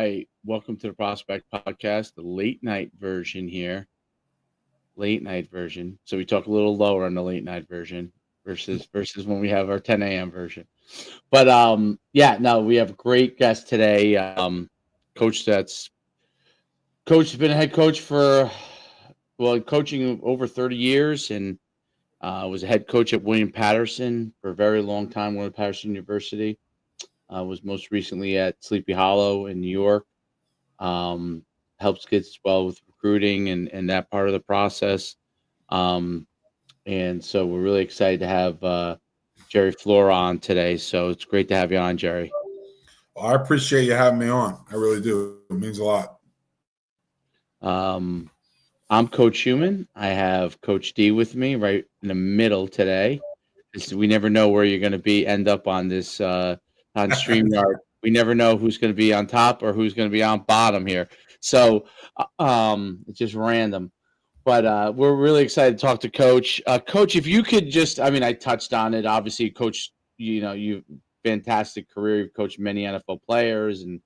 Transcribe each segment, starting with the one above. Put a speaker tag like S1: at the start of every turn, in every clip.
S1: right. Welcome to the Prospect Podcast, the late night version here. Late night version. So we talk a little lower on the late night version versus when we have our 10 a.m. version. But yeah, no, we have a great guest today. Coach that's coach has been a head coach for coaching over 30 years and was a head coach at William Patterson for a very long time, William Patterson University. Was most recently at Sleepy Hollow in New York. um, Helps kids as well with recruiting and that part of the process. Um, and so we're really excited to have Jerry Flora on today. So it's great to have you on, Jerry.
S2: Well, I appreciate you having me on. I really do. It means a lot.
S1: Um, I'm Coach Schuman. I have Coach D with me right in the middle today. We never know where you're going to end up on this on StreamYard. We never know who's going to be on top or who's going to be on bottom here. So it's just random. But we're really excited to talk to Coach. Coach, if you could just, I mean, I touched on it. Obviously, Coach, you've fantastic career. You've coached many NFL players and,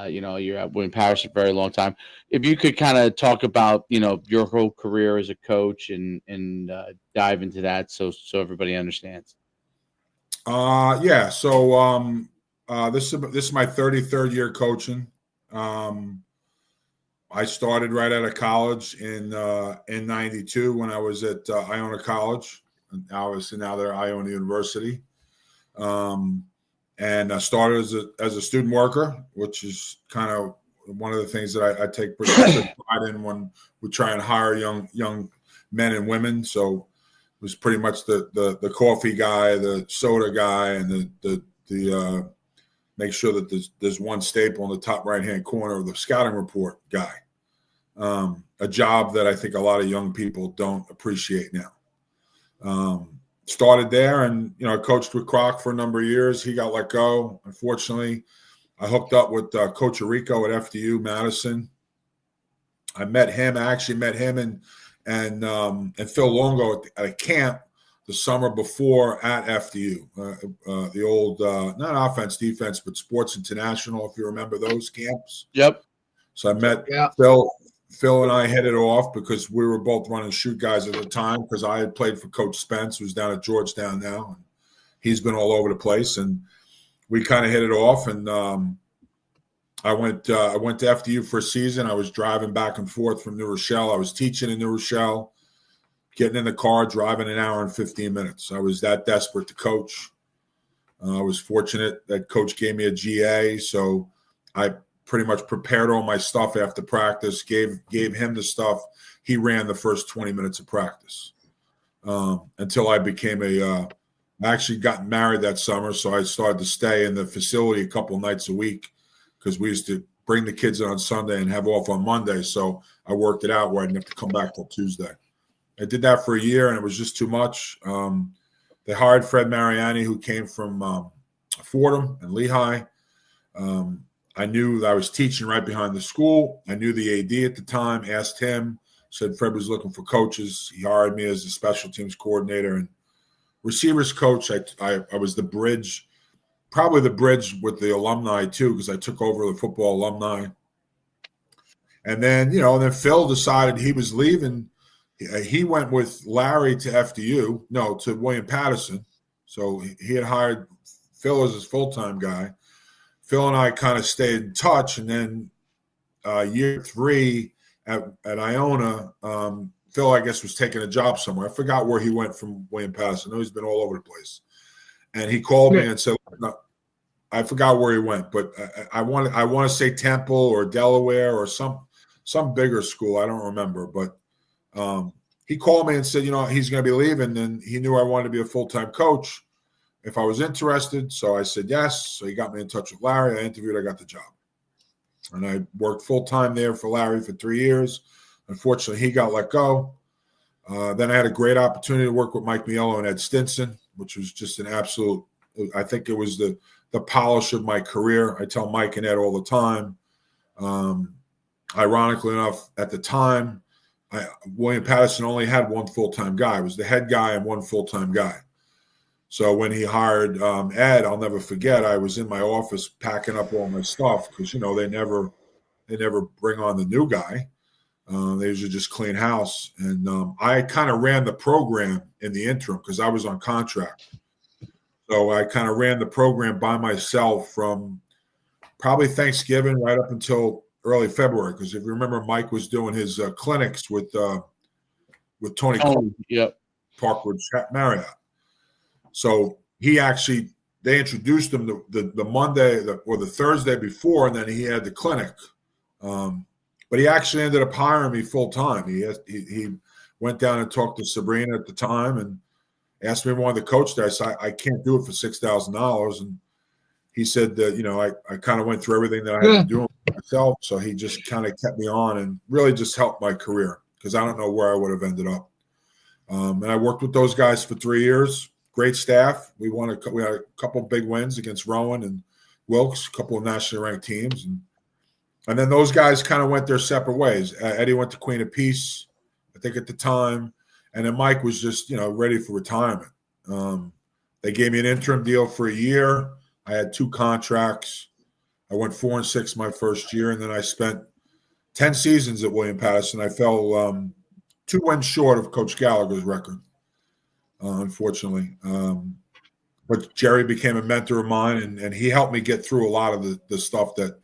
S1: you're at William Parish for a very long time. If you could kind of talk about, your whole career as a coach and dive into that so everybody understands.
S2: Yeah. So this is my 33rd year coaching. I started right out of college in '92 when I was at Iona College, and obviously now they're Iona University. And I started as a student worker, which is kind of one of the things that I take pride in when we try and hire young men and women. So it was pretty much the coffee guy, the soda guy, and the make sure that there's one staple in the top right-hand corner of the scouting report guy. A job that I think a lot of young people don't appreciate now. Started there and, I coached with Croc for a number of years. He got let go. Unfortunately, I hooked up with Coach Rico at FDU Madison. I actually met him and Phil Longo at a camp the summer before at FDU, the old, not offense, defense, but Sports International, if you remember those camps.
S1: Yep.
S2: So I met Phil and I hit it off because we were both running shoot guys at the time because I had played for Coach Spence, who's down at Georgetown now. And he's been all over the place. And we kind of hit it off. And I went to FDU for a season. I was driving back and forth from New Rochelle. I was teaching in New Rochelle, getting in the car, driving an hour and 15 minutes. I was that desperate to coach. I was fortunate that Coach gave me a GA. So I pretty much prepared all my stuff after practice, gave him the stuff. He ran the first 20 minutes of practice until I became I actually got married that summer, so I started to stay in the facility a couple of nights a week because we used to bring the kids in on Sunday and have off on Monday. So I worked it out where I didn't have to come back till Tuesday. I did that for a year, and it was just too much. They hired Fred Mariani, who came from Fordham and Lehigh. I knew that I was teaching right behind the school. I knew the AD at the time, asked him, said Fred was looking for coaches. He hired me as a special teams coordinator and receivers coach. I was the bridge, probably the bridge with the alumni too, because I took over the football alumni. And then, then Phil decided he was leaving. He went with Larry to William Patterson. So he had hired Phil as his full-time guy. Phil and I kind of stayed in touch, and then year 3 at Iona, Phil, I guess, was taking a job somewhere. I forgot where he went from William Patterson. I know he's been all over the place. And he called me and said, no, I forgot where he went, but I want to say Temple or Delaware or some bigger school. I don't remember, but he called me and said, he's going to be leaving, and he knew I wanted to be a full-time coach if I was interested. So I said yes. So he got me in touch with Larry. I interviewed. I got the job. And I worked full-time there for Larry for 3 years. Unfortunately, he got let go. Then I had a great opportunity to work with Mike Miello and Ed Stinson, which was just an absolute – I think it was the polish of my career. I tell Mike and Ed all the time. Ironically enough, at the time, William Patterson only had one full-time guy. It was the head guy and one full-time guy. So when he hired Ed, I'll never forget. I was in my office packing up all my stuff because they never bring on the new guy. They usually just clean house, and I kind of ran the program in the interim because I was on contract. So I kind of ran the program by myself from probably Thanksgiving right up until early February. Because if you remember, Mike was doing his clinics with Tony
S1: Yep.
S2: Parkwood Marriott. So they introduced him the Monday or the Thursday before, and then he had the clinic. But he actually ended up hiring me full time. He went down and talked to Sabrina at the time and asked me if I wanted to coach there. I said, I can't do it for $6,000. And he said that, I kind of went through everything that I had to do myself. So he just kind of kept me on and really just helped my career because I don't know where I would have ended up. And I worked with those guys for 3 years. Great staff. We had a couple of big wins against Rowan and Wilkes, a couple of nationally ranked teams. And then those guys kind of went their separate ways. Eddie went to Queen of Peace, I think at the time. And then Mike was just, ready for retirement. They gave me an interim deal for a year. I had 2 contracts. I went 4-6 my first year. And then I spent 10 seasons at William Patterson. I fell 2 wins short of Coach Gallagher's record, unfortunately. But Jerry became a mentor of mine, and he helped me get through a lot of the stuff that,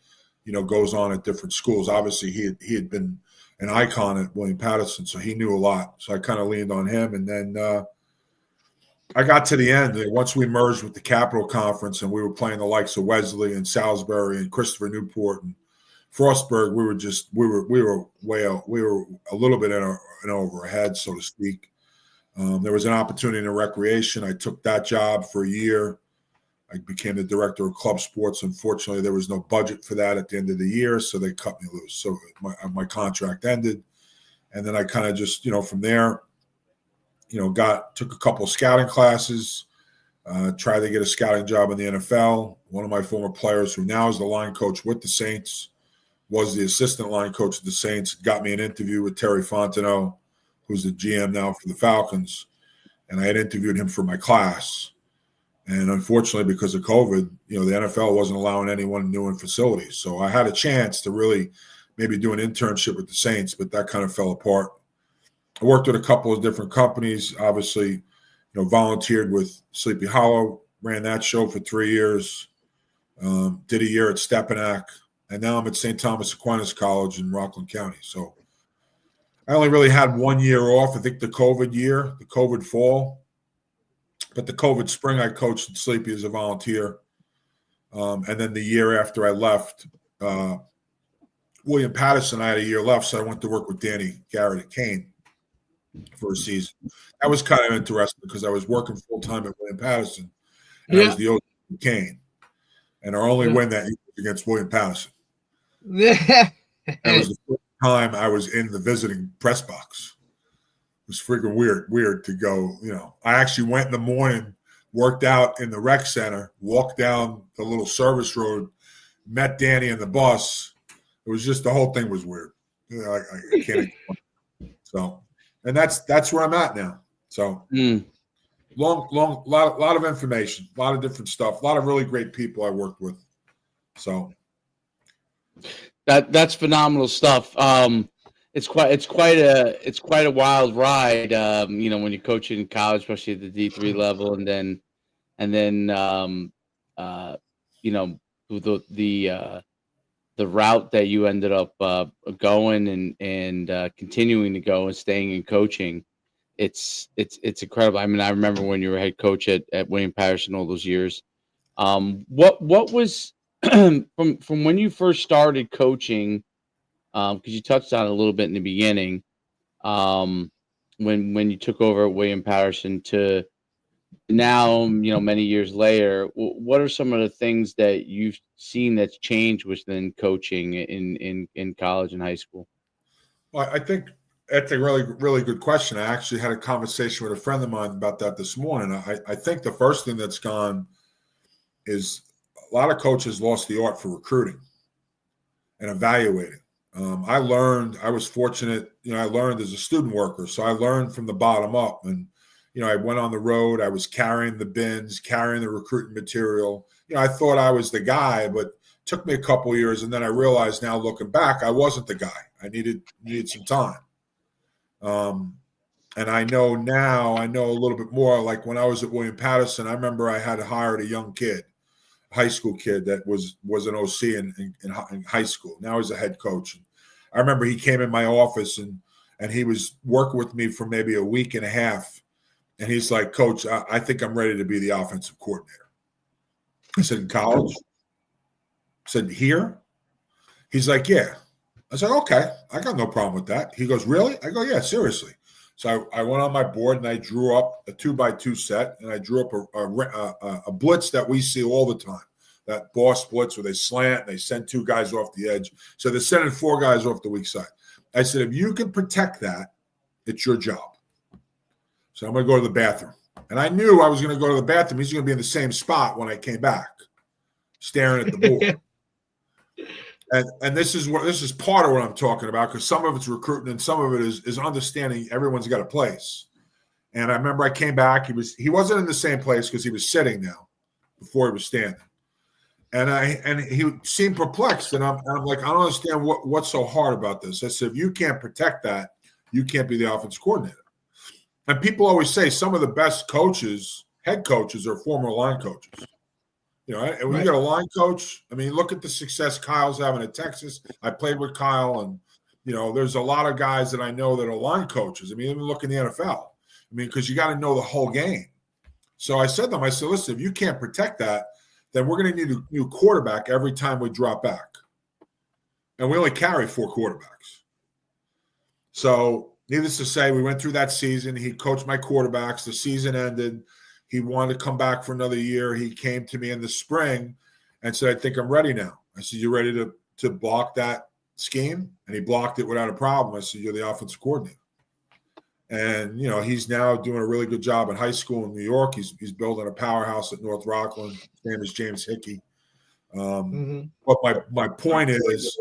S2: goes on at different schools. Obviously, he had been an icon at William Patterson, so he knew a lot. So I kind of leaned on him. And then I got to the end. Once we merged with the Capital Conference and we were playing the likes of Wesley and Salisbury and Christopher Newport and Frostburg, we were a little bit in over our heads, so to speak. There was an opportunity in recreation. I took that job for a year. I became the director of club sports. Unfortunately, there was no budget for that at the end of the year, so they cut me loose. So my contract ended, and then I kind of just, from there, took a couple of scouting classes, tried to get a scouting job in the NFL. One of my former players, who now is the line coach with the Saints, was the assistant line coach of the Saints, got me an interview with Terry Fontenot, who's the GM now for the Falcons, and I had interviewed him for my class. And unfortunately, because of COVID, the NFL wasn't allowing anyone new in facilities. So I had a chance to really maybe do an internship with the Saints, but that kind of fell apart. I worked with a couple of different companies, obviously, volunteered with Sleepy Hollow, ran that show for 3 years, did a year at Stepinac, and now I'm at St. Thomas Aquinas College in Rockland County. So I only really had 1 year off. I think the COVID fall. But the COVID spring, I coached at Sleepy as a volunteer. And then the year after I left William Patterson, I had a year left, so I went to work with Danny Garrett at Kane for a season. That was kind of interesting because I was working full-time at William Patterson, and I was the OG of Kane. And our only win that year was against William Patterson. That was the first time I was in the visiting press box. It was freaking weird to go, I actually went in the morning, worked out in the rec center, walked down the little service road, met Danny in the bus. It was just, the whole thing was weird. I can't explain. So, and that's where I'm at now. So lot of information, a lot of different stuff, a lot of really great people I worked with. So
S1: that's phenomenal stuff. It's quite a wild ride. When you're coaching in college, especially at the D3 level, and then the route that you ended up going and continuing to go and staying in coaching. It's incredible. I mean, I remember when you were head coach at William Patterson all those years. What was from when you first started coaching? Because you touched on it a little bit in the beginning, when you took over at William Patterson to now, many years later, what are some of the things that you've seen that's changed within coaching in college and high school?
S2: Well, I think that's a really, really good question. I actually had a conversation with a friend of mine about that this morning. I think the first thing that's gone is a lot of coaches lost the art for recruiting and evaluating. I was fortunate, I learned as a student worker. So I learned from the bottom up. And, I went on the road. I was carrying the bins, carrying the recruiting material. I thought I was the guy, but it took me a couple of years, and then I realized now looking back, I wasn't the guy. I needed some time. And I know now, a little bit more. Like when I was at William Patterson, I remember I had hired a young kid, high school kid that was an OC in high school. Now he's a head coach. And I remember he came in my office and he was working with me for maybe a week and a half. And he's like, Coach, I think I'm ready to be the offensive coordinator. I said, in college? I said, here? He's like, yeah. I said, okay, I got no problem with that. He goes, really? I go, yeah, seriously. So I went on my board and I drew up a 2x2 set, and I drew up a blitz that we see all the time, that boss blitz where they slant and they send two guys off the edge. So they're sending four guys off the weak side. I said, if you can protect that, it's your job. So I'm going to go to the bathroom. And I knew I was going to go to the bathroom. He's going to be in the same spot when I came back, staring at the board. And this is part of what I'm talking about, because some of it's recruiting and some of it is understanding everyone's got a place. And I remember I came back. He wasn't in the same place because he was sitting now before he was standing. And he seemed perplexed. And I'm like, I don't understand what's so hard about this. I said, if you can't protect that, you can't be the offensive coordinator. And people always say some of the best coaches, head coaches, are former line coaches. And when you got a line coach, look at the success Kyle's having at Texas. I played with Kyle, and, there's a lot of guys that I know that are line coaches. Even look in the NFL. Because you got to know the whole game. So I said to them, listen, if you can't protect that, then we're going to need a new quarterback every time we drop back. And we only carry 4 quarterbacks. So needless to say, we went through that season. He coached my quarterbacks. The season ended. He wanted to come back for another year. He came to me in the spring and said, I think I'm ready now. I said, you ready to block that scheme? And he blocked it without a problem. I said, you're the offensive coordinator. And, he's now doing a really good job in high school in New York. He's building a powerhouse at North Rockland. His name is James Hickey. But my point is,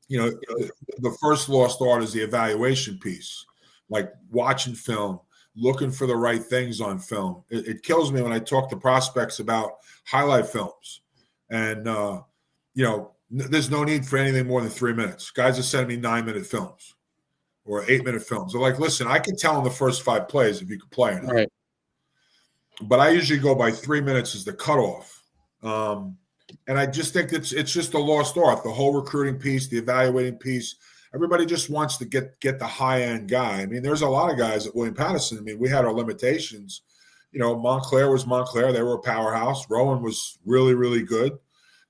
S2: the first lost art is the evaluation piece, like watching film, looking for the right things on film. It kills me when I talk to prospects about highlight films. And, there's no need for anything more than 3 minutes. Guys are sending me 9-minute films or 8-minute films. They're like, listen, I can tell in the first 5 plays if you could play or not. Right. But I usually go by 3 minutes as the cutoff. And I just think it's just a lost art, the whole recruiting piece, the evaluating piece. Everybody just wants to get the high-end guy. There's a lot of guys at William Patterson. We had our limitations. Montclair was Montclair. They were a powerhouse. Rowan was really, really good.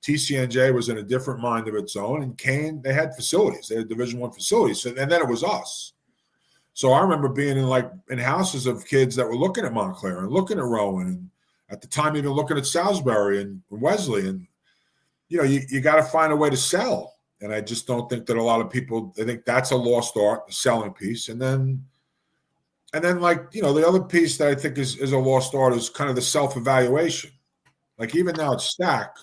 S2: TCNJ was in a different mind of its own. And Kane, they had facilities. They had Division I facilities. And then it was us. So I remember being in houses of kids that were looking at Montclair and looking at Rowan, and at the time even looking at Salisbury and Wesley. And, you got to find a way to sell. And I just don't think that a lot of people, I think that's a lost art, the selling piece. And then the other piece that I think is a lost art is kind of the self-evaluation. Like even now at Stack,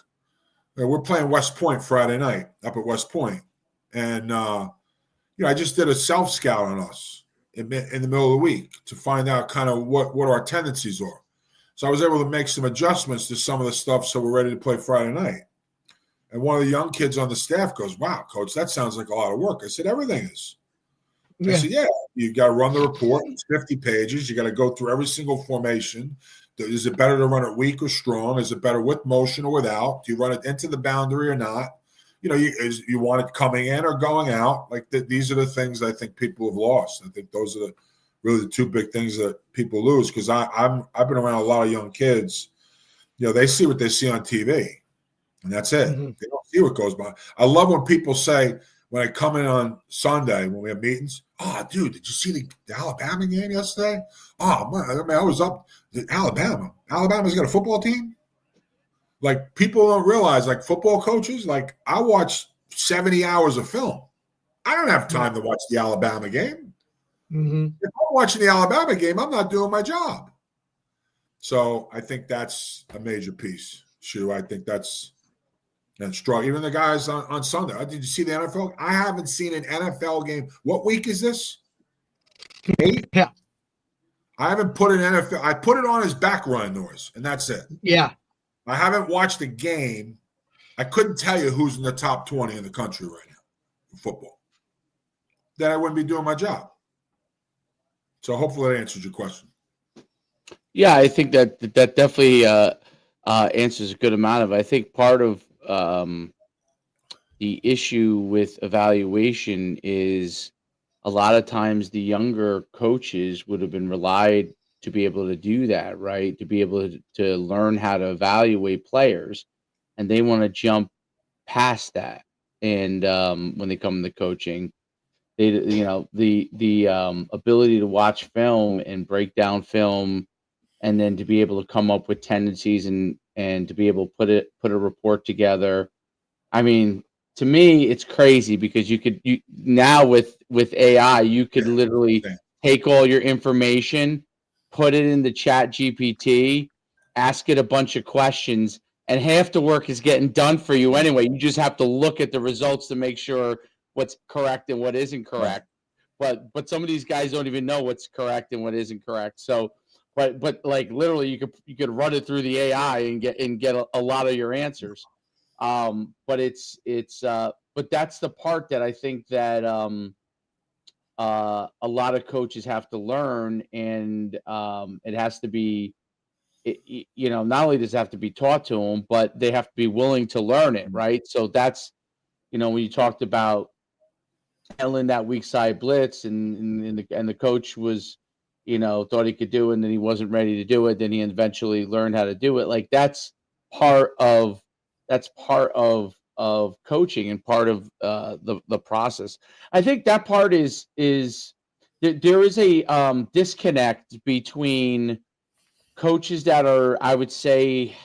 S2: we're playing West Point Friday night up at West Point. And, I just did a self-scout on us in the middle of the week to find out kind of what our tendencies are. So I was able to make some adjustments to some of the stuff so we're ready to play Friday night. And one of the young kids on the staff goes, wow, Coach, that sounds like a lot of work. I said, everything is. Yeah. I said, yeah, you got to run the report. It's 50 pages. You got to go through every single formation. Is it better to run it weak or strong? Is it better with motion or without? Do you run it into the boundary or not? You want it coming in or going out? These are the things I think people have lost. I think those are really the 2 big things that people lose, because I've been around a lot of young kids. They see what they see on TV. And that's it. Mm-hmm. They don't see what goes by. I love when people say, when I come in on Sunday, when we have meetings, oh, dude, did you see the Alabama game yesterday? Oh, man, I was up at Alabama. Alabama's got a football team? People don't realize, football coaches, I watch 70 hours of film. I don't have time to watch the Alabama game. Mm-hmm. If I'm watching the Alabama game, I'm not doing my job. So I think that's a major piece, Shu. I think that's strong. Even the guys on Sunday. Did you see the NFL? I haven't seen an NFL game. What week is this? 8?
S3: Yeah.
S2: I haven't put an NFL. I put it on as background noise, and that's it.
S3: Yeah.
S2: I haven't watched a game. I couldn't tell you who's in the top 20 in the country right now for football. Then I wouldn't be doing my job. So hopefully that answers your question.
S1: Yeah, I think that definitely answers a good amount of it. I think part of the issue with evaluation is a lot of times the younger coaches would have been relied to be able to do that, right? To be able to learn how to evaluate players, and they want to jump past that. And when they come to coaching, they, the ability to watch film and break down film, and then to be able to come up with tendencies and to be able to put a report together. I mean, to me, it's crazy because you now with AI, you could literally take all your information, put it in the Chat GPT, ask it a bunch of questions, and half the work is getting done for you anyway. You just have to look at the results to make sure what's correct and what isn't correct. But some of these guys don't even know what's correct and what isn't correct. So, but like literally, you could run it through the AI and get a lot of your answers. But but that's the part that I think that a lot of coaches have to learn, and it has to be, not only does it have to be taught to them, but they have to be willing to learn it, right? So that's, when you talked about handling that weak side blitz, and the coach was, thought he could do it, and then he wasn't ready to do it. Then he eventually learned how to do it. Like part of of coaching and part of the process. I think that part is there is a disconnect between coaches that are, I would say,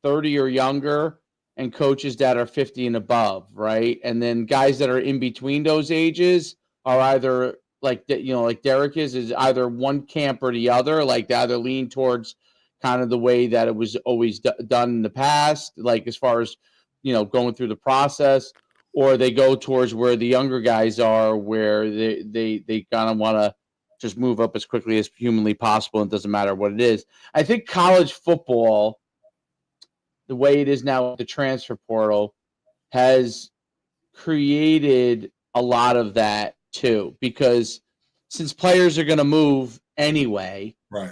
S1: 30 or younger, and coaches that are 50 and above, right? And then guys that are in between those ages are either like like Derek is either one camp or the other. Like they either lean towards kind of the way that it was always done in the past, like as far as going through the process, or they go towards where the younger guys are, where they kind of want to just move up as quickly as humanly possible. And it doesn't matter what it is. I think college football, the way it is now with the transfer portal, has created a lot of that too, because since players are going to move anyway,
S2: right?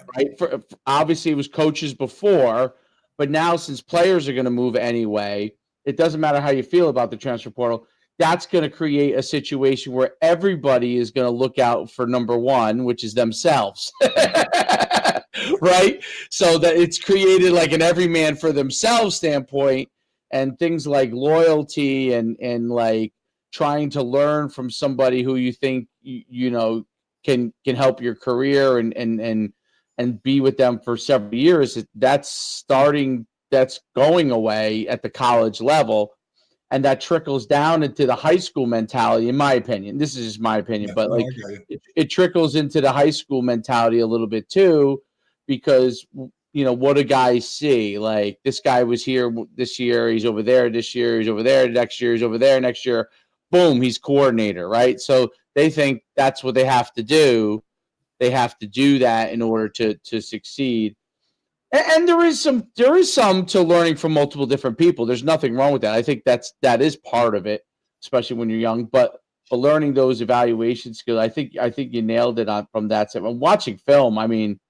S1: Obviously, it was coaches before, but now since players are going to move anyway, it doesn't matter how you feel about the transfer portal. That's going to create a situation where everybody is going to look out for number one, which is themselves. Right? So that it's created like an every man for themselves standpoint, and things like loyalty and like trying to learn from somebody who you think can help your career and be with them for several years. That's going away at the college level, and that trickles down into the high school mentality, in my opinion. This is just my opinion, but like it trickles into the high school mentality a little bit too, because what do guys see? Like, this guy was here this year, he's over there this year, he's over there next year, he's over there next year. Boom, he's coordinator, right? So they think that's what they have to do. They have to do that in order to succeed. And there is some to learning from multiple different people. There's nothing wrong with that. I think that is part of it, especially when you're young. But learning those evaluation skills, I think you nailed it from that side. I'm watching film. I mean,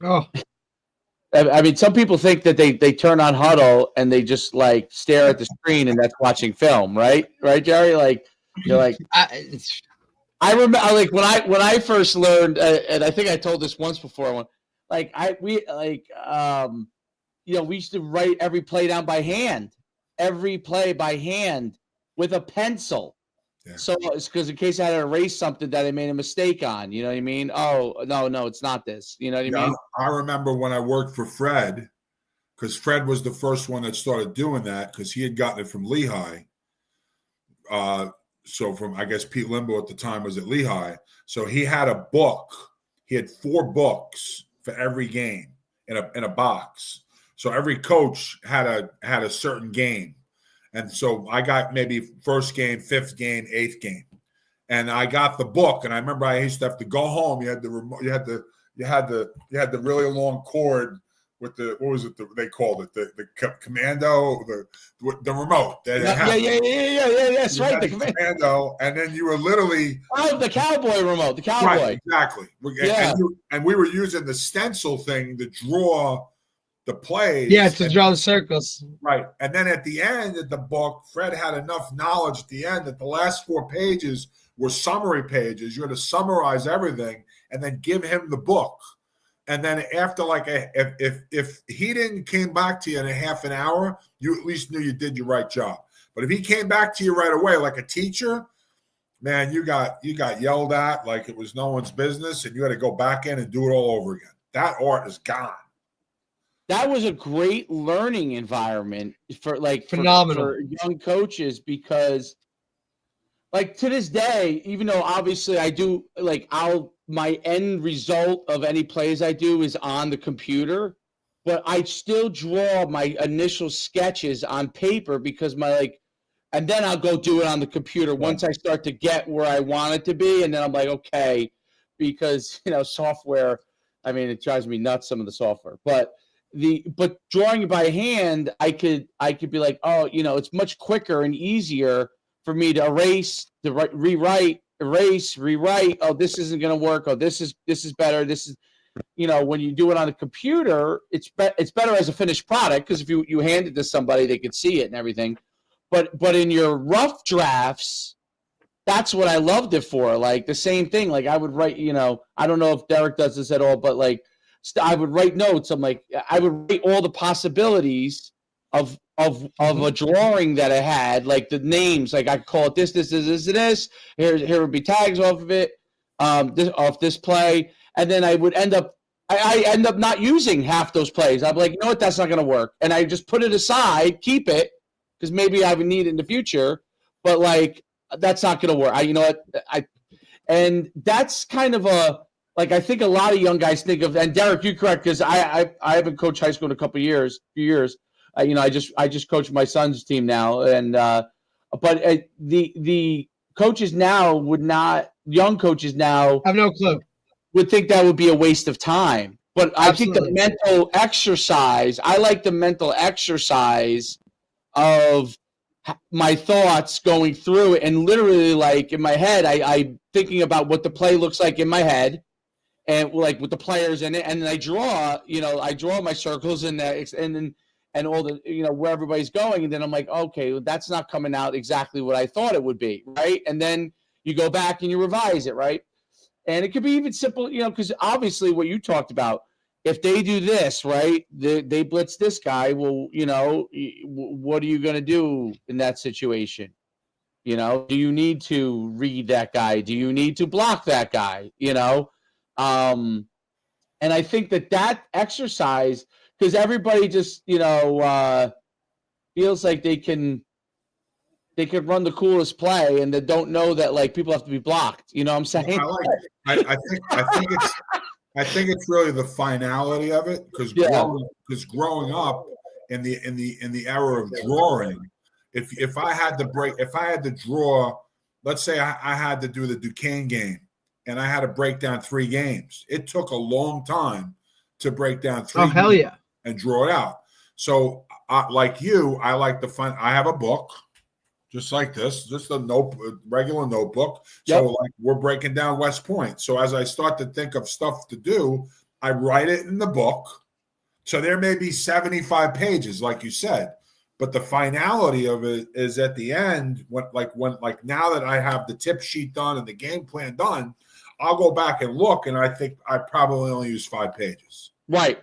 S1: some people think that they turn on Huddle and they just like stare at the screen, and that's watching film, right? Right, Jerry? Like you're like. I remember, like when I first learned, and I think I told this once before. We used to write every play down by hand, with a pencil. Yeah. So it's because in case I had to erase something that I made a mistake on, you know what I mean? Oh no, it's not this. You know what I mean?
S2: I remember when I worked for Fred, because Fred was the first one that started doing that, because he had gotten it from Lehigh. So from, I guess, Pete Limbo at the time was at Lehigh. So he had a book. He had 4 books for every game in a box. So every coach had a certain game. And so I got maybe first game, 5th game, 8th game. And I got the book. And I remember I used to have to go home. You had you had the really long cord with the, what was it? They called it the commando, the remote.
S1: That's right.
S2: The commando, and then you were literally
S1: the cowboy remote. The cowboy,
S2: right? Exactly. And we were using the stencil thing to draw the plays.
S3: Yeah, to draw the circles.
S2: Right. And then at the end of the book, Fred had enough knowledge at the end that the last 4 pages were summary pages. You had to summarize everything and then give him the book. And then after if he didn't came back to you in a half an hour, you at least knew you did your right job. But if he came back to you right away, like a teacher, man, you got yelled at like it was no one's business, and you had to go back in and do it all over again. That art is gone.
S1: That was a great learning environment for
S3: phenomenal
S1: for young coaches, because like to this day, even though obviously I do my end result of any plays I do is on the computer, but I still draw my initial sketches on paper because and then I'll go do it on the computer once I start to get where I want it to be. And then I'm like, okay, because, software, I mean, it drives me nuts, some of the software, but drawing it by hand, I could be like, oh, it's much quicker and easier for me to erase, to rewrite, erase, rewrite. Oh, this isn't going to work. Oh, this is better. This is, when you do it on a computer, it's better as a finished product, because if you hand it to somebody, they could see it and everything. But in your rough drafts, that's what I loved it for. Like the same thing. Like I would write, I don't know if Derek does this at all, but like I would write notes. I'm like, I would write all the possibilities of a drawing that I had, like the names, like I could call it this. Here would be tags off of it, off this play, and then I would end up not using half those plays. I'm like, you know what, that's not going to work, and I just put it aside, keep it, because maybe I would need it in the future, but like that's not going to work. And that's kind of I think a lot of young guys think of, and Derek, you're correct, because I haven't coached high school in a few years. I just coach my son's team now, and but the coaches now young coaches now
S3: have no clue,
S1: would think that would be a waste of time. But
S3: Absolutely.
S1: I think the mental exercise, I like the mental exercise of my thoughts going through it, and literally like in my head, I'm thinking about what the play looks like in my head, and like with the players in it, and then I draw my circles and all the, where everybody's going. And then I'm like, okay, well, that's not coming out exactly what I thought it would be. Right. And then you go back and you revise it. Right. And it could be even simple, because obviously what you talked about, if they do this, right, they blitz this guy, well, what are you going to do in that situation? Do you need to read that guy? Do you need to block that guy? And I think that exercise, because everybody just, feels like they can run the coolest play, and they don't know that like people have to be blocked. You know what I'm saying?
S2: I think it's really the finality of it, because growing up in the era of drawing, if I had to draw, let's say I had to do the Duquesne game, and I had to break down 3 games. It took a long time to break down 3 games.
S3: Hell yeah.
S2: And draw it out. So like you, I like the fun. I have a book just like this, just a regular notebook.
S1: Yep.
S2: So like we're breaking down West Point. So as I start to think of stuff to do, I write it in the book. So there may be 75 pages, like you said, but the finality of it is at the end. When now that I have the tip sheet done and the game plan done, I'll go back and look, and I think I probably only use 5 pages.
S1: Right.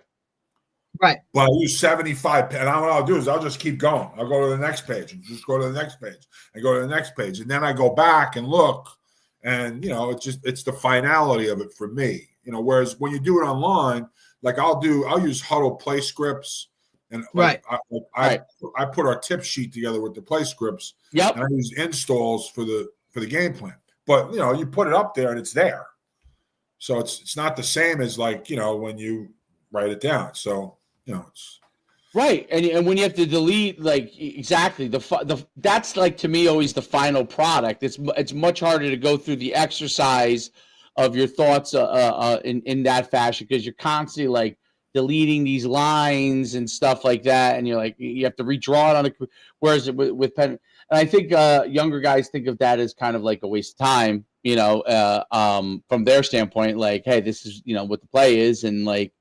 S3: Right.
S2: But I use 75, and what I'll do is I'll just keep going. I'll go to the next page and just go to the next page and go to the next page. And then I go back and look, and, it's the finality of it for me. Whereas when you do it online, like I'll use Huddle play scripts, and
S3: right.
S2: I put our tip sheet together with the play scripts.
S1: Yep.
S2: And I use installs for the game plan. But, you put it up there and it's there. So it's not the same as when you write it down. So, it's
S1: right. And when you have to delete, like exactly that's like, to me, always the final product. It's much harder to go through the exercise of your thoughts in that fashion, because you're constantly like deleting these lines and stuff like that, and you're like, you have to redraw it on a. Whereas with pen, and I think younger guys think of that as kind of like a waste of time, from their standpoint, like, hey, this is what the play is, and like,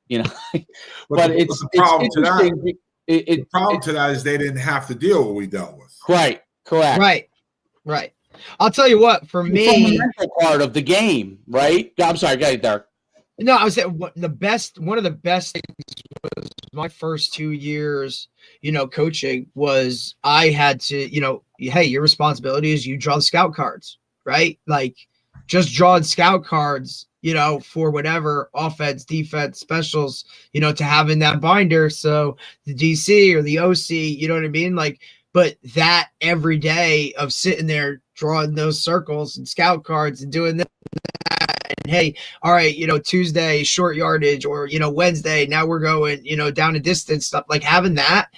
S1: but it's interesting.
S2: The problem to that is they didn't have to deal with what we dealt with.
S1: Right. Correct.
S3: Right. I'll tell you what, for me,
S1: from the mental part of the game, right? I'm sorry, go ahead, Derek.
S3: No, I was saying one of the best things was my first 2 years, coaching was I had to, hey, your responsibility is you draw the scout cards, right? Like just drawing scout cards, for whatever offense, defense, specials, to have in that binder. So the DC or the OC, you know what I mean? Like, but that every day of sitting there drawing those circles and scout cards and doing this, and hey, all right, Tuesday short yardage, or Wednesday now we're going down a distance, stuff like having that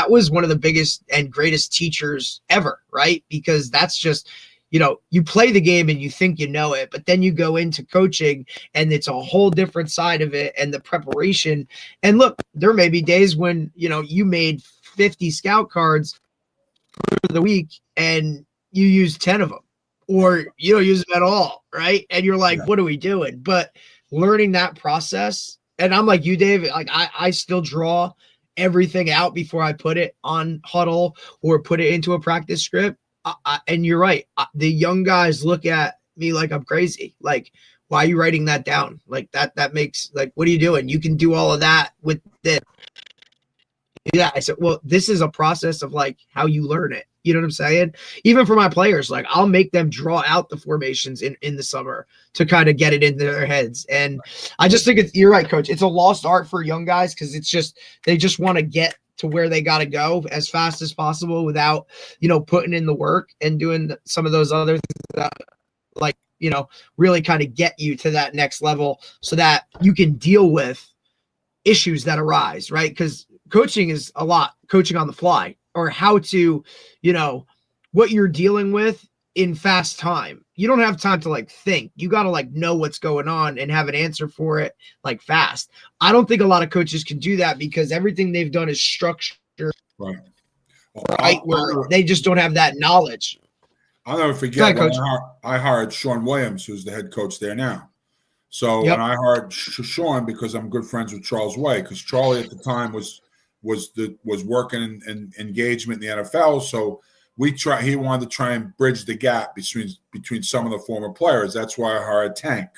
S3: was one of the biggest and greatest teachers ever, right? Because that's just you play the game and you think you know it, but then you go into coaching and it's a whole different side of it, and the preparation. And look, there may be days when you made 50 scout cards for the week and you use 10 of them, or you don't use them at all, right? And you're like, what are we doing? But learning that process, and I'm like you, Dave, like I still draw everything out before I put it on Huddle or put it into a practice script. And you're right. The young guys look at me like I'm crazy. Like, why are you writing that down? Like that makes, like, what are you doing? You can do all of that with this. Yeah. I said, well, this is a process of like how you learn it. You know what I'm saying? Even for my players, like I'll make them draw out the formations in the summer to kind of get it into their heads. And I just think you're right, Coach. It's a lost art for young guys because they just want to get to where they got to go as fast as possible without, putting in the work and doing some of those other things that, like, really kind of get you to that next level so that you can deal with issues that arise, right? Because coaching is a lot coaching on the fly, or how to, what you're dealing with in fast time. You don't have time to like think. You got to like know what's going on and have an answer for it like fast. I don't think a lot of coaches can do that because everything they've done is structured,
S2: right?
S3: Where they just don't have that knowledge.
S2: I'll never forget when I hired Sean Williams, who's the head coach there now. So when I hired Sean, because I'm good friends with Charles Way, because Charlie at the time was working in engagement in the NFL. So he wanted to try and bridge the gap between some of the former players. That's why I hired Tank,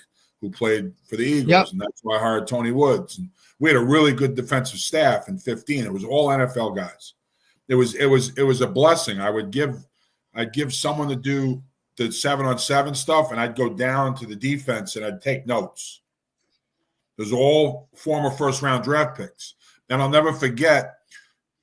S2: who played for the Eagles, and that's why I hired Tony Woods. And we had a really good defensive staff in 15. It was all NFL guys. It was a blessing. I'd give someone to do the 7-on-7 stuff, and I'd go down to the defense and I'd take notes. It was all former first-round draft picks. And I'll never forget,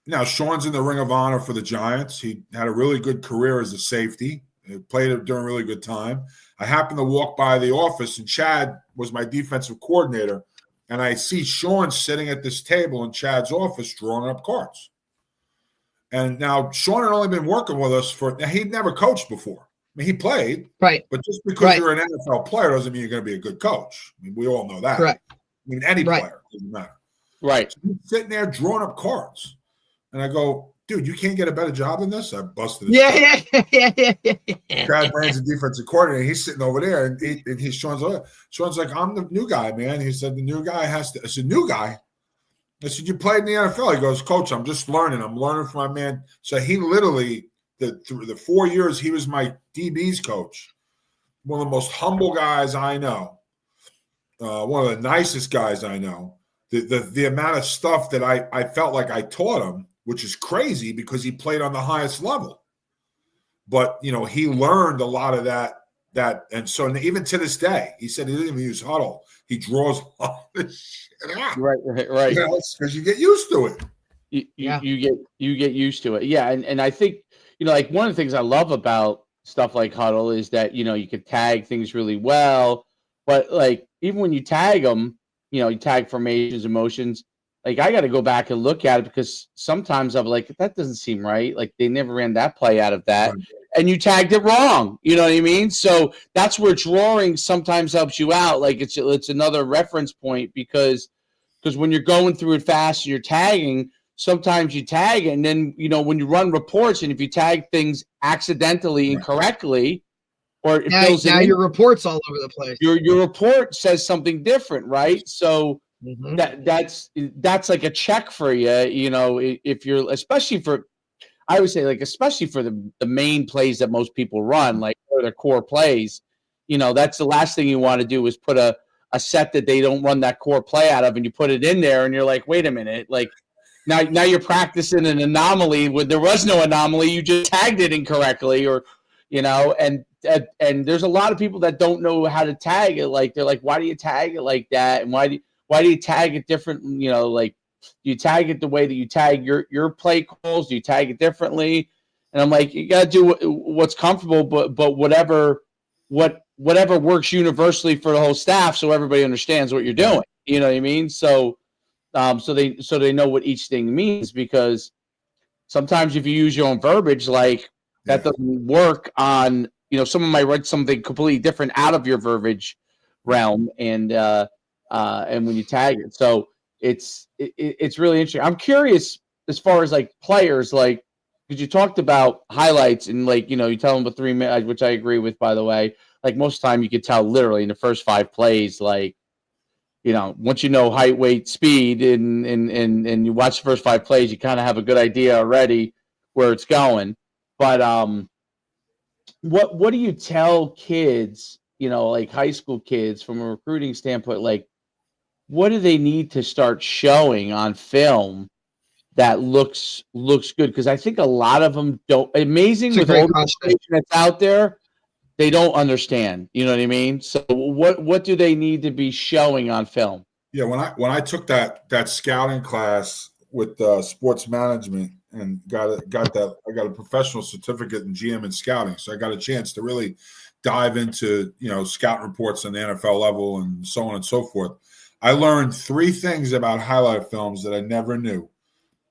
S2: now Sean's in the Ring of Honor for the Giants. He had a really good career as a safety. He played it during a really good time. I happened to walk by the office, and Chad was my defensive coordinator, and I see Sean sitting at this table in Chad's office drawing up cards. And now Sean had only been working with us he'd never coached before. I mean, he played,
S3: right?
S2: But just because you're an NFL player doesn't mean you're going to be a good coach. I mean, we all know that.
S3: Correct.
S2: I mean, any player, doesn't matter.
S1: Right.
S2: So he's sitting there drawing up cards. And I go, dude, you can't get a better job than this? I busted his
S3: Yeah.
S2: Chad Brand's the defensive coordinator. He's sitting over there, and Sean's like, I'm the new guy, man. He said, the new guy has to. I said, new guy? I said, you played in the NFL. He goes, Coach, I'm just learning. I'm learning from my man. So he literally, the 4 years he was my DB's coach, one of the most humble guys I know, one of the nicest guys I know. The amount of stuff that I felt like I taught him, which is crazy because he played on the highest level. But, he learned a lot of that. And so even to this day, he said he didn't even use Huddle. He draws all this shit out.
S1: Right.
S2: Because you get used to it.
S1: You get used to it. Yeah. And I think, like one of the things I love about stuff like Huddle is that, you could tag things really well. But like, even when you tag them, you tag formations, emotions, like I got to go back and look at it because sometimes I'm like, that doesn't seem right. Like they never ran that play out of that. Right. and you tagged it wrong. You know what I mean? So that's where drawing sometimes helps you out. Like it's another reference point because when you're going through it fast and you're tagging, sometimes you tag and then, when you run reports and if you tag things accidentally, incorrectly, or it fills
S3: now
S1: in,
S3: your report's all over the place.
S1: Your report says something different, right? So that's like a check for you, if you're, especially for, I would say, like, especially for the main plays that most people run, like their core plays, that's the last thing you want to do is put a set that they don't run that core play out of, and you put it in there, and you're like, wait a minute, like now you're practicing an anomaly when there was no anomaly, you just tagged it incorrectly, or and there's a lot of people that don't know how to tag it. Like they're like, why do you tag it like that, and why do you tag it different? Like, do you tag it the way that you tag your play calls? Do you tag it differently? And I'm like, you got to do what's comfortable, but whatever works universally for the whole staff, so everybody understands what you're doing. You know what I mean? So, so they know what each thing means, because sometimes if you use your own verbiage, like that doesn't work on, someone might write something completely different out of your verbiage realm, and when you tag it. So it's really interesting. I'm curious as far as like players, like, because you talked about highlights and like, you tell them about 3 minutes, which I agree with, by the way. Like most of the time you could tell literally in the first 5 plays, like, once you know height, weight, speed, and you watch the first 5 plays, you kind of have a good idea already where it's going. But what do you tell kids, like high school kids, from a recruiting standpoint? Like, what do they need to start showing on film that looks good? Because I think a lot of them don't. Amazing with all the information that's out there, they don't understand. You know what I mean? So what do they need to be showing on film?
S2: Yeah, when I took that scouting class with sports management and got that, I got a professional certificate in GM and scouting, so I got a chance to really dive into scout reports on the NFL level and so on and so forth. I learned 3 things about highlight films that I never knew,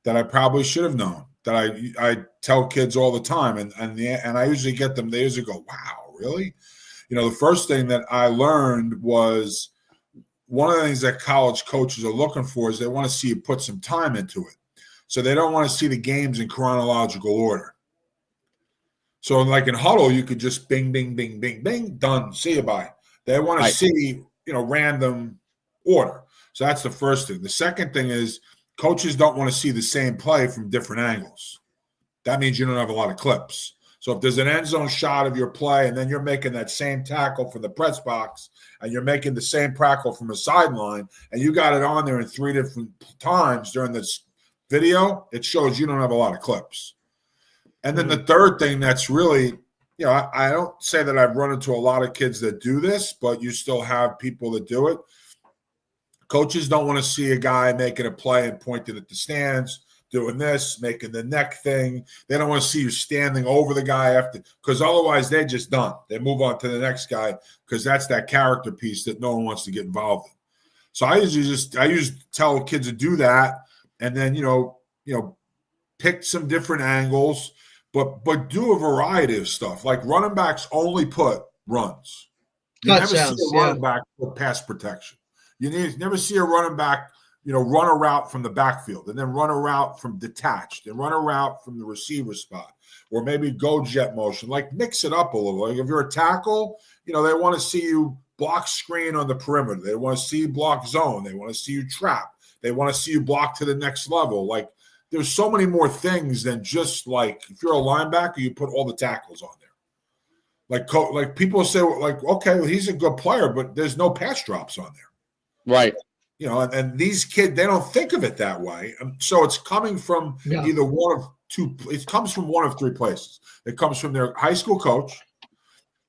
S2: that I probably should have known, that I tell kids all the time, and I usually get them. They usually go, "Wow, really?" The first thing that I learned was, one of the things that college coaches are looking for is they want to see you put some time into it. So they don't want to see the games in chronological order. So like in huddle, you could just bing, bing, bing, bing, bing, done, see you, bye. They want to see, random order. So that's the first thing. The second thing is, coaches don't want to see the same play from different angles. That means you don't have a lot of clips. So if there's an end zone shot of your play and then you're making that same tackle from the press box and you're making the same tackle from a sideline and you got it on there in 3 different times during this video, it shows you don't have a lot of clips. And then the third thing that's really, I don't say that I've run into a lot of kids that do this, but you still have people that do it. Coaches don't want to see a guy making a play and pointing at the stands, doing this, making the neck thing. They don't want to see you standing over the guy after, because otherwise they're just done. They move on to the next guy, because that's that character piece that no one wants to get involved in. So I usually tell kids to do that, and then pick some different angles, but do a variety of stuff. Like running backs only put runs. You never see a running back put pass protection. You never see a running back run a route from the backfield and then run a route from detached and run a route from the receiver spot, or maybe go jet motion. Like, mix it up a little. Like if you're a tackle, they want to see you block screen on the perimeter. They want to see you block zone. They want to see you trap. They want to see you block to the next level. Like, there's so many more things than just like, if you're a linebacker, you put all the tackles on there. Like people say, like, okay, well, he's a good player, but there's no pass drops on there.
S1: Right.
S2: And these kids, they don't think of it that way. So it's coming from either one of two. It comes from one of 3 places. It comes from their high school coach,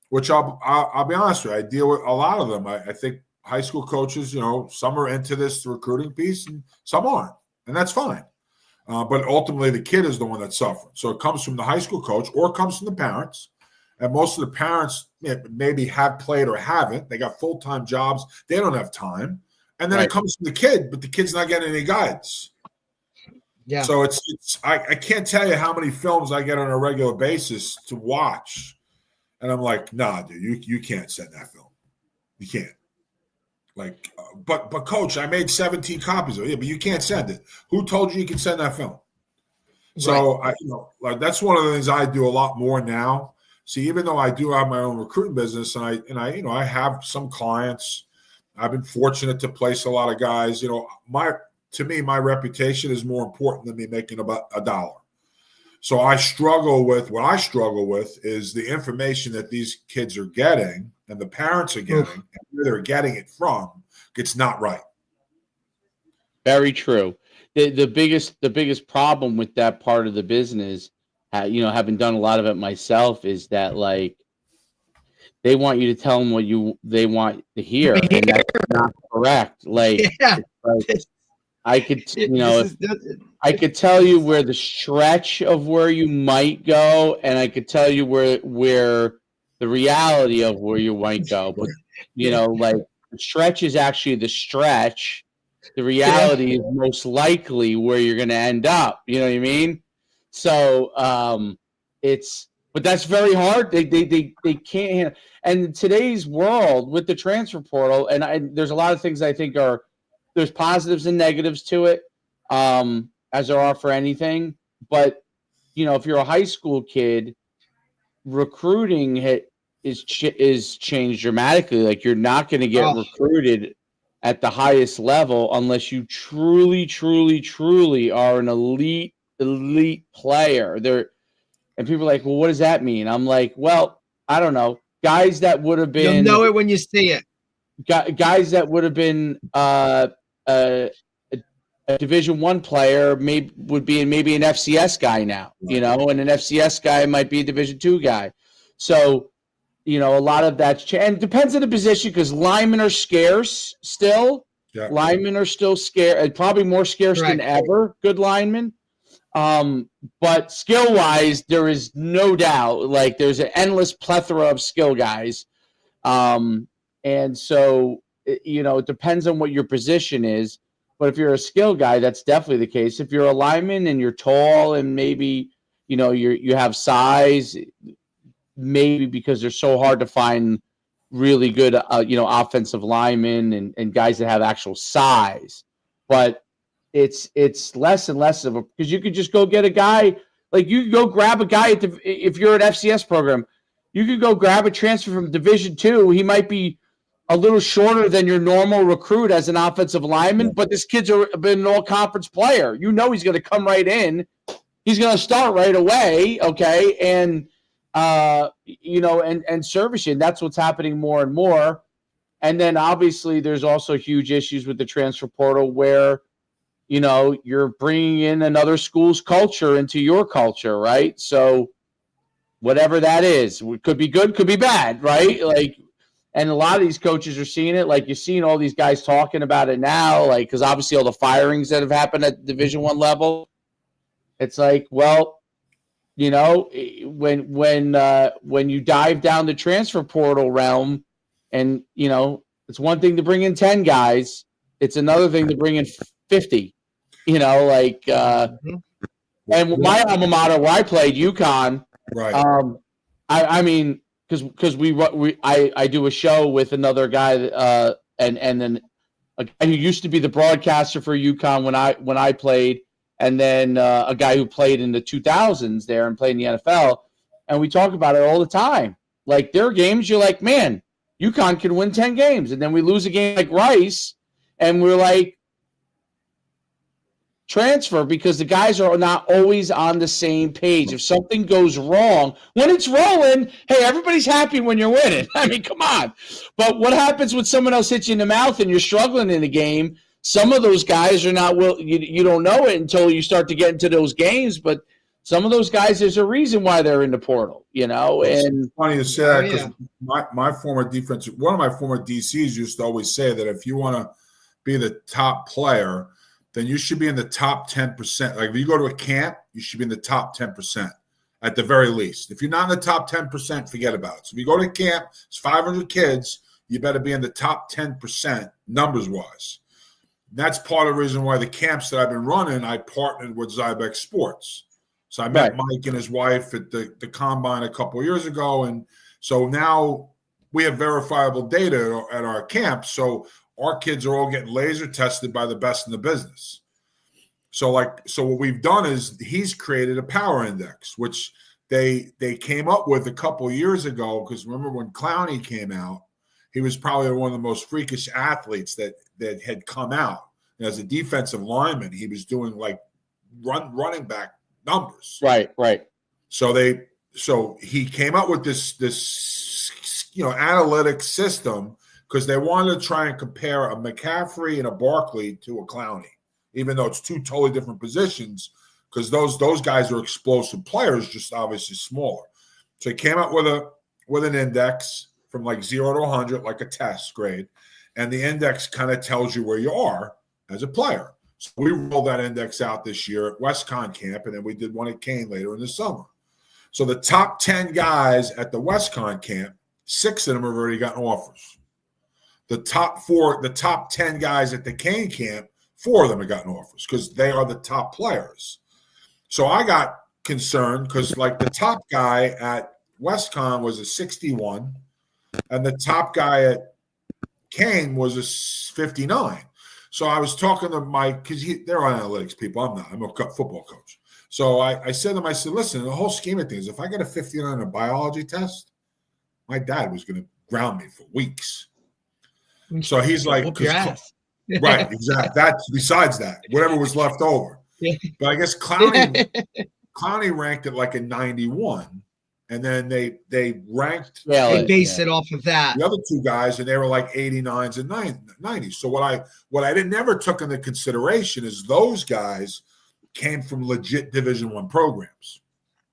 S2: which I'll be honest with you, I deal with a lot of them. I think high school coaches, some are into this recruiting piece and some aren't, and that's fine. But ultimately, the kid is the one that's suffering. So it comes from the high school coach, or it comes from the parents. And most of the parents maybe have played or haven't. They got full-time jobs. They don't have time. And then it comes from the kid, but the kid's not getting any guidance.
S3: Yeah.
S2: So I can't tell you how many films I get on a regular basis to watch, and I'm like, nah, dude, you can't send that film. You can't. Like, but coach, I made 17 copies of it. Yeah, but you can't send it. Who told you can send that film? So
S3: Right.
S2: like that's one of the things I do a lot more now. See, even though I do have my own recruiting business, and I have some clients. I've been fortunate to place a lot of guys. To me, my reputation is more important than me making about $1. So what I struggle with is the information that these kids are getting and the parents are getting and where they're getting it from. It's not right.
S1: Very true. The biggest problem with that part of the business, having done a lot of it myself, is that like they want you to tell them what they want to hear, and that's not correct. Like,
S3: Yeah.
S1: like I could,
S3: This
S1: I could tell you where the stretch of where you might go, and I could tell you where the reality of where you might go. But like the stretch is actually the stretch. The reality is most likely where you're going to end up. You know what I mean? So but that's very hard. They can't handle. And in today's world with the transfer portal, and there's a lot of things I think there's positives and negatives to it, as there are for anything. But if you're a high school kid, recruiting is changed dramatically. Like you're not going to get recruited at the highest level unless you truly, truly, truly are an elite player. And people are like, well, what does that mean? I'm like, well, I don't know. Guys that would have been,
S3: you'll know it when you see it.
S1: Guys that would have been a Division I player would be maybe an FCS guy now, and an FCS guy might be a Division II guy. So, a lot of that's changed. And it depends on the position because linemen are scarce still. Yeah. Linemen are still scarce, and probably more scarce than ever, good linemen. But skill-wise, there is no doubt, like there's an endless plethora of skill guys. And so, it depends on what your position is. But if you're a skill guy, that's definitely the case. If you're a lineman and you're tall and maybe, you have size, maybe because they're so hard to find really good, offensive linemen and guys that have actual size. But it's less and less of because you could just go get a guy, like you could go grab a guy if you're an FCS program, you could go grab a transfer from Division II. He might be a little shorter than your normal recruit as an offensive lineman, but this kid's been an all-conference player. He's going to come right in. He's going to start right away, okay? And, and service you. And that's what's happening more and more. And then, obviously, there's also huge issues with the transfer portal where, you're bringing in another school's culture into your culture, right? So whatever that is, could be good, could be bad, right? Like, and a lot of these coaches are seeing it. Like you're seeing all these guys talking about it now, like because obviously all the firings that have happened at Division I level. It's like, well, when you dive down the transfer portal realm, and it's one thing to bring in 10 guys, it's another thing to bring in 50. And my alma mater where I played, UConn,
S2: right?
S1: I mean. Because I do a show with another guy and then a guy who used to be the broadcaster for UConn when I played, and then a guy who played in the 2000s there and played in the NFL, and we talk about it all the time. Like there are games you're like, man, UConn can win 10 games, and then we lose a game like Rice, and we're like, transfer because the guys are not always on the same page. If something goes wrong, when it's rolling, hey, everybody's happy when you're winning. I mean, come on. But what happens when someone else hits you in the mouth and you're struggling in a game? Some of those guys are not you don't know it until you start to get into those games, but some of those guys, there's a reason why they're in the portal, And
S2: it's funny to say that because one of my former DCs used to always say that if you want to be the top player, then you should be in the top 10%. Like if you go to a camp, you should be in the top 10% at the very least. If you're not in the top 10%, forget about it. So if you go to camp, it's 500 kids, you better be in the top 10% numbers-wise. that's part of the reason why the camps that I've been running, I partnered with Zybex Sports. So I met Mike and his wife at the combine a couple of years ago. And so now we have verifiable data at our camp. So our kids are all getting laser tested by the best in the business. So what we've done is he's created a power index, which they came up with a couple of years ago. Because remember when Clowney came out, he was probably one of the most freakish athletes that had come out. And as a defensive lineman, he was doing like running back numbers.
S1: Right.
S2: So he came up with this analytic system because they wanted to try and compare a McCaffrey and a Barkley to a Clowney, even though it's two totally different positions, because those guys are explosive players, just obviously smaller. So he came up with an index from like 0 to 100, like a test grade, and the index kind of tells you where you are as a player. So we rolled that index out this year at WestCon camp, and then we did one at Kane later in the summer. So the top 10 guys at the WestCon camp, 6 of them have already gotten offers. The top 10 guys at the Kane camp, 4 of them have gotten offers because they are the top players. So I got concerned because like the top guy at WestCon was a 61, and the top guy at Kane was a 59. So I was talking to Mike because they're analytics people. I'm not. I'm a football coach. So I said to him, I said, listen, the whole scheme of things, if I got a 59 on a biology test, my dad was going to ground me for weeks. So he's like,
S3: whoop your ass.
S2: Right, exactly. That's besides that, whatever was left over. Yeah. But I guess Clowney ranked it like a 91. And then they ranked.
S3: Yeah, they based it off of that.
S2: The other 2 guys, and they were like 89s and 90s. So what I never took into consideration is those guys came from legit Division I programs.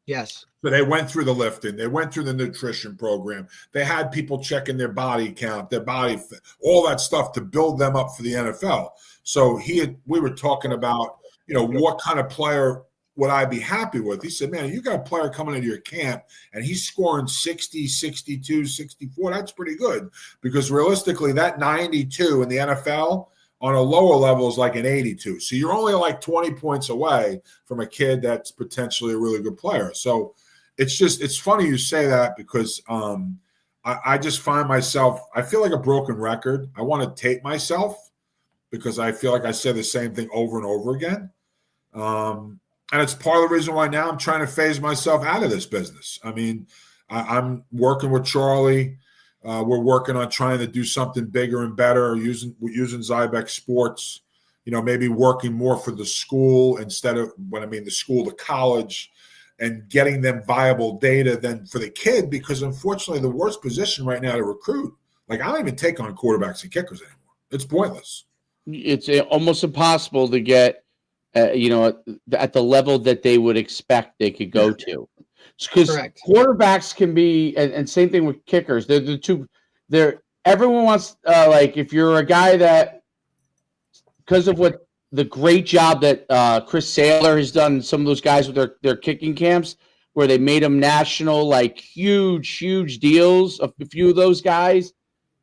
S3: Yes.
S2: So they went through the lifting, they went through the nutrition program. They had people checking their body count, their body fit, all that stuff to build them up for the NFL. So we were talking about, what kind of player would I be happy with? He said, man, you got a player coming into your camp and he's scoring 60, 62, 64. That's pretty good because realistically that 92 in the NFL on a lower level is like an 82. So you're only like 20 points away from a kid that's potentially a really good player. So it's funny you say that because I just find myself, I feel like a broken record. I want to tape myself because I feel like I say the same thing over and over again. And it's part of the reason why now I'm trying to phase myself out of this business. I mean, I'm working with Charlie. We're working on trying to do something bigger and better using Zybex Sports, maybe working more for the school instead of the college, and getting them viable data than for the kid, because unfortunately the worst position right now to recruit, like I don't even take on quarterbacks and kickers anymore. It's pointless.
S1: It's almost impossible to get at the level that they would expect they could go to. Because quarterbacks can be, and same thing with kickers. They're the two. Everyone wants if you're a guy that, because of what the great job that Chris Saylor has done, some of those guys with their kicking camps, where they made them national, like huge deals. A few of those guys,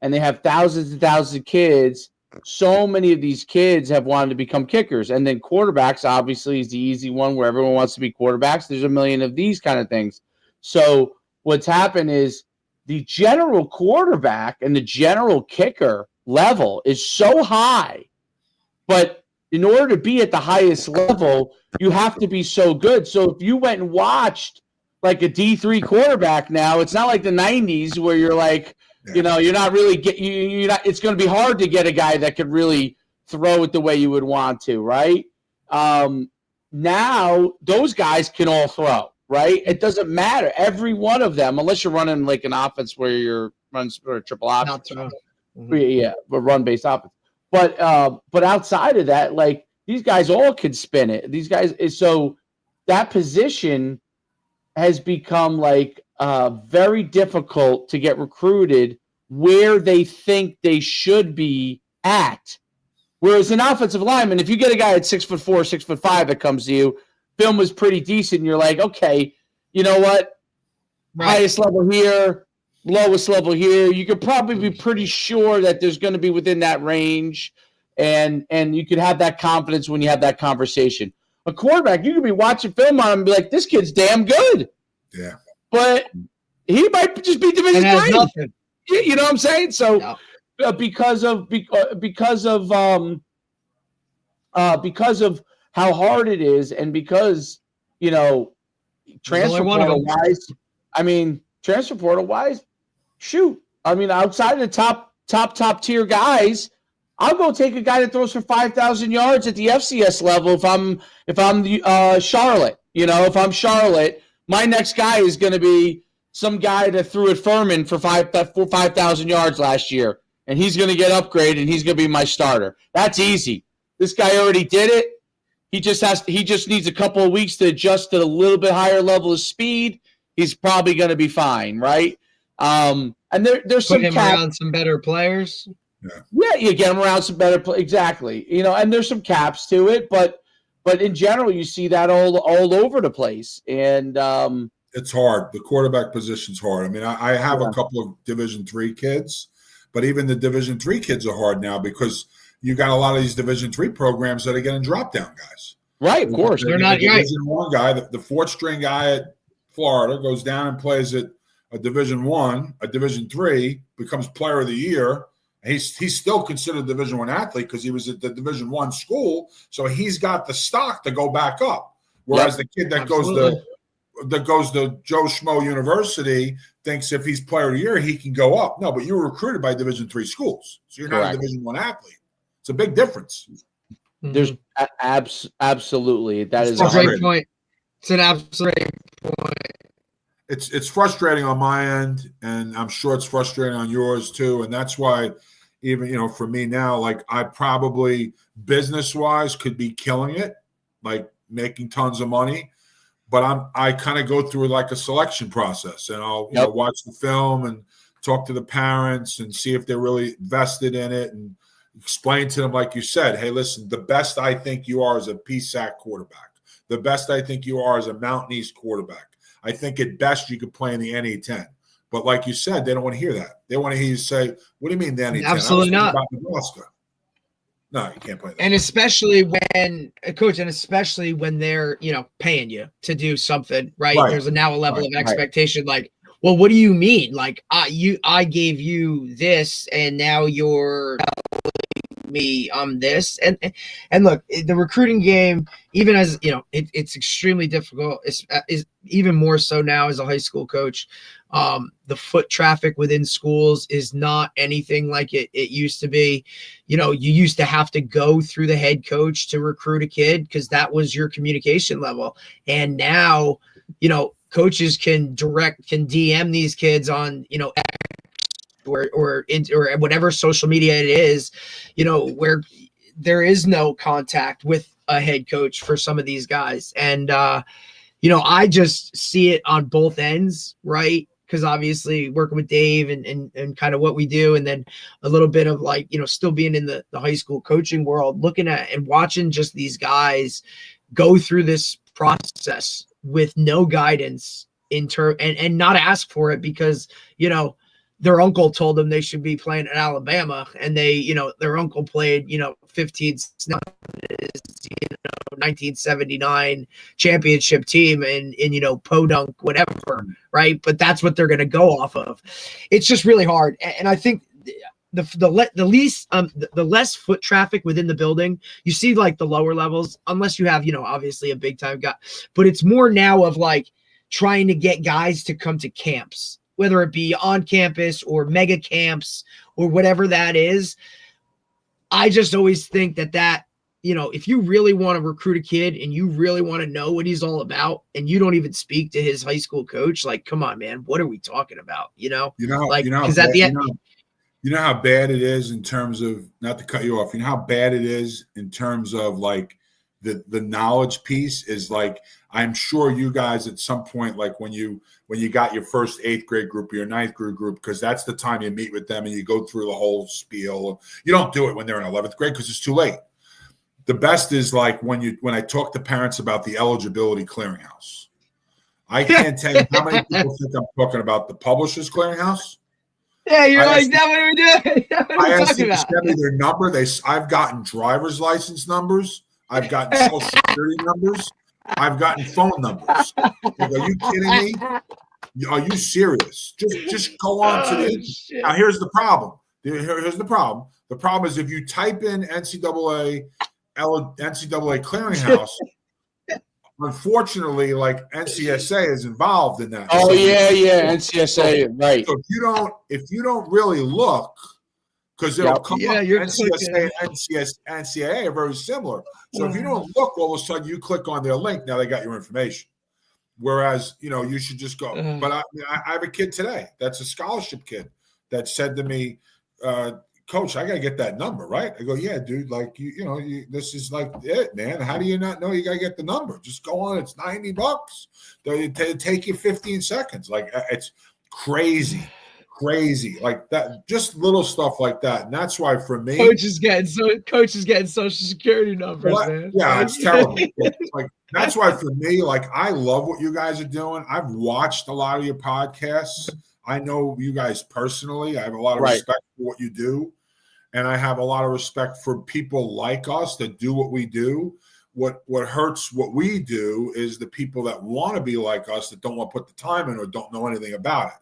S1: and they have thousands and thousands of kids. So many of these kids have wanted to become kickers. And then quarterbacks, obviously, is the easy one where everyone wants to be quarterbacks. There's a million of these kind of things. So what's happened is the general quarterback and the general kicker level is so high. But in order to be at the highest level, you have to be so good. So if you went and watched like a D3 quarterback now, it's not like the 90s where you're like, you're not really it's going to be hard to get a guy that could really throw it the way you would want to, right? Now those guys can all throw, right? It doesn't matter. Every one of them, unless you're running like an offense where you're running a triple option. Yeah, but run-based offense. But outside of that, like these guys all can spin it. These guys, so that position has become like very difficult to get recruited where they think they should be at. Whereas an offensive lineman, if you get a guy at 6'4", 6'5" that comes to you, film was pretty decent. You're like, okay, you know what? Right. Highest level here, lowest level here. You could probably be pretty sure that there's going to be within that range. and you could have that confidence when you have that conversation. A quarterback, you could be watching film on him and be like, this kid's damn good.
S2: Yeah.
S1: But he might just be Division III.
S3: Nothing.
S1: You know what I'm saying? So
S3: No.
S1: because of how hard it is, and because transfer portal wise, shoot. I mean, outside of the top tier guys, I'll go take a guy that throws for 5,000 yards at the FCS level if I'm Charlotte. If I'm Charlotte, my next guy is going to be some guy that threw at Furman for 5,000 yards last year, and he's going to get upgraded, and he's going to be my starter. That's easy. This guy already did it. He just needs a couple of weeks to adjust to a little bit higher level of speed. He's probably going to be fine, right? And there's some
S3: put him around some better players.
S1: Yeah, you get him around some better players. Exactly. And there's some caps to it, but in general, you see that all over the place. And
S2: it's hard. The quarterback position's hard. I mean, I have a couple of Division III kids, but even the Division III kids are hard now because you got a lot of these Division III programs that are getting drop down guys.
S1: Right, of course.
S3: They're not
S2: Division I guy, the fourth string guy at Florida goes down and plays at a Division I, a Division III, becomes Player of the Year. He's still considered a Division I athlete because he was at the Division I school, so he's got the stock to go back up. Whereas the kid that goes to Joe Schmo University thinks if he's Player of the Year, he can go up. No, but you were recruited by Division III schools, so you're not a Division I athlete. It's a big difference.
S1: There's absolutely that is
S3: a great point. It's an absolute point.
S2: It's frustrating on my end, and I'm sure it's frustrating on yours too. And that's why, even for me now, like I probably business-wise could be killing it, like making tons of money, but I kind of go through like a selection process, and I'll watch the film and talk to the parents and see if they're really vested in it, and explain to them, like you said, hey, listen, the best I think you are is a PSAC quarterback. The best I think you are is a Mountain East quarterback. I think at best you could play in the NA-10. But like you said, they don't want to hear that. They want to hear you say, what do you mean the NA-10?
S3: Absolutely not.
S2: No, you can't play that.
S3: And especially when, Coach, when they're, paying you to do something, right? There's now a level of expectation like, well, what do you mean? Like, I gave you this, and now you're telling me this. And look, the recruiting game, even as it's extremely difficult. Is even more so now as a high school coach. The foot traffic within schools is not anything like it used to be. You used to have to go through the head coach to recruit a kid because that was your communication level, and now coaches can DM these kids on, or whatever social media it is, where there is no contact with a head coach for some of these guys. And, I just see it on both ends, right? Because obviously working with Dave and kind of what we do, and then a little bit of like, still being in the high school coaching world, looking at and watching just these guys go through this process with no guidance and not ask for it because, their uncle told them they should be playing in Alabama, and they, their uncle played, 15 snaps, 1979 championship team in Podunk, whatever, right? But that's what they're going to go off of. It's just really hard. And I think the less foot traffic within the building, you see like the lower levels, unless you have, obviously a big time guy, but it's more now of like trying to get guys to come to camps, whether it be on campus or mega camps or whatever that is. I just always think that, if you really want to recruit a kid and you really want to know what he's all about, and you don't even speak to his high school coach, like, come on, man, what are we talking about? Because at the end,
S2: you know how bad it is in terms of, not to cut you off, how bad it is in terms of like the knowledge piece is like, I'm sure you guys at some point, like when you got your first 8th grade group or your 9th grade group, because that's the time you meet with them and you go through the whole spiel. You don't do it when they're in 11th grade because it's too late. The best is like when I talk to parents about the eligibility clearinghouse. I can't tell you how many people think I'm talking about the publishers clearinghouse.
S3: Yeah, you're like, that what are we doing? What are
S2: I
S3: we
S2: asked
S3: talking
S2: them to
S3: about?
S2: send me their number. I've gotten driver's license numbers. I've gotten social security numbers. I've gotten phone numbers. Like, are you kidding me? Are you serious? Just go on to the.
S3: Shit.
S2: Now here's the problem. Here's the problem. The problem is if you type in NCAA clearinghouse, unfortunately, like NCSA is involved in that.
S1: Oh
S2: so
S1: NCSA, right?
S2: So if you don't really look, because it'll come up. NCSA and NCAA are very similar. So if you don't look, all of a sudden you click on their link. Now they got your information. Whereas, you should just go. But I have a kid today that's a scholarship kid that said to me, Coach, I got to get that number, right? I go, yeah, dude, like, this is like it, man. How do you not know you got to get the number? Just go on. It's $90. They take you 15 seconds. Like, it's crazy. Like that, just little stuff like that. And that's why for me,
S3: Coach is getting social security numbers, man.
S2: Yeah, it's terrible. Like that's why for me, like, I love what you guys are doing. I've watched a lot of your podcasts. I know you guys personally. I have a lot of respect for what you do. And I have a lot of respect for people like us that do what we do. What hurts what we do is the people that want to be like us that don't want to put the time in or don't know anything about it.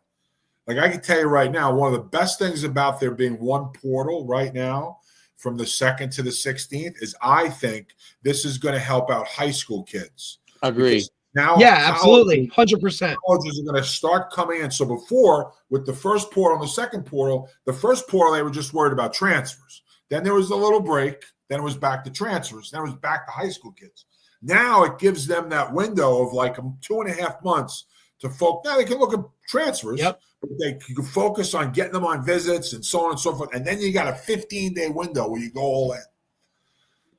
S2: Like, I can tell you right now, one of the best things about there being one portal right now from the 2nd to the 16th is I think this is going to help out high school kids.
S1: Agree.
S2: Now,
S3: absolutely. 100%.
S2: Colleges are going to start coming in. So before, with the first portal and the second portal, the first portal, they were just worried about transfers. Then there was a little break. Then it was back to transfers. Then it was back to high school kids. Now it gives them that window of like 2.5 months to focus. Now they can look at transfers.
S3: Yep.
S2: They can focus on getting them on visits and so on and so forth. And then you got a 15-day window where you go all in.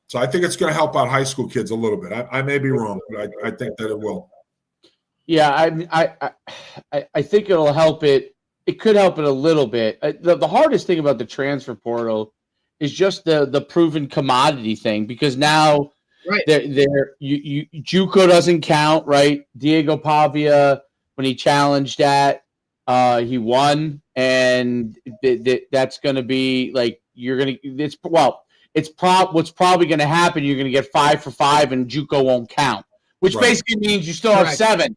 S2: So I think it's going to help out high school kids a little bit. I may be wrong, but I think that it will.
S1: Yeah, I think it'll help it. It could help it a little bit. The hardest thing about the transfer portal is just the proven commodity thing, because now JUCO doesn't count, right? Diego Pavia, when he challenged that, he won, and that's going to be like what's probably going to happen. You're going to get 5 for 5, and JUCO won't count, which basically means you still have 7.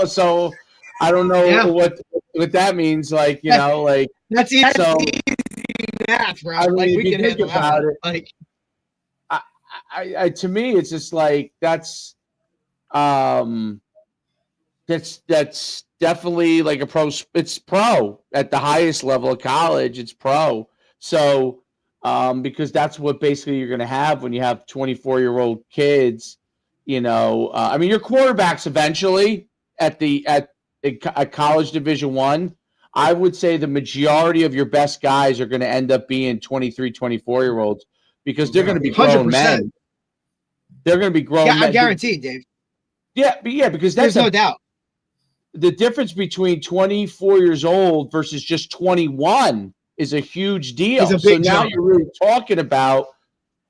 S1: So I don't know what that means. Like, like
S3: that's easy math, bro.
S1: I mean,
S3: like, we can
S1: think
S3: handle
S1: about
S3: that.
S1: it.
S3: Like,
S1: I to me, it's just like that's definitely like a pro. It's pro at the highest level of college. It's pro. So because that's what basically you're going to have when you have 24-year-old kids. I mean, your quarterbacks eventually at college Division I. I would say the majority of your best guys are going to end up being 23, 24-year-olds because they're going to be grown 100%. Men. They're going to be grown men.
S3: I guarantee, Dave.
S1: Yeah, because
S3: there's no doubt.
S1: The difference between 24 years old versus just 21 is a huge deal. So now you're really talking about,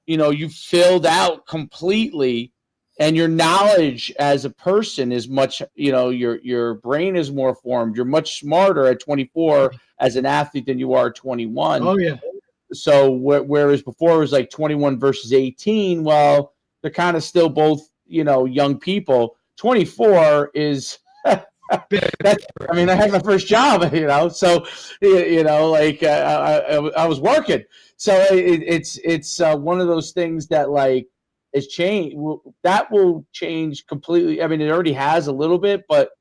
S1: you filled out completely, and your knowledge as a person is much, your brain is more formed. You're much smarter at 24 as an athlete than you are at 21.
S3: Oh, yeah.
S1: So whereas before it was like 21 versus 18, well, they're kind of still both, young people. 24 is I had my first job, so like I was working. So it's one of those things that like is change that will change completely. I mean, it already has a little bit, but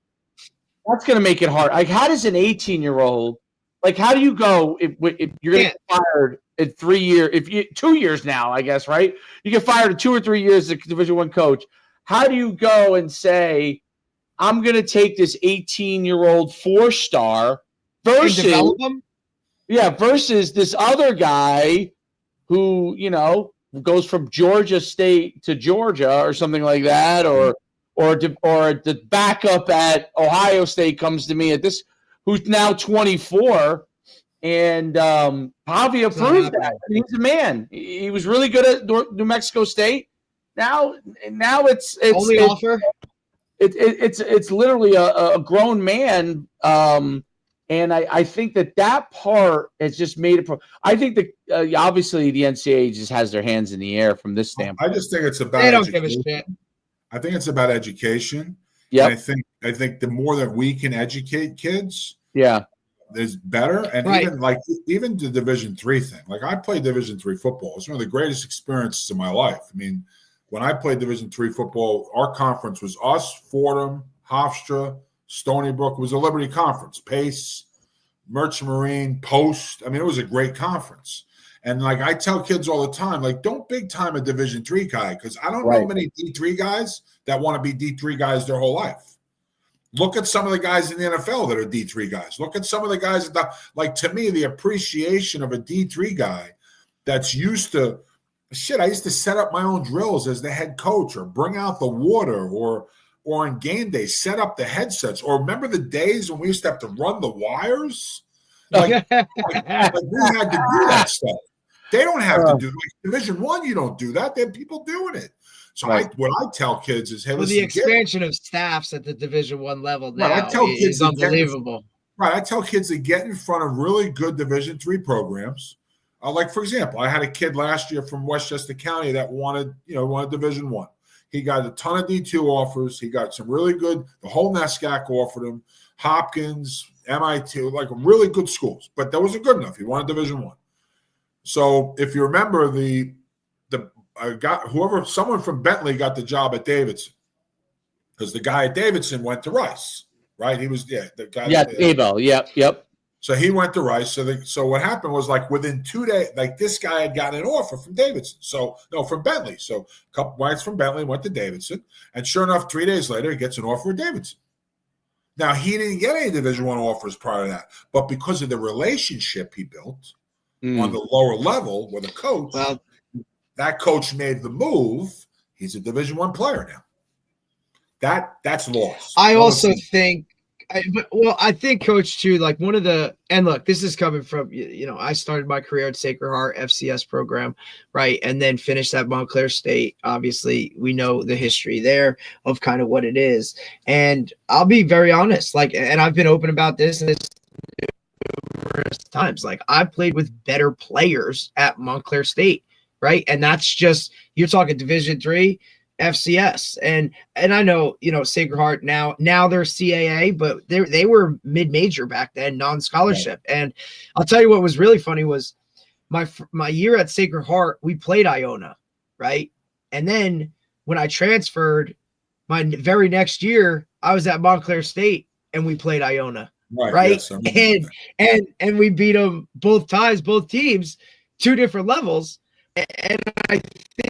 S1: that's going to make it hard. Like, how does an 18-year-old, like, how do you go if you're going to get fired in 3 years, 2 years now, I guess, right? You get fired in 2 or 3 years as a Division I coach. How do you go and say, I'm going to take this 18-year-old 4-star versus this other guy who, goes from Georgia State to Georgia or something like that, or the backup at Ohio State comes to me at this, who's now 24, and Pavia proved that. I mean, he's a man. He was really good at New Mexico State. Now it's
S3: only offer.
S1: It's literally a grown man And I think that part has just made it. I think that obviously the NCAA just has their hands in the air from this standpoint.
S2: I just think it's about
S3: They don't
S2: education.
S3: give a shit.
S2: I think it's about education.
S1: Yeah.
S2: And I think the more that we can educate kids, is better. And even the Division III thing. Like I played Division III football. It's one of the greatest experiences of my life. I mean, when I played Division III football, our conference was us, Fordham, Hofstra, Stony Brook. It was a Liberty Conference, Pace, Merchant Marine, Post. I mean, it was a great conference. And like I tell kids all the time, like don't big time a Division III guy because I don't know many D3 guys that want to be D3 guys their whole life. Look at some of the guys in the NFL that are D3 guys. Look at some of the guys that, like to me, the appreciation of a D3 guy that's used to shit. I used to set up my own drills as the head coach or bring out the water or on game day, set up the headsets. Or remember the days when we used to have to run the wires? Like we had to do that stuff. They don't have to do it. Like Division I, you don't do that. There are people doing it. So what I tell kids is, hey, listen,
S3: the expansion of staffs at the Division I level now is unbelievable.
S2: I tell kids to get in front of really good Division III programs. Like for example, I had a kid last year from Westchester County that wanted Division I. He got a ton of D2 offers. He got some really good. The whole NESCAC offered him. Hopkins, MIT, like really good schools, but that wasn't good enough. He wanted Division I. So if you remember, someone from Bentley got the job at Davidson because the guy at Davidson went to Rice, right? He was the guy.
S1: Yeah, Abel. Yep.
S2: So he went to Rice. So what happened was like within 2 days, like this guy had gotten an offer from Davidson. From Bentley. So a couple whites from Bentley went to Davidson, and sure enough, 3 days later, he gets an offer at Davidson. Now he didn't get any Division I offers prior to that, but because of the relationship he built on the lower level with a coach, that coach made the move. He's a Division I player now. That's lost.
S3: I also think. I think, Coach, too, like one of the – and look, this is coming from, I started my career at Sacred Heart FCS program, right, and then finished at Montclair State. Obviously, we know the history there of kind of what it is. And I'll be very honest, and I've been open about this numerous times. Like, I've played with better players at Montclair State, right? And that's just – you're talking Division III – FCS and I know Sacred Heart now they're CAA, but they were mid-major back then, non-scholarship. Right. And I'll tell you what was really funny was my year at Sacred Heart, we played Iona, right? And then when I transferred, my very next year, I was at Montclair State and we played Iona, right? Yes, and we beat them both times, both teams, 2 different levels. And I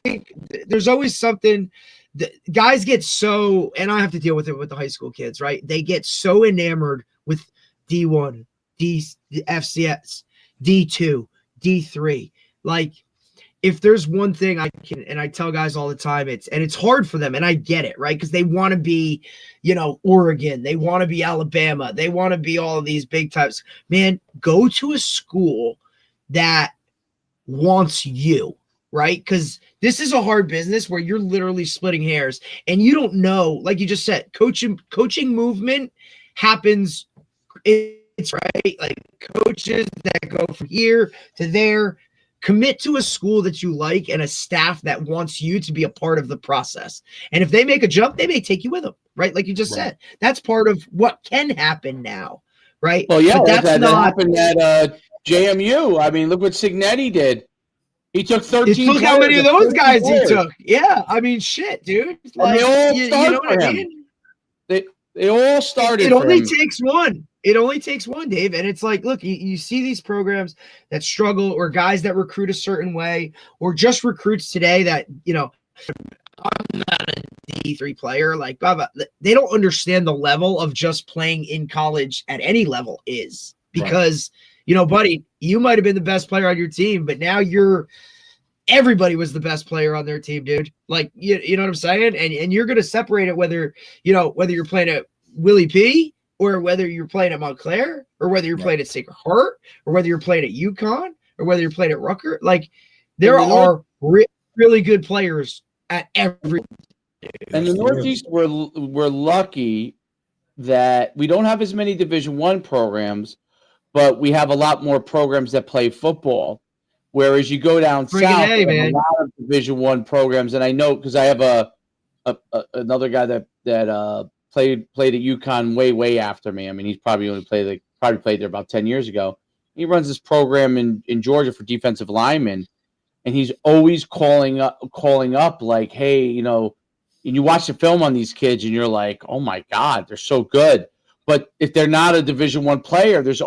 S3: think there's always something that guys get so, and I have to deal with it with the high school kids, right? They get so enamored with D1, FCS, D2, D3. Like, if there's one thing I can, and I tell guys all the time, it's hard for them, and I get it, right? Because they want to be, Oregon, they want to be Alabama, they want to be all of these big types. Man, go to a school that wants you, right? Because this is a hard business where you're literally splitting hairs and you don't know, like you just said, coaching movement happens. It's right. Like coaches that go from here to there, commit to a school that you like and a staff that wants you to be a part of the process. And if they make a jump, they may take you with them, right? Like you just said, that's part of what can happen now, right?
S1: Well, yeah,
S3: but that's
S1: that happened at JMU. I mean, look what Signetti did. He took 13.
S3: Look how many of those guys he took. Yeah, I mean, shit, dude. Like, you know what I mean?
S1: They all started.
S3: It only takes one. It only takes one, Dave. And it's like, look, you see these programs that struggle, or guys that recruit a certain way, or just recruits today that, I'm not a D3 player, like blah, blah. They don't understand the level of just playing in college at any level is, because buddy, you might have been the best player on your team, but now everybody was the best player on their team, dude. Like, you know what I'm saying? And you're going to separate it whether you're playing at Willie P, or whether you're playing at Montclair, or whether you're playing at Sacred Heart, or whether you're playing at UConn, or whether you're playing at Rutgers. Like, there are really good players at every.
S1: And the Northeast, we're lucky that we don't have as many Division I programs, but we have a lot more programs that play football. Whereas you go down south,
S3: A, man.
S1: a lot of Division I programs, and I know because I have another guy that played at UConn way after me. I mean, he's probably played there about 10 years ago. He runs this program in Georgia for defensive linemen, and he's always calling up like, hey, and you watch the film on these kids, and you're like, oh my God, they're so good. But if they're not a Division I player, there's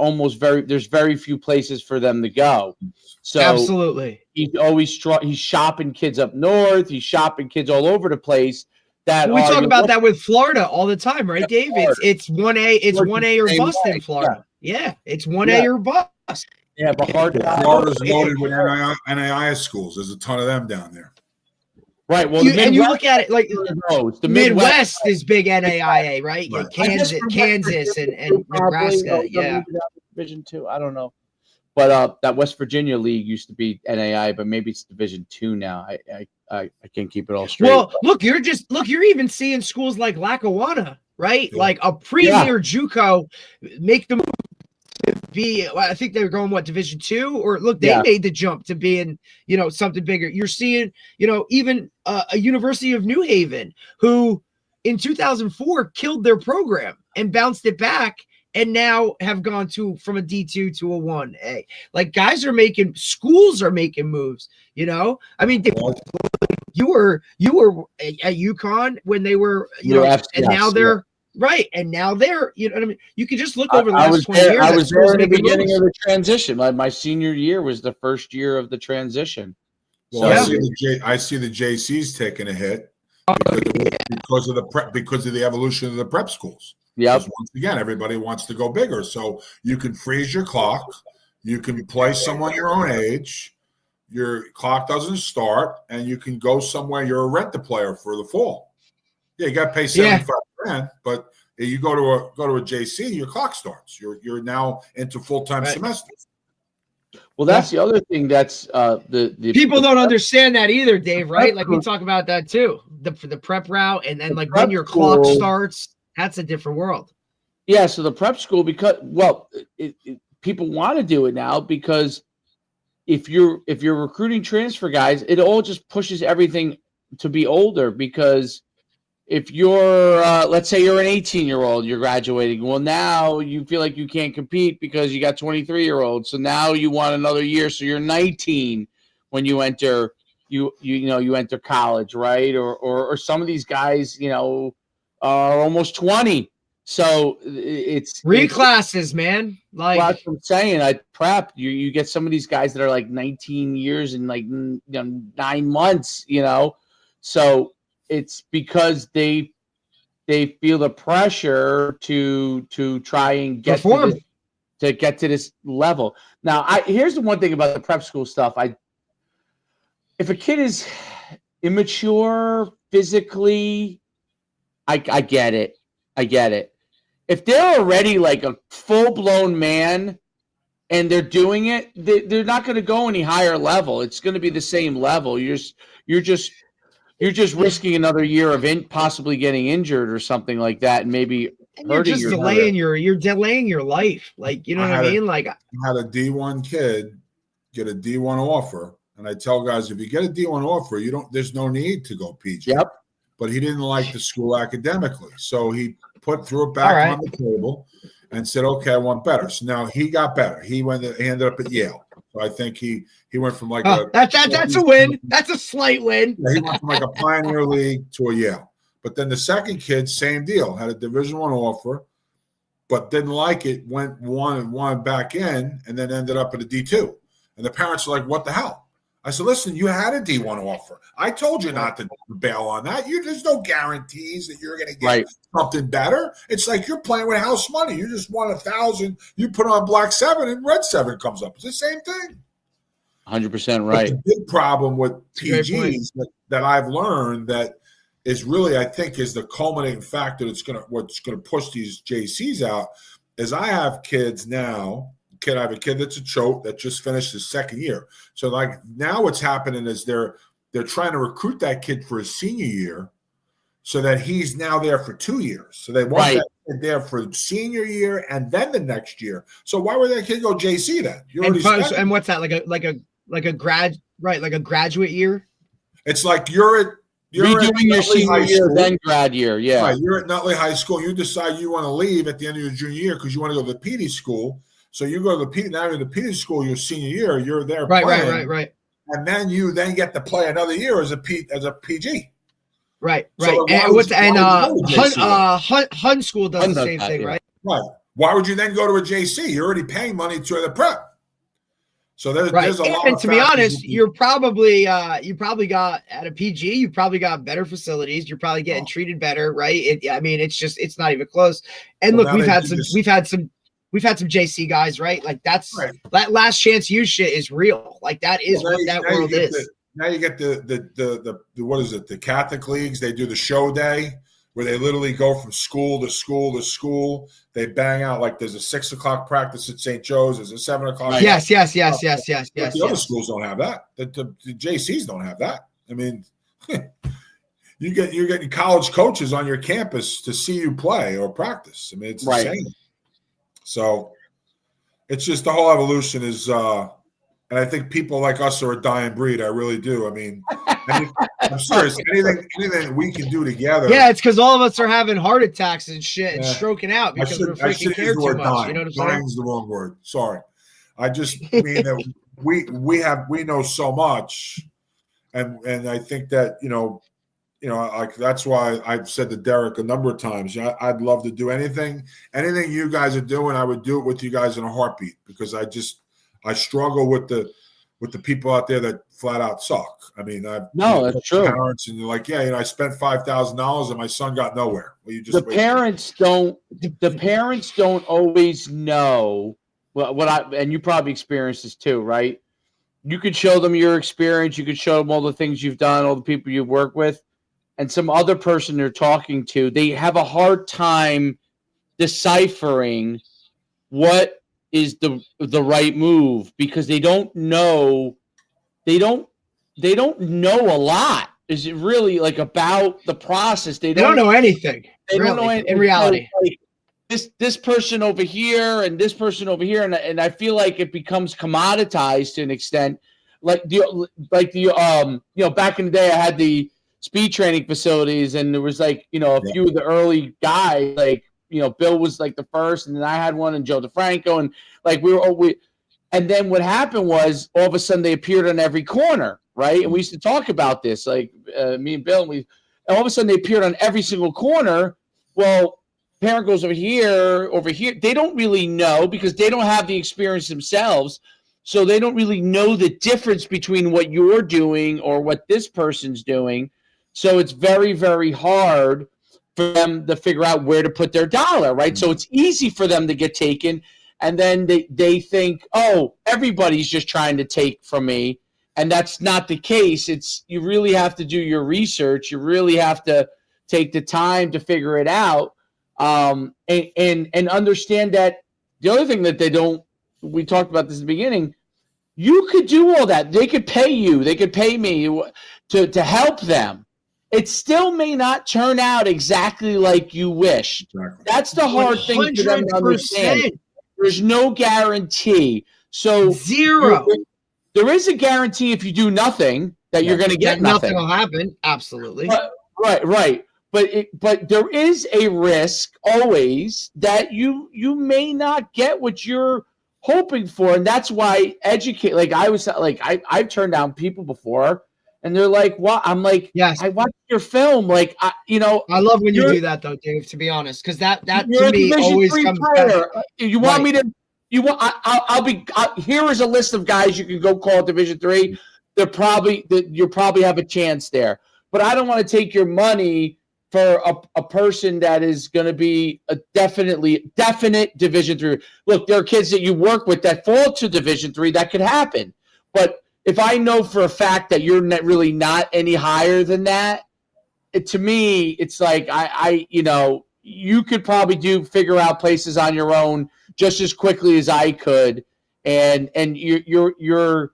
S1: very few places for them to go. So
S3: absolutely,
S1: he's shopping kids up north. He's shopping kids all over the place.
S3: We talk about that with Florida all the time, right, Dave? It's 1A, it's 1A or bust in Florida. Yeah, it's 1A or bust.
S1: Yeah, but
S2: Florida's loaded with NAIA schools. There's a ton of them down there.
S1: Right. Well,
S3: and you look at it like the Midwest is big NAIA, right? Yeah, Kansas and Nebraska. Yeah.
S1: Division II. I don't know. But that West Virginia league used to be NAIA, but maybe it's Division II now. I can't keep it all straight.
S3: Well, you're even seeing schools like Lackawanna, right? Yeah. Like a premier JUCO make them be. I think they were going Division II, or look, they made the jump to being something bigger. You're seeing even a University of New Haven who in 2004 killed their program and bounced it back. And now have gone from a D2 to a 1A. Like schools are making moves. I mean, you were at UConn when they were, and now they're right, and now they're, what I mean. You can just look over the last 20 years.
S1: I was there in the beginning of the transition. My senior year was the first year of the transition.
S2: Well, I see the JCs taking a hit because of the evolution of the prep schools.
S1: Yeah.
S2: Once again, everybody wants to go bigger. So you can freeze your clock. You can play someone your own age. Your clock doesn't start, and you can go somewhere. You're a rent-a-player for the fall. Yeah, you got to pay $75,000, but you go to a JC, your clock starts. You're now into full-time semesters.
S1: Well, that's the other thing. That's the
S3: people don't understand that either, Dave. Right? Like we talk about that too. The prep route, and then like when your clock starts. That's a different world.
S1: Yeah, so the prep school, because people want to do it now because if you're recruiting transfer guys, it all just pushes everything to be older. Because if you're let's say you're an 18-year-old, you're graduating. Well, now you feel like you can't compete because you got 23-year-olds. So now you want another year. So you're 19 when you enter you enter college, right? Or some of these guys, are almost 20. So it's
S3: reclasses, man. Like
S1: that's what I'm saying. I prep you get some of these guys that are like 19 years and like 9 months, So it's because they feel the pressure to try and get to get to this level. Now, here's the one thing about the prep school stuff. If a kid is immature physically, I get it. If they're already like a full-blown man and they're doing it, they're not going to go any higher level. It's going to be the same level. You're just risking another year of possibly getting injured or something like that, and maybe hurting
S3: you're delaying your life. Like, you know what I mean? Like
S2: I had a D1 kid get a D1 offer, and I tell guys, if you get a D1 offer, there's no need to go PG.
S1: Yep.
S2: But he didn't like the school academically. So he threw it back on the table and said, okay, I want better. So now he got better. He ended up at Yale. So I think he went from like
S3: that's a win. That's a slight win.
S2: Yeah, he went from like a Pioneer League to a Yale. But then the second kid, same deal, had a Division I offer, but didn't like it, wanted back in, and then ended up at a D2. And the parents are like, what the hell? I said, listen, you had a D1 offer. I told you not to bail on that. There's no guarantees that you're going to get something better. It's like you're playing with house money. You just won 1,000. You put on black 7 and red 7 comes up. It's the same thing.
S1: 100% right.
S2: But the big problem with PGs that I've learned that is really, I think, is the culminating factor what's going to push these JCs out is I have kids now. I have a kid that's a choke that just finished his second year. So like now what's happening is they're trying to recruit that kid for his senior year so that he's now there for 2 years. So they want that there for senior year and then the next year. So why would that kid go JC then? You already
S3: and what's that, like a graduate year?
S2: It's like you're
S1: redoing your senior year, then grad year. Yeah.
S2: Right. You're at Nutley High School. You decide you want to leave at the end of your junior year because you want to go to the PD school. So you go to the PD. Now you're in the PD school your senior year. You're there.
S3: Right.
S2: And then you get to play another year as a PG.
S3: Right.
S2: So
S3: Hun School does the same thing, right?
S2: Right. Why would you then go to a JC? You're already paying money to the prep. So there's a lot.
S3: And to be honest, you probably got at a PG. You probably got better facilities. You're probably getting treated better, right? It's not even close. And look, we've had some JC guys, right? Like that last chance you shit is real. Like that is what that world is.
S2: Now you get the what is it? The Catholic leagues. They do the show day where they literally go from school to school to school. They bang out like there's a 6 o'clock practice at St. Joe's. There's a 7 o'clock.
S3: Yes.
S2: The other schools don't have that. The JCs don't have that. I mean, you're getting college coaches on your campus to see you play or practice. I mean, it's insane. So it's just the whole evolution is. And I think people like us are a dying breed. I really do. I mean, I'm serious. Anything we can do together.
S3: Yeah, it's because all of us are having heart attacks and shit and stroking out because we're freaking care too much.
S2: Dying.
S3: You know what I'm saying?
S2: Dying is the wrong word. Sorry. I just mean that we know so much, and I think that like that's why I've said to Derek a number of times. I'd love to do anything you guys are doing. I would do it with you guys in a heartbeat because I struggle with the people out there that flat out suck. I mean,
S1: that's true.
S2: Parents and they're like, I spent $5,000 and my son got nowhere. Well, you just
S1: the parents don't always know and you probably experienced this too, right? You could show them your experience, you could show them all the things you've done, all the people you've worked with, and some other person they're talking to, they have a hard time deciphering what is the right move because they don't know a lot. Is it really like about the process? They don't know anything. They don't know anything in reality. Like this person over here and this person over here, and I feel like it becomes commoditized to an extent. Like the back in the day, I had the speed training facilities, and there was a few of the early guys like. Bill was like the first, and then I had one, and Joe DeFranco, and like and then what happened was all of a sudden they appeared on every corner, right? And we used to talk about this, like me and Bill, and all of a sudden they appeared on every single corner. Well, parent goes over here. They don't really know because they don't have the experience themselves, so they don't really know the difference between what you're doing or what this person's doing. So it's very, very hard for them to figure out where to put their dollar, right? So it's easy for them to get taken, and then they think, oh, everybody's just trying to take from me, and that's not the case. You really have to do your research. You really have to take the time to figure it out, and understand that the other thing that we talked about this in the beginning, you could do all that. They could pay you. They could pay me to help them. It still may not turn out exactly like you wish. Exactly. That's the hard thing for them to understand. There's no guarantee. So
S3: zero.
S1: There is a guarantee if you do nothing that you're going to get nothing.
S3: Nothing will happen. Absolutely.
S1: Right. But there is a risk always that you may not get what you're hoping for, and that's why educate. Like I've turned down people before. And they're like, "What?" I'm like,
S3: "Yes,
S1: I watched your film." Like, I
S3: love when you do that, though, Dave. To be honest, because that to me always comes back.
S1: You want me to? I'll be. Here is a list of guys you can go call Division III. You'll probably have a chance there. But I don't want to take your money for a person that is going to be a definite Division III. Look, there are kids that you work with that fall to Division III. That could happen, but if I know for a fact that you're really not any higher than that, to me, it's like you could probably figure out places on your own just as quickly as I could, and you're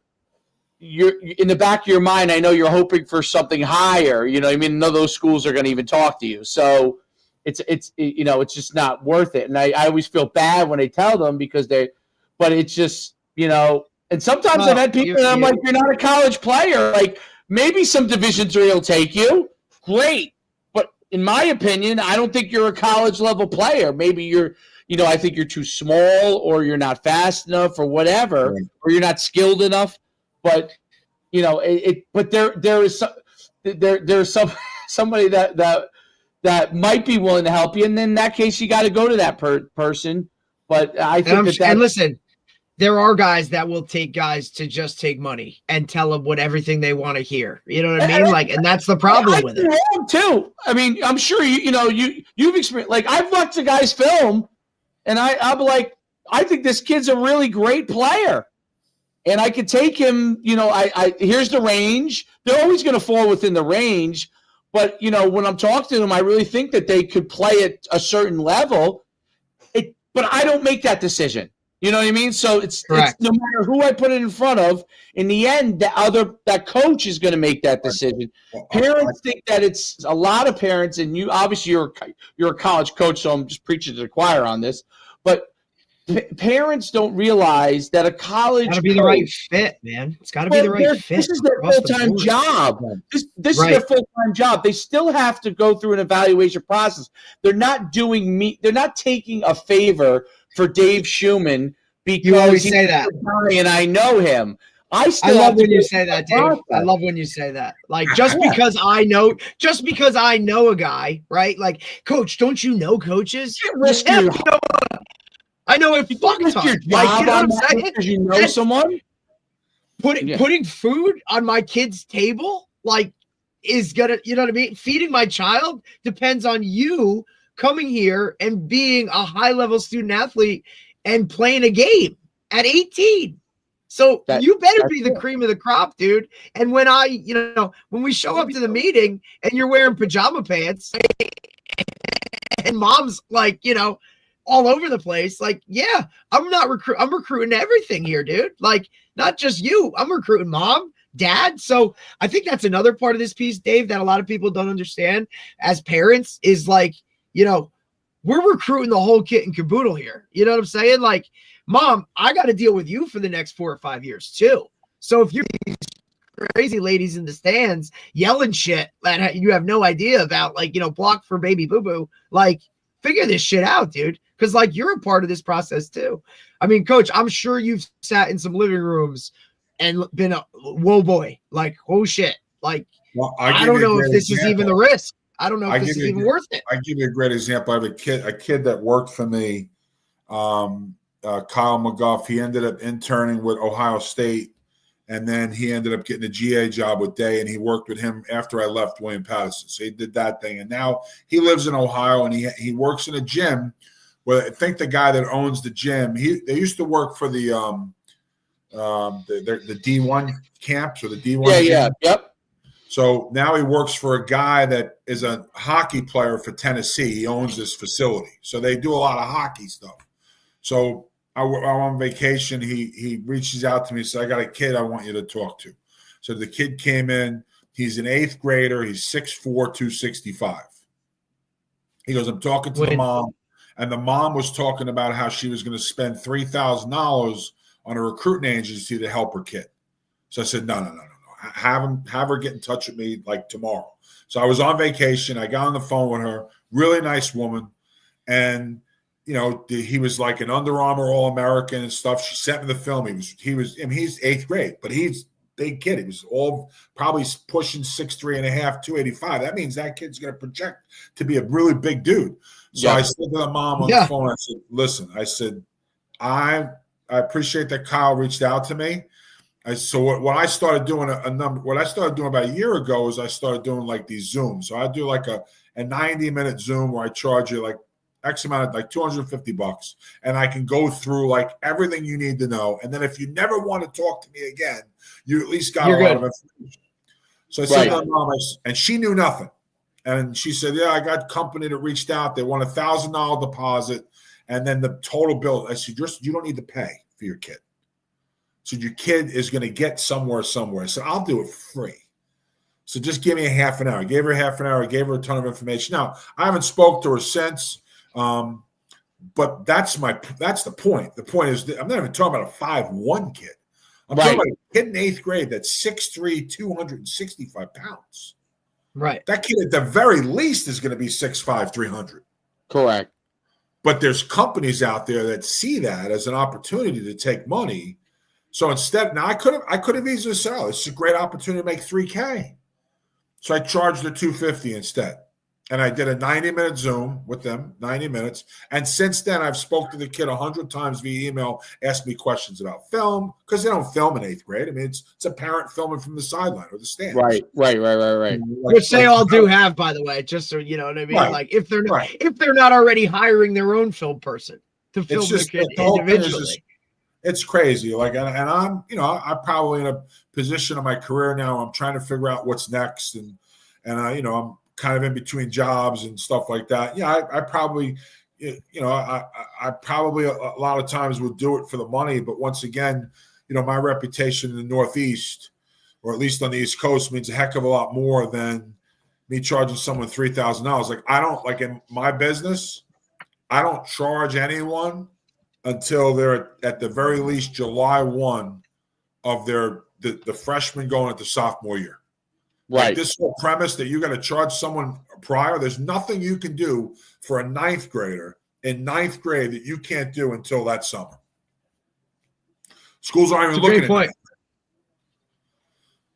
S1: in the back of your mind. I know you're hoping for something higher. None of those schools are going to even talk to you. So it's just not worth it. And I always feel bad when they tell them because but it's just, and sometimes I've had people and I'm like, you're not a college player. Like maybe some Division III will take you. Great. But in my opinion, I don't think you're a college level player. Maybe I think you're too small or you're not fast enough or whatever, or you're not skilled enough. But, but there's somebody that might be willing to help you. And in that case, you got to go to that person. But I think
S3: and listen, there are guys that will take guys to just take money and tell them everything they want to hear. You know what I mean? Like, and that's the problem with it.
S1: Wrong too. I mean, I'm sure you've experienced. Like, I've watched a guy's film, and I'm like, I think this kid's a really great player, and I could take him. Here's the range. They're always going to fall within the range, but when I'm talking to them, I really think that they could play at a certain level. But I don't make that decision. You know what I mean? So it's no matter who I put it in front of, in the end, that coach is going to make that decision. Parents think that it's a lot of parents, and you obviously you're a college coach, so I'm just preaching to the choir on this. But parents don't realize that a college
S3: got to be the right fit, man. It's got to be the right fit.
S1: This is their full-time job. This is their full-time job. They still have to go through an evaluation process. They're not taking a favor for Dave Schuman because
S3: you always say that,
S1: and I know him. I
S3: love when you say that, Dave. I love when you say that. Like just because I know a guy, right? Like, coach, don't you know coaches? I know if you fuck ton. Like, you know what I'm saying?
S1: Because you know someone.
S3: Putting food on my kid's table, like, is gonna, you know what I mean? Feeding my child depends on you coming here and being a high-level student athlete and playing a game at 18. So you better be the cream of the crop, dude. And when when we show up to the meeting and you're wearing pajama pants and mom's like, all over the place, like, yeah, I'm recruiting everything here, dude. Like, not just you. I'm recruiting mom, dad. So I think that's another part of this piece, Dave, that a lot of people don't understand as parents is like, we're recruiting the whole kit and caboodle here. You know what I'm saying? Like, mom, I got to deal with you for the next 4 or 5 years too. So if you're these crazy ladies in the stands yelling shit that you have no idea about, like, block for baby boo-boo, like, figure this shit out, dude. Because, like, you're a part of this process too. I mean, coach, I'm sure you've sat in some living rooms and been whoa boy, like, oh shit. Like, I don't know if this is even the risk. I don't know if this is even worth it.
S2: I give you a great example. I have a kid that worked for me, Kyle McGuff. He ended up interning with Ohio State, and then he ended up getting a GA job with Day, and he worked with him after I left William Patterson. So he did that thing, and now he lives in Ohio, and he works in a gym. Well, I think the guy that owns the gym, they used to work for the D1 camps or the D1.
S1: Yeah, yep.
S2: So now he works for a guy that is a hockey player for Tennessee. He owns this facility. So they do a lot of hockey stuff. So I'm on vacation. He reaches out to me and says, I got a kid I want you to talk to. So the kid came in. He's an 8th grader. He's 6'4", 265. He goes, I'm talking to the mom. And the mom was talking about how she was going to spend $3,000 on a recruiting agency to help her kid. So I said, no. Have her get in touch with me like tomorrow. So I was on vacation. I got on the phone with her, really nice woman. And, he was like an Under Armour All-American and stuff. She sent me the film. He's 8th grade, but he's a big kid. He was all probably pushing 6'3.5", 285. That means that kid's going to project to be a really big dude. So I said to the mom on the phone, I said, listen, I appreciate that Kyle reached out to me. So what I started doing about a year ago is I started doing like these Zooms. So I do like a 90-minute Zoom where I charge you like X amount of like $250, and I can go through like everything you need to know. And then if you never want to talk to me again, you at least got a lot of information. So I said to my mom, and she knew nothing. And she said, yeah, I got company that reached out. They want $1,000 deposit. And then the total bill, I said, you don't need to pay for your kid. So your kid is going to get somewhere. So I'll do it free. So just give me a half an hour. I gave her half an hour. I gave her a ton of information. Now, I haven't spoke to her since, but that's the point. The point is I'm not even talking about a 5'1" kid. I'm talking about a kid in 8th grade that's 6'3", 265 pounds.
S3: Right.
S2: That kid at the very least is going to be 6'5", 300.
S1: Correct.
S2: But there's companies out there that see that as an opportunity to take money. So instead, now I could have easily said, "Oh, this is a great opportunity to make $3K." So I charged her $250 instead. And I did a 90-minute Zoom with them, 90 minutes. And since then, I've spoke to the kid 100 times via email, asked me questions about film, because they don't film in 8th grade. I mean, it's a parent filming from the sideline or the stands.
S1: Right.
S3: Which they all do have, by the way, just so you know what I mean.
S2: Right.
S3: Like if they're not already hiring their own film person to film the kid individually.
S2: It's crazy. Like, and I'm, I'm probably in a position of my career now. I'm trying to figure out what's next, and I'm kind of in between jobs and stuff like that. Yeah, I probably, I probably a lot of times would do it for the money. But once again, my reputation in the Northeast, or at least on the East Coast, means a heck of a lot more than me charging someone $3,000. Like, I don't, like in my business, I don't charge anyone until they're at the very least July 1 of the freshman going into sophomore year.
S1: Right.
S2: Like this whole premise that you're going to charge someone prior, there's nothing you can do for a 9th grader in 9th grade that you can't do until that summer. Schools aren't even looking at that.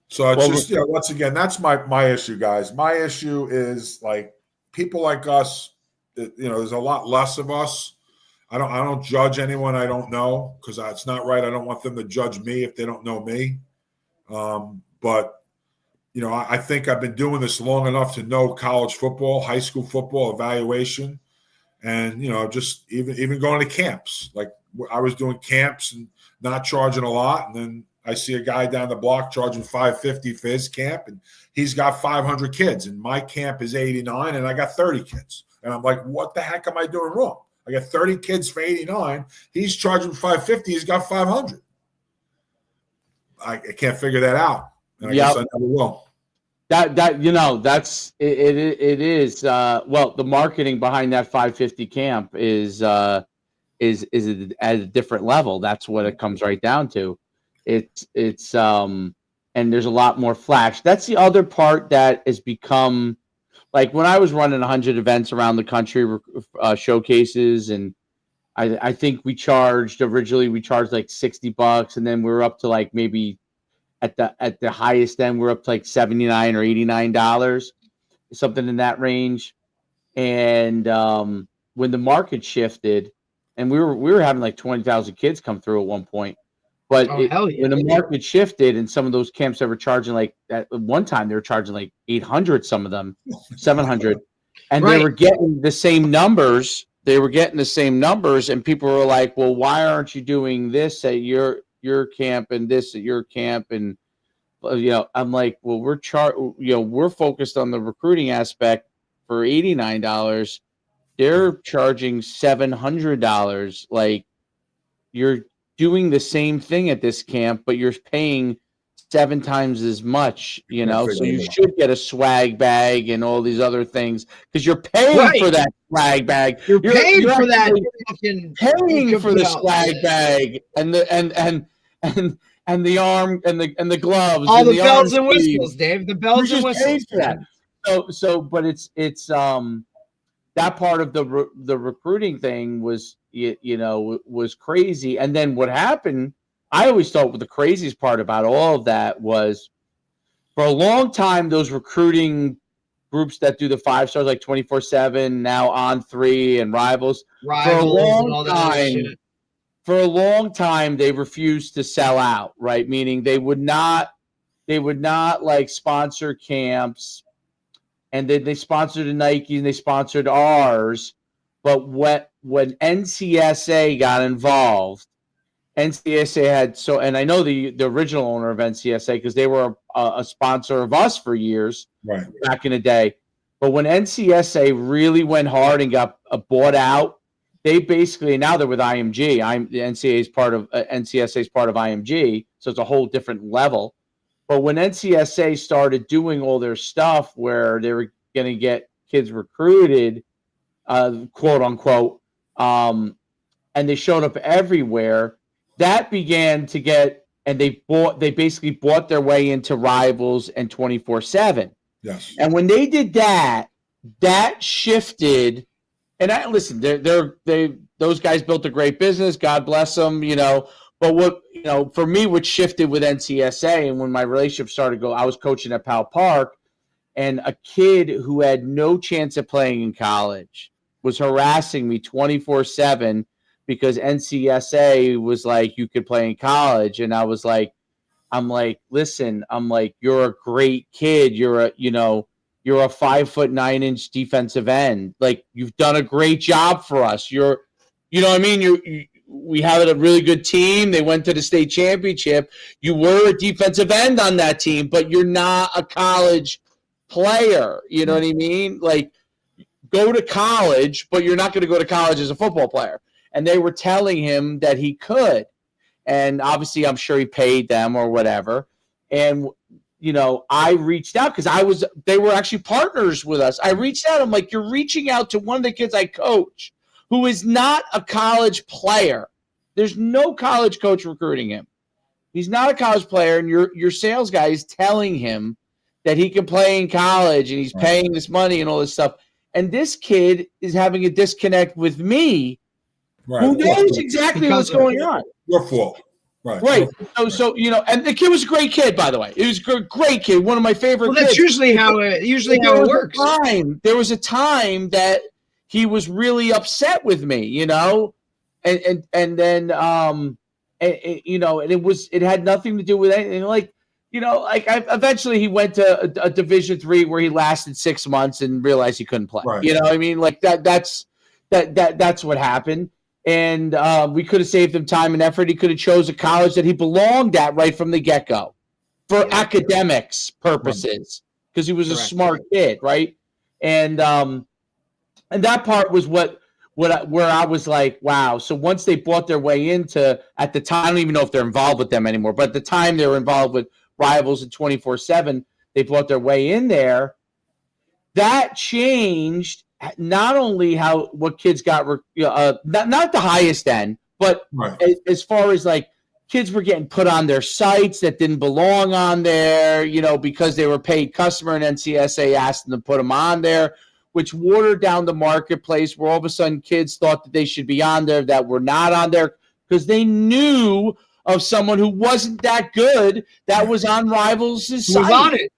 S2: So it's once again, that's my issue, guys. My issue is like people like us, there's a lot less of us. I don't judge anyone I don't know, because it's not right. I don't want them to judge me if they don't know me. But I think I've been doing this long enough to know college football, high school football, evaluation, and just even going to camps. Like I was doing camps and not charging a lot, and then I see a guy down the block charging $550 for his camp, and he's got 500 kids, and my camp is 89, and I got 30 kids, and I'm like, what the heck am I doing wrong? I got 30 kids for 89. He's charging $550. He's got 500. I can't figure that out. And I guess I never will.
S1: That's it is well, the marketing behind that 550 camp is at a different level. That's what it comes right down to. It's and there's a lot more flash. That's the other part that has become, like when I was running 100 events around the country, showcases, and I think originally we charged like $60, and then we were up to like maybe at the highest end we're up to like $79 or $89, something in that range. And when the market shifted, and we were having like 20,000 kids come through at one point. But when the market shifted, and some of those camps that were charging, like at one time they were charging like 800, some of them 700, and they were getting the same numbers. And people were like, "Well, why aren't you doing this at your camp and this at your camp?" And I'm like, "Well, we're focused on the recruiting aspect for $89. They're charging $700. Like, you're doing the same thing at this camp, but you're paying 7 times as much, so you should get a swag bag and all these other things, because you're paying for that swag bag.
S3: You're paying for that
S1: paying for the swag bag and the arm and the gloves,
S3: all the bells and whistles, Dave. The bells and whistles.
S1: For that. But it's that part of the recruiting thing was was crazy. And then what happened, I always thought the craziest part about all of that was, for a long time, those recruiting groups that do the 5-stars, like 24/7, now On3 and Rivals, for a long time they refused to sell out, right? Meaning they would not like sponsor camps, and they sponsored the Nike and they sponsored ours. But when NCSA got involved, NCSA had and I know the original owner of NCSA, because they were a sponsor of us for years, back in the day. But when NCSA really went hard and got bought out, they basically, now they're with IMG. The NCSA is part of IMG, so it's a whole different level. But when NCSA started doing all their stuff where they were going to get kids recruited, quote unquote, and they showed up everywhere, that began to get, and they basically bought their way into Rivals and 24/7.
S2: Yes.
S1: And when they did that, that shifted. And listen, those guys built a great business. God bless them, But what for me, what shifted with NCSA, and when my relationship started to go, I was coaching at Powell Park, and a kid who had no chance of playing in college was harassing me 24/7 because NCSA was like, you could play in college, and I'm like, listen, you're a great kid. You're a 5'9" defensive end. Like, you've done a great job for us. We have a really good team. They went to the state championship. You were a defensive end on that team, but you're not a college player. You know what I mean? Like, go to college, but you're not going to go to college as a football player. And they were telling him that he could. And obviously, I'm sure he paid them or whatever. And, I reached out because they were actually partners with us. I reached out. I'm like, you're reaching out to one of the kids I coach who is not a college player. There's no college coach recruiting him. He's not a college player. And your sales guy is telling him that he can play in college and he's paying this money and all this stuff. And this kid is having a disconnect with me. Right. Who knows exactly what's going on?
S2: Your fault.
S1: Right. So and the kid was a great kid, by the way. It was a great kid, one of my favorite kids.
S3: That's usually how it works.
S1: There was a time that he was really upset with me, and then and it had nothing to do with anything. Eventually he went to a Division III where he lasted 6 months and realized he couldn't play. Right. You know what I mean? Like that's what happened. And we could have saved him time and effort. He could have chose a college that he belonged at right from the get-go for academics purposes because he was a smart kid, right? And that part was where I was like, wow. So once they bought their way into, at the time, I don't even know if they're involved with them anymore, but at the time they were involved with Rivals and 24/7, they bought their way in there. That changed not only what kids got, not the highest end, but as far as like kids were getting put on their sites that didn't belong on there, because they were paid customer and NCSA asked them to put them on there, which watered down the marketplace where all of a sudden kids thought that they should be on there that were not on there because they knew of someone who wasn't that good that was on Rivals' site.
S3: Was on it.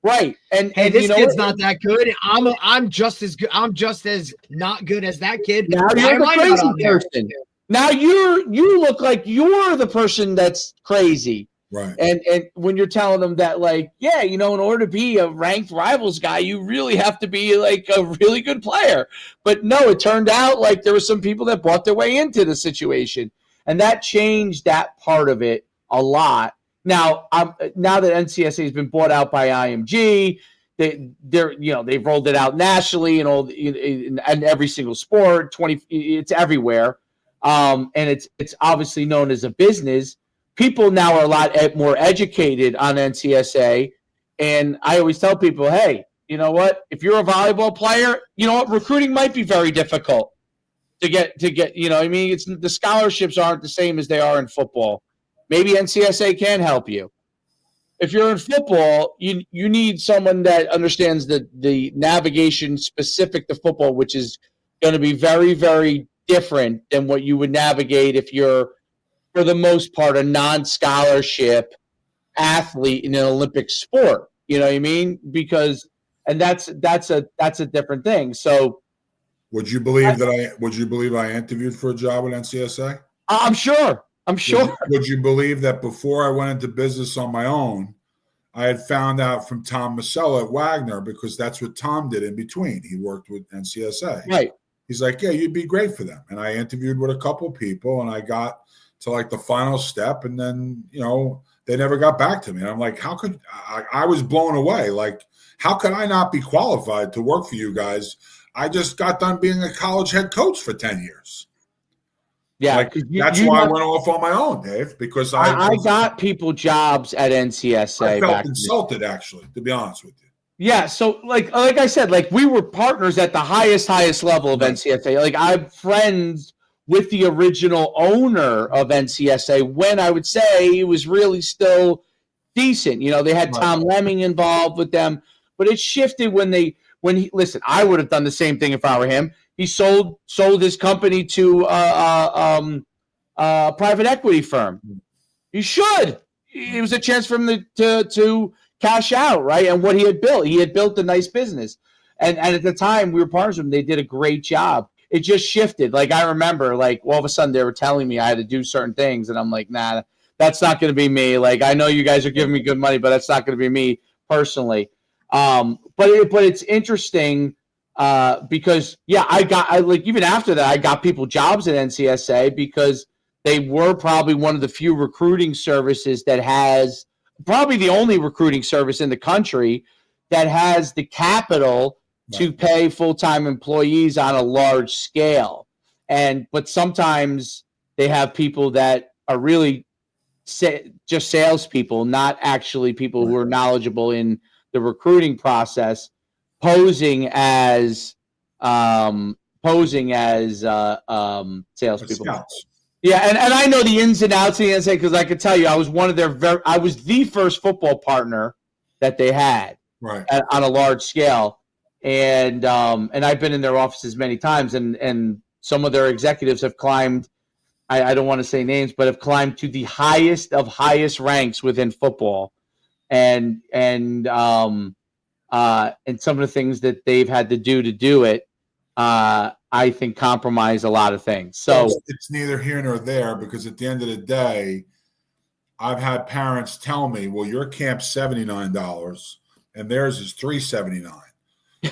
S1: Right. And
S3: this kid's not that good. I'm just as good. I'm just as not good as that kid.
S1: Now you're the crazy person. Now you look like you're the person that's crazy.
S2: Right.
S1: And when you're telling them that, like, in order to be a ranked Rivals guy, you really have to be like a really good player. But no, it turned out like there were some people that bought their way into the situation. And that changed that part of it a lot. Now that NCSA has been bought out by IMG, they've rolled it out nationally and in every single sport. It's everywhere, and it's obviously known as a business. People now are a lot more educated on NCSA, and I always tell people, hey, you know what? If you're a volleyball player, recruiting might be very difficult to get. I mean, the scholarships aren't the same as they are in football. Maybe NCSA can help you. If you're in football, you need someone that understands the navigation specific to football, which is going to be very, very different than what you would navigate if you're, for the most part, a non-scholarship athlete in an Olympic sport. You know what I mean? And that's a different thing. So,
S2: would you believe I interviewed for a job at NCSA?
S1: I'm sure.
S2: Would you believe that before I went into business on my own, I had found out from Tom Masella at Wagner, because that's what Tom did in between. He worked with NCSA.
S1: Right.
S2: He's like, yeah, you'd be great for them. And I interviewed with a couple people, and I got to like the final step, and then, they never got back to me. And I'm like, how could I was blown away. Like, how could I not be qualified to work for you guys? I just got done being a college head coach for 10 years.
S1: Yeah,
S2: Like, that's why I went off on my own, Dave, because
S1: I got people jobs at NCSA.
S2: I felt insulted, actually, to be honest with you.
S1: Yeah, so like I said, like we were partners at the highest level of NCSA. Like I'm friends with the original owner of NCSA when I would say he was really still decent. You know, they had Tom Lemming involved with them, but it shifted when he listen. I would have done the same thing if I were him. He sold his company to a private equity firm. He should. It was a chance for him to cash out, right? And what he had built a nice business. And at the time we were partners with them, they did a great job. It just shifted. Like I remember, like all of a sudden they were telling me I had to do certain things, and I'm like, nah, that's not going to be me. Like I know you guys are giving me good money, but that's not going to be me personally. But it's interesting because even after that, I got people jobs at NCSA because they were probably one of the few recruiting services that has probably the only recruiting service in the country that has the capital to pay full-time employees on a large scale. But sometimes they have people that are really just salespeople, not actually people who are knowledgeable in the recruiting process, posing as salespeople. Yeah, and I know the ins and outs of the NCAA because I could tell you I was I was the first football partner that they had on a large scale, and I've been in their offices many times, and some of their executives have climbed. I don't want to say names, but have climbed to the highest of highest ranks within football, and some of the things that they've had to do it. I think compromise a lot of things. So
S2: it's neither here nor there because at the end of the day, I've had parents tell me, "Well, your camp's $79 and theirs is $379."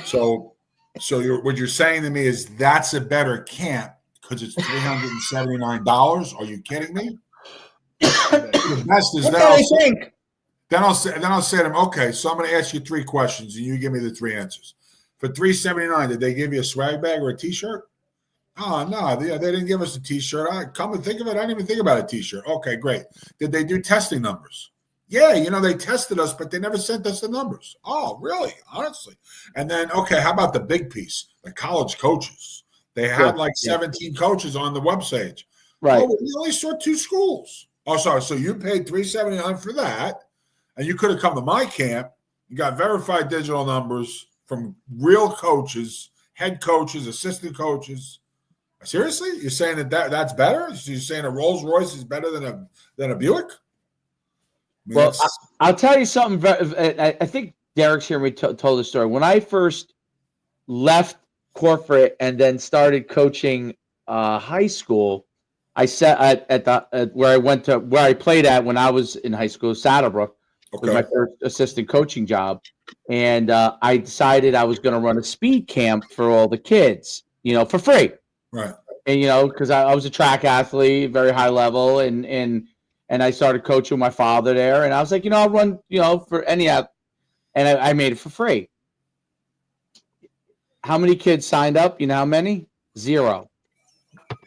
S2: So what you're saying to me is that's a better camp because it's $379. Are you kidding me? The best is then I'll say to them, okay, so I'm going to ask you 3 questions and you give me the 3 answers. For $379, did they give you a swag bag or a T-shirt? Oh, no, they didn't give us a T-shirt. Come and think of it, I didn't even think about a T-shirt. Okay, great. Did they do testing numbers? Yeah, they tested us, but they never sent us the numbers. Oh, really? Honestly. And then, okay, how about the big piece? The college coaches. They had 17 coaches on the website.
S1: Right.
S2: Oh, we only saw 2 schools. Oh, sorry. So you paid $379 for that, and you could have come to my camp. You got verified digital numbers from real coaches, head coaches, assistant coaches. Seriously? You're saying that's better? So you're saying a Rolls Royce is better than a Buick?
S1: Well, I'll tell you something. I think Derek's here. We told the story. When I first left corporate and then started coaching high school, I sat at where I played at when I was in high school, Saddlebrook. Was my first assistant coaching job. And I decided I was going to run a speed camp for all the kids, for free.
S2: Right.
S1: And, because I was a track athlete, very high level. And I started coaching my father there. And I was like, I'll run, for any app. And I made it for free. How many kids signed up? You know how many? 0.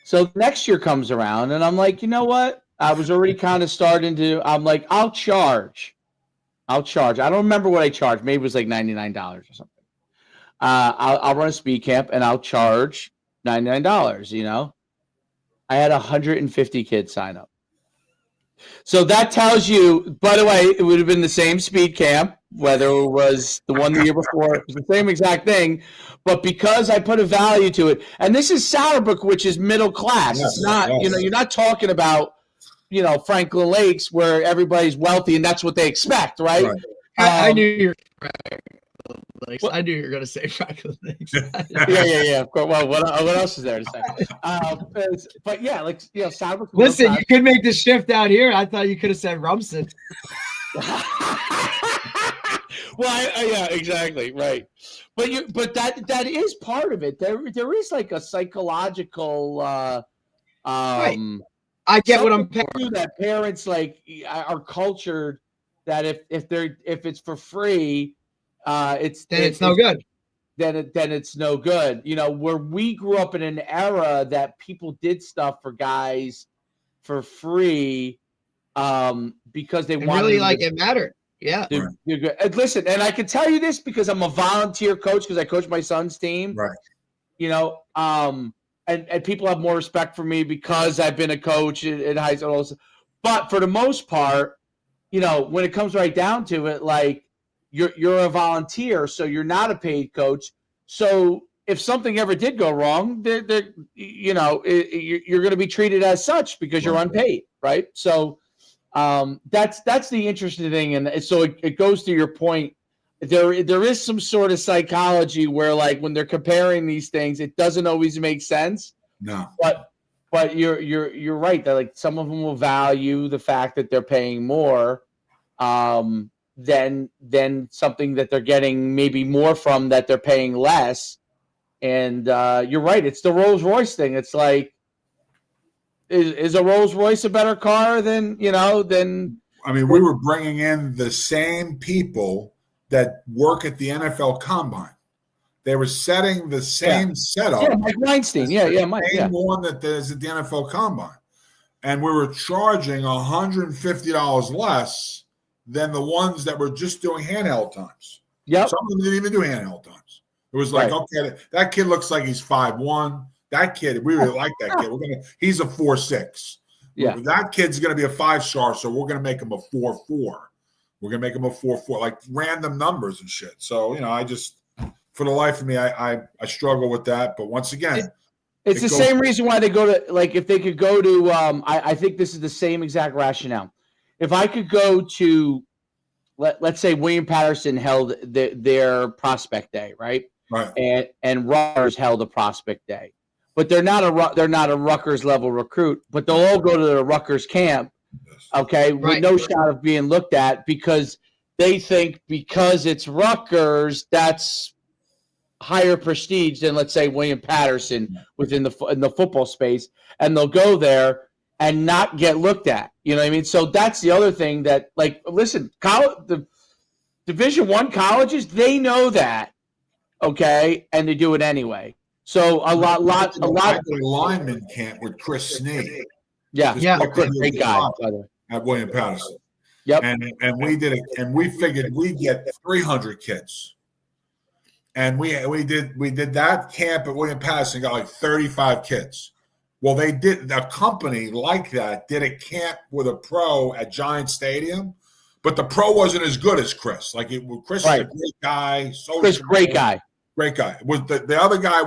S1: So next year comes around and I'm like, you know what? I was already kind of starting to, I'm like, I'll charge. I don't remember what I charged. Maybe it was like $99 or something. I'll run a speed camp and I'll charge $99, I had 150 kids sign up. So that tells you, by the way, it would have been the same speed camp, whether it was the one the year before, it was the same exact thing. But because I put a value to it, and this is Saddlebrook, which is middle class. Yes, it's not, you're not talking about, Franklin Lakes where everybody's wealthy and that's what they expect, right?
S3: I knew you were Lakes. I knew you were going to say Franklin Lakes.
S1: yeah. Of course. Well, what else is there to say? But yeah, Saddlebrook.
S3: Listen, you could make the shift out here. I thought you could have said Rumson.
S1: Well, yeah, exactly, right. But that is part of it. There is like a psychological.
S3: Right. I get what I'm
S1: saying. That parents are cultured that if it's for free, it's
S3: no good.
S1: then it's no good. You know, where we grew up in an era that people did stuff for guys for free because they wanted
S3: really like it mattered. Yeah.
S1: And listen, and I can tell you this because I'm a volunteer coach because I coach my son's team.
S2: Right.
S1: You know, and people have more respect for me because I've been a coach in high school. But for the most part, you know, when it comes right down to it, like you're a volunteer, so you're not a paid coach. So if something ever did go wrong, you're going to be treated as such because you're unpaid, right? So that's the interesting thing, and so it goes to your point. There is some sort of psychology where, like, when they're comparing these things, it doesn't always make sense.
S2: No,
S1: but you're right that, like, some of them will value the fact that they're paying more than something that they're getting maybe more from that they're paying less. And you're right, it's the Rolls Royce thing. It's like, is a Rolls Royce a better car than?
S2: I mean, we were bringing in the same people that work at the NFL Combine. They were setting the same setup.
S1: Yeah, Mike Weinstein.
S2: Mike. Same one that is at the NFL Combine. And we were charging $150 less than the ones that were just doing handheld times.
S1: Yep.
S2: Some of them didn't even do handheld times. It was like, okay, that kid looks like he's 5'1". That kid, we really like that kid. He's a 4'6".
S1: Yeah.
S2: That kid's going to be a 5-star, so we're going to make him a 4'4". We're going to make him a 4'4", like random numbers and shit. So, you know, I just, for the life of me, I struggle with that. But once again,
S1: it's the same reason why they go to, like, if they could go to, I think this is the same exact rationale. If I could go to, let's say William Patterson held their prospect day, right?
S2: Right.
S1: And Rutgers held a prospect day. But they're not a Rutgers level recruit, but they'll all go to the Rutgers camp, okay, with no shot of being looked at because they think because it's Rutgers, that's higher prestige than, let's say, William Patterson within in the football space, and they'll go there and not get looked at. You know what I mean? So that's the other thing that, like, listen, the Division I colleges, they know that, okay, and they do it anyway. So a lot.
S2: Lineman camp with Chris Snee.
S1: Yeah, great guy
S2: at William Patterson.
S1: Yep.
S2: And we did it, and we figured we'd get 300 kids. And we did that camp at William Patterson, got like 35 kids. Well, they did, a company like that did a camp with a pro at Giant Stadium, but the pro wasn't as good as Chris. Like Chris is a great guy.
S1: Great guy.
S2: Great guy. Was the other guy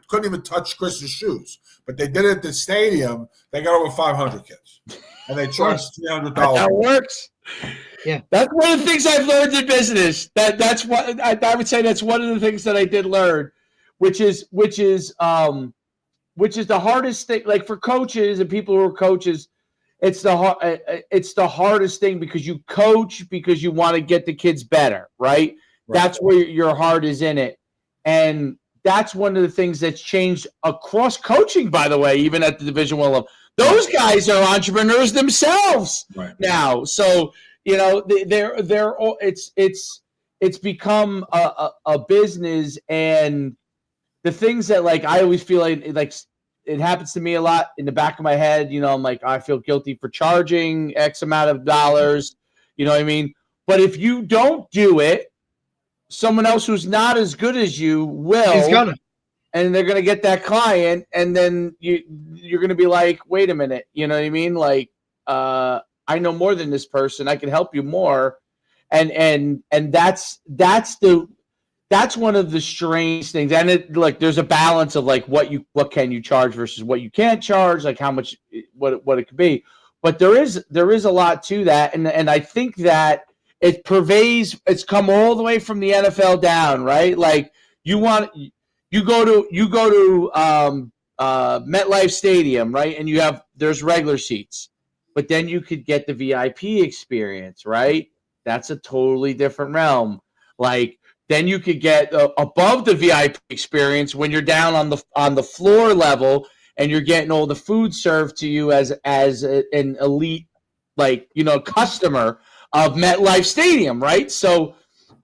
S2: couldn't even touch Chris's shoes, but they did it at the stadium. They got over 500 kids, and they charged $300.
S1: That works.
S3: Yeah,
S1: that's one of the things I've learned in business. That's what I would say. That's one of the things that I did learn, which is the hardest thing. Like, for coaches and people who are coaches, it's the hardest thing because you coach because you want to get the kids better, right? That's where your heart is in it. And that's one of the things that's changed across coaching, by the way, even at the Division I level. Those guys are entrepreneurs themselves now. So, you know, it's become a business, and the things that, like, I always feel like it happens to me a lot in the back of my head. You know, I'm like, I feel guilty for charging X amount of dollars. You know what I mean? But if you don't do it, someone else who's not as good as you will.
S3: He's gonna.
S1: And they're going to get that client, and then you're going to be like, wait a minute, you know what I mean? Like, I know more than this person. I can help you more. And that's one of the strange things. And there's a balance of, like, what can you charge versus what you can't charge, like how much, what it could be. But there is a lot to that. And I think that it pervades, it's come all the way from the NFL down, right? Like, you go to MetLife Stadium, right? And there's regular seats, but then you could get the VIP experience, right? That's a totally different realm. Like, then you could get above the VIP experience when you're down on the floor level and you're getting all the food served to you as an elite, like, you know, customer of MetLife Stadium, right? So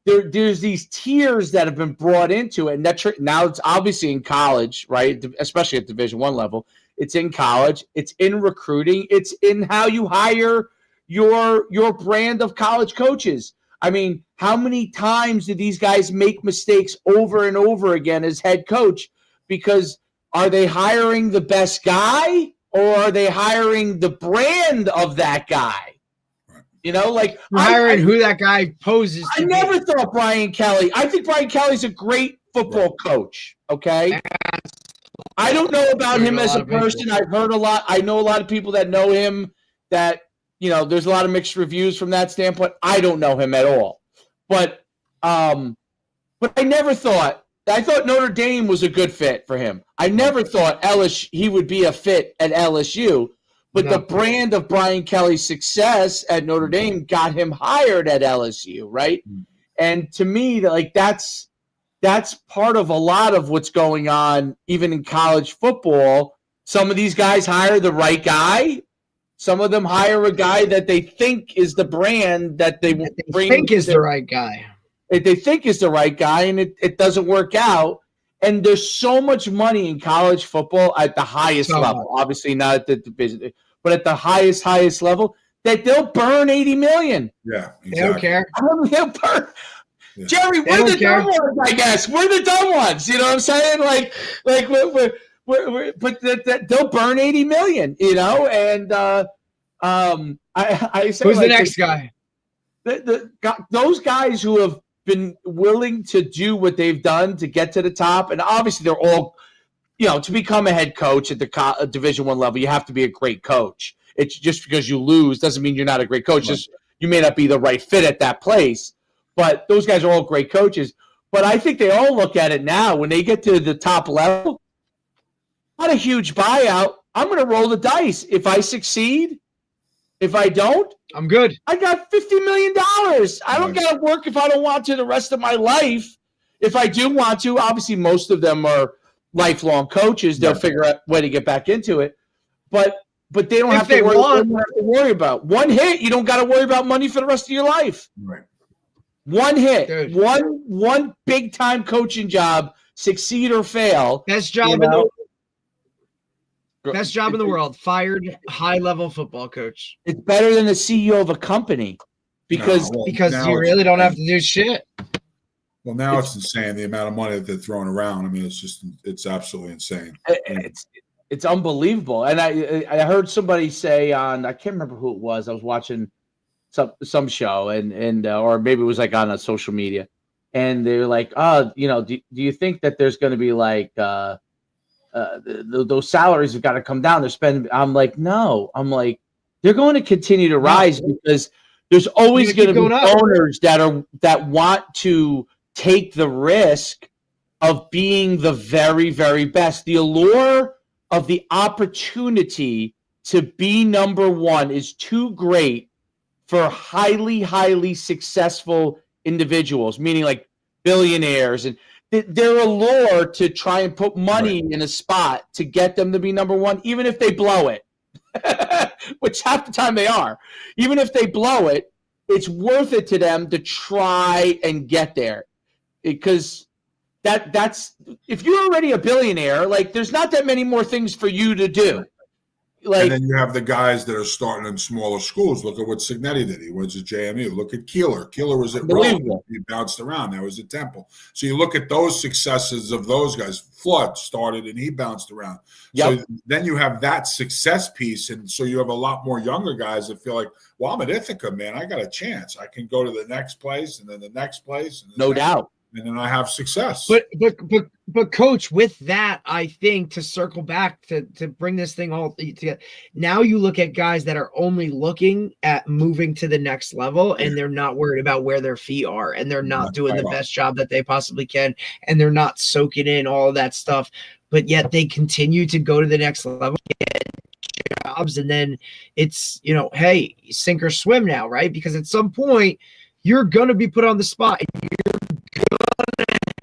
S1: there's these tiers that have been brought into it, and now it's obviously in college, right? Especially at Division I level. It's in college. It's in recruiting. It's in how you hire your brand of college coaches. I mean, how many times do these guys make mistakes over and over again as head coach? Because are they hiring the best guy, or are they hiring the brand of that guy? You know, like
S3: hiring who that guy poses.
S1: I never thought Brian Kelly. I think Brian Kelly's a great football coach. Okay. I don't know about him as a person. I've heard a lot. I know a lot of people that know him that, you know, there's a lot of mixed reviews from that standpoint. I don't know him at all. But I never thought – I thought Notre Dame was a good fit for him. I never thought he would be a fit at LSU. But the brand of Brian Kelly's success at Notre Dame got him hired at LSU, right? And to me, like that's part of a lot of what's going on, even in college football. Some of these guys hire the right guy. Some of them hire a guy that they think is the brand that they
S3: think is the right guy.
S1: They think is the right guy, and it doesn't work out. And there's so much money in college football at the highest level. Obviously not at the division, but at the highest level, that they'll burn $80 million.
S2: Yeah, exactly.
S3: They don't care.
S1: They'll burn. Yeah. Jerry, we're the dumb ones, I guess. We're the dumb ones. You know what I'm saying? Like but they'll burn $80 million. You know, and I say,
S3: who's the next guy?
S1: Those guys who have been willing to do what they've done to get to the top, and obviously they're all, you know, to become a head coach at the Division I level, you have to be a great coach. It's just because you lose doesn't mean you're not a great coach. Right. Just you may not be the right fit at that place. But those guys are all great coaches. But I think they all look at it now when they get to the top level. Not a huge buyout. I'm going to roll the dice. If I succeed, if I don't,
S3: I'm good.
S1: I got $50 million. I don't got to work if I don't want to the rest of my life. If I do want to, obviously most of them are lifelong coaches. They'll figure out a way to get back into it. But they don't have to worry about one hit. You don't got to worry about money for the rest of your life.
S2: Right.
S1: One hit, Dude. one big time coaching job, succeed or fail.
S3: Best job in the world. Fired high level football coach.
S1: It's better than the CEO of a company because
S3: you really don't have to do shit.
S2: Well, now it's insane the amount of money that they're throwing around. I mean, it's absolutely insane.
S1: It's unbelievable. And I heard somebody say on, I can't remember who it was. I was watching some show and or maybe it was like on a social media, and they were like, you know, do you think that there's going to be like those salaries have got to come down? They're spending. I'm like, no. I'm like, they're going to continue to rise because there's always going to be owners that want to take the risk of being the very, very best. The allure of the opportunity to be number one is too great for highly, highly successful individuals, meaning like billionaires, and their allure to try and put money in a spot to get them to be number one, even if they blow it, which half the time they are. Even if they blow it, it's worth it to them to try and get there, because that's if you're already a billionaire, like there's not that many more things for you to do. Like,
S2: and then you have the guys that are starting in smaller schools. Look at what Signetti did. He was at JMU. Look at Keeler. Keeler was at Rome. He bounced around. That was at Temple. So you look at those successes of those guys. Flood started and he bounced around. Yep. So then you have that success piece. And so you have a lot more younger guys that feel like, well, I'm at Ithaca, man. I got a chance. I can go to the next place and then the next place. And
S1: no doubt.
S2: And then I have success.
S3: But Coach, with that, I think to circle back to bring this thing all together, now you look at guys that are only looking at moving to the next level, and they're not worried about where their feet are, and they're not doing the best job that they possibly can, and they're not soaking in all of that stuff, but yet they continue to go to the next level, get jobs, and then it's, you know, hey, sink or swim now, right? Because at some point you're going to be put on the spot, and you're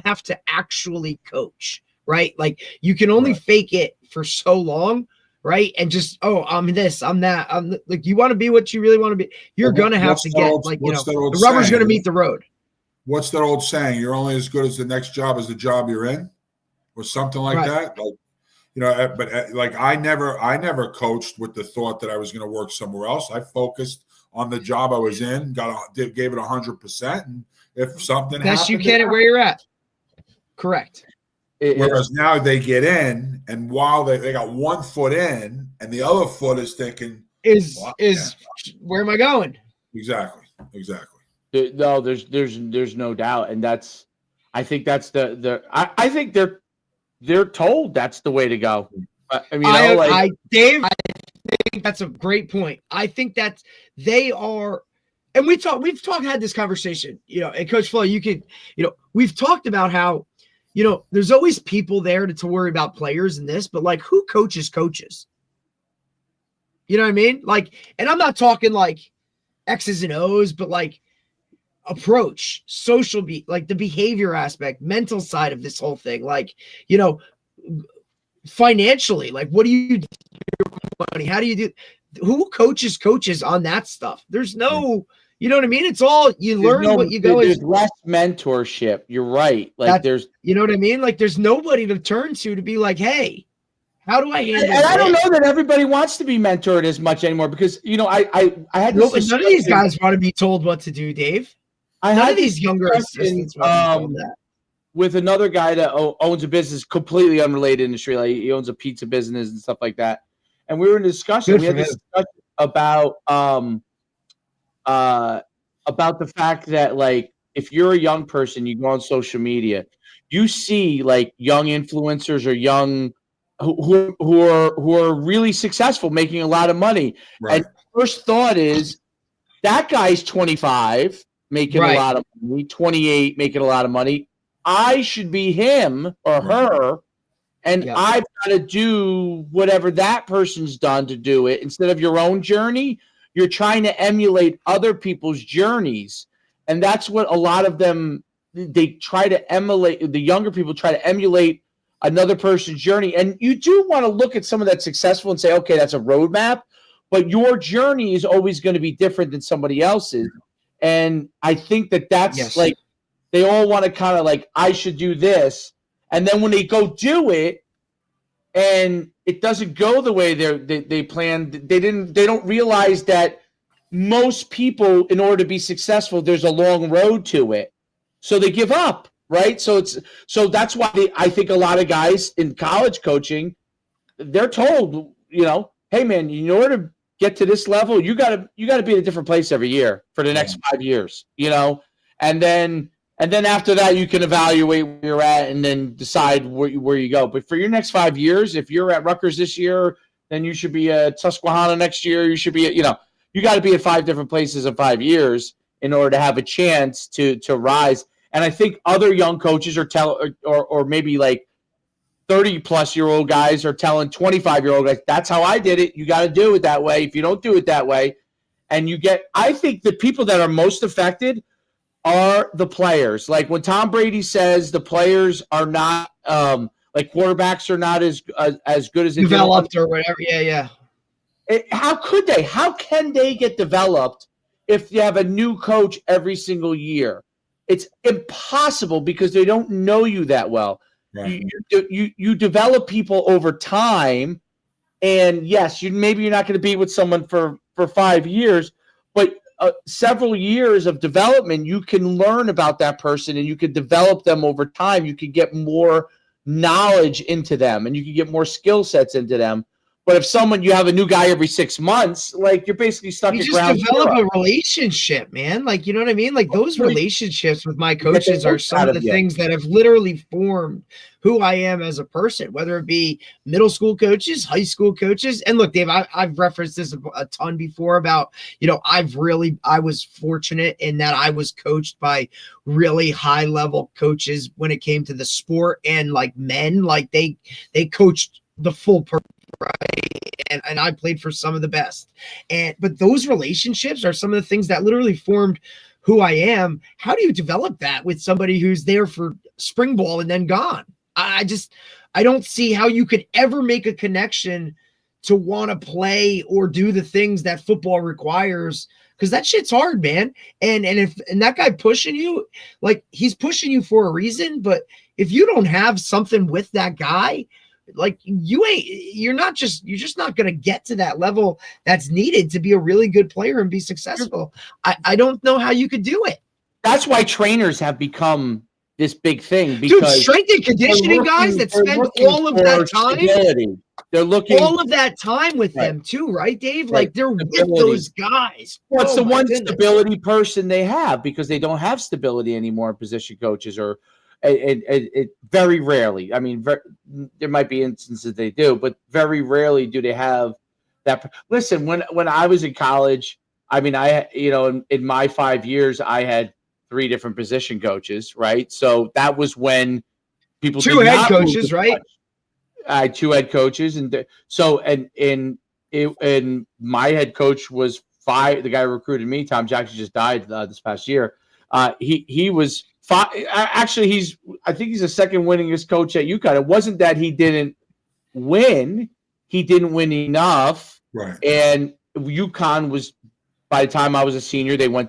S3: have to actually coach, right? Like you can only fake it for so long, right? And just, I'm this, I'm that. Like you want to be what you really want to be. You're going to have to get, like, you know, the rubber's going to meet the road.
S2: what's that old saying? You're only as good as the next job as the job you're in, or something like that. Like, but like I never coached with the thought that I was going to work somewhere else. I focused on the job I was in, gave it 100%, and if something
S3: best
S2: happened,
S3: you can at where you're at. Correct.
S2: Whereas now they get in, and while they got one foot in, and the other foot is thinking,
S3: where am I going?
S2: Exactly.
S1: No, there's no doubt, and I think that's I think they're told that's the way to go.
S3: Dave, I think that's a great point. I think that they are, and we've had this conversation, and Coach Flo, we've talked about how, there's always people there to worry about players and this, but like, who coaches? You know what I mean? Like, and I'm not talking like X's and O's, but like approach, like the behavior aspect, mental side of this whole thing. Like, financially, like, what do you do with money? How do you do? Who coaches on that stuff? There's no, you know what I mean? It's all you learn what you go.
S1: There's less mentorship. You're right. Like there's,
S3: you know what I mean? Like there's nobody to turn to be like, hey, how do I handle
S1: this? And I don't know that everybody wants to be mentored as much anymore because I had
S3: none of these guys want to be told what to do, Dave. None of these younger assistants want to be told that.
S1: With another guy that owns a business completely unrelated industry, like he owns a pizza business and stuff like that. And we were in a discussion. We had this discussion about the fact that, like, if you're a young person, you go on social media, you see like young influencers or young who are really successful, making a lot of money. Right. And first thought is that guy's 25, making a lot of money, 28, making a lot of money. I should be him or her, and I've got to do whatever that person's done to do it. Instead of your own journey, you're trying to emulate other people's journeys. And that's what a lot of them, they try to emulate. The younger people try to emulate another person's journey. And you do want to look at someone that's successful and say, okay, that's a roadmap, but your journey is always going to be different than somebody else's. And I think that's like, they all want to kind of like, I should do this. And then when they go do it and it doesn't go the way they planned, they don't realize that most people, in order to be successful, there's a long road to it. So they give up, right? So that's why I think a lot of guys in college coaching, they're told, hey man, in order to get to this level, you gotta be in a different place every year for the next 5 years, and then after that, you can evaluate where you're at and then decide where you go. But for your next 5 years, if you're at Rutgers this year, then you should be at Susquehanna next year. You should be at, you got to be at 5 different places in 5 years in order to have a chance to rise. And I think other young coaches or maybe like 30-plus-year-old guys are telling 25-year-old guys, that's how I did it. You got to do it that way. If you don't do it that way, and I think the people that are most affected are the players. Like when Tom Brady says the players are not like quarterbacks are not as good as they
S3: developed or whatever. Yeah.
S1: How could they? How can they get developed if you have a new coach every single year? It's impossible because they don't know you that well. Right. You develop people over time, and yes, maybe you're not going to be with someone for 5 years, but several years of development, you can learn about that person and you can develop them over time. You can get more knowledge into them and you can get more skill sets into them. But if you have a new guy every 6 months, like you're basically stuck at ground zero. You just develop
S3: a relationship, man. Like, you know what I mean? Like those relationships with my coaches are some of the things that have literally formed who I am as a person, whether it be middle school coaches, high school coaches. And look, Dave, I've referenced this a ton before about, I was fortunate in that I was coached by really high level coaches when it came to the sport, and like men, like they coached the full person. Right. And I played for some of the best. But those relationships are some of the things that literally formed who I am. How do you develop that with somebody who's there for spring ball and then gone? I don't see how you could ever make a connection to want to play or do the things that football requires, because that shit's hard, man. And if that guy pushing you, like, he's pushing you for a reason, but if you don't have something with that guy, like, you're just not going to get to that level that's needed to be a really good player and be successful. I don't know how you could do it.
S1: That's why trainers have become this big thing, because
S3: dude, strength and conditioning guys that spend all of that time,
S1: stability. They're looking
S3: all of that time with them too, right, Dave?
S1: Right.
S3: Like, they're with those guys.
S1: Well, it's the one stability person they have, because they don't have stability anymore in position coaches, or it very rarely. I mean, there might be instances they do, but very rarely do they have that. Listen, when I was in college, I mean, in my 5 years, I had 3 different position coaches, right? So that was when people
S3: 2 head coaches, right?
S1: I had 2 head coaches, and my head coach was 5. The guy who recruited me, Tom Jackson, just died this past year. He was 5. Actually, I think he's the second winningest coach at UConn. It wasn't that he didn't win; he didn't win enough.
S2: Right.
S1: And UConn was, by the time I was a senior, they were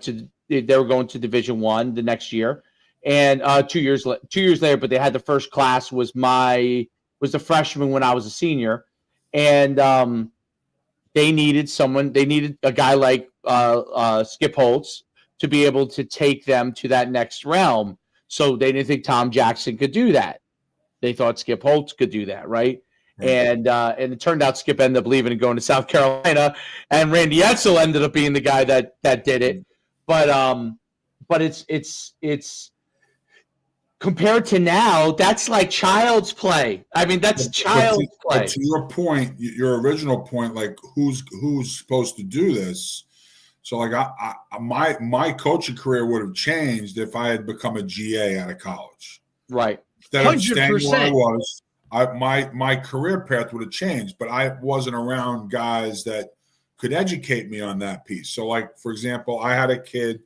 S1: going to Division I the next year, and 2 years later. But they had the first class was the freshman when I was a senior, and they needed a guy like Skip Holtz to be able to take them to that next realm. So they didn't think Tom Jackson could do that. They thought Skip Holtz could do that, right? And it turned out Skip ended up leaving and going to South Carolina, and Randy Edsel ended up being the guy that did it. But it's compared to now, that's like child's play. I mean, that's child's play.
S2: But to your point, your original point, like who's supposed to do this? So like my coaching career would have changed if I had become a GA out of college.
S1: Right.
S2: Instead of staying where I was, my career path would have changed, but I wasn't around guys that could educate me on that piece. So like, for example, I had a kid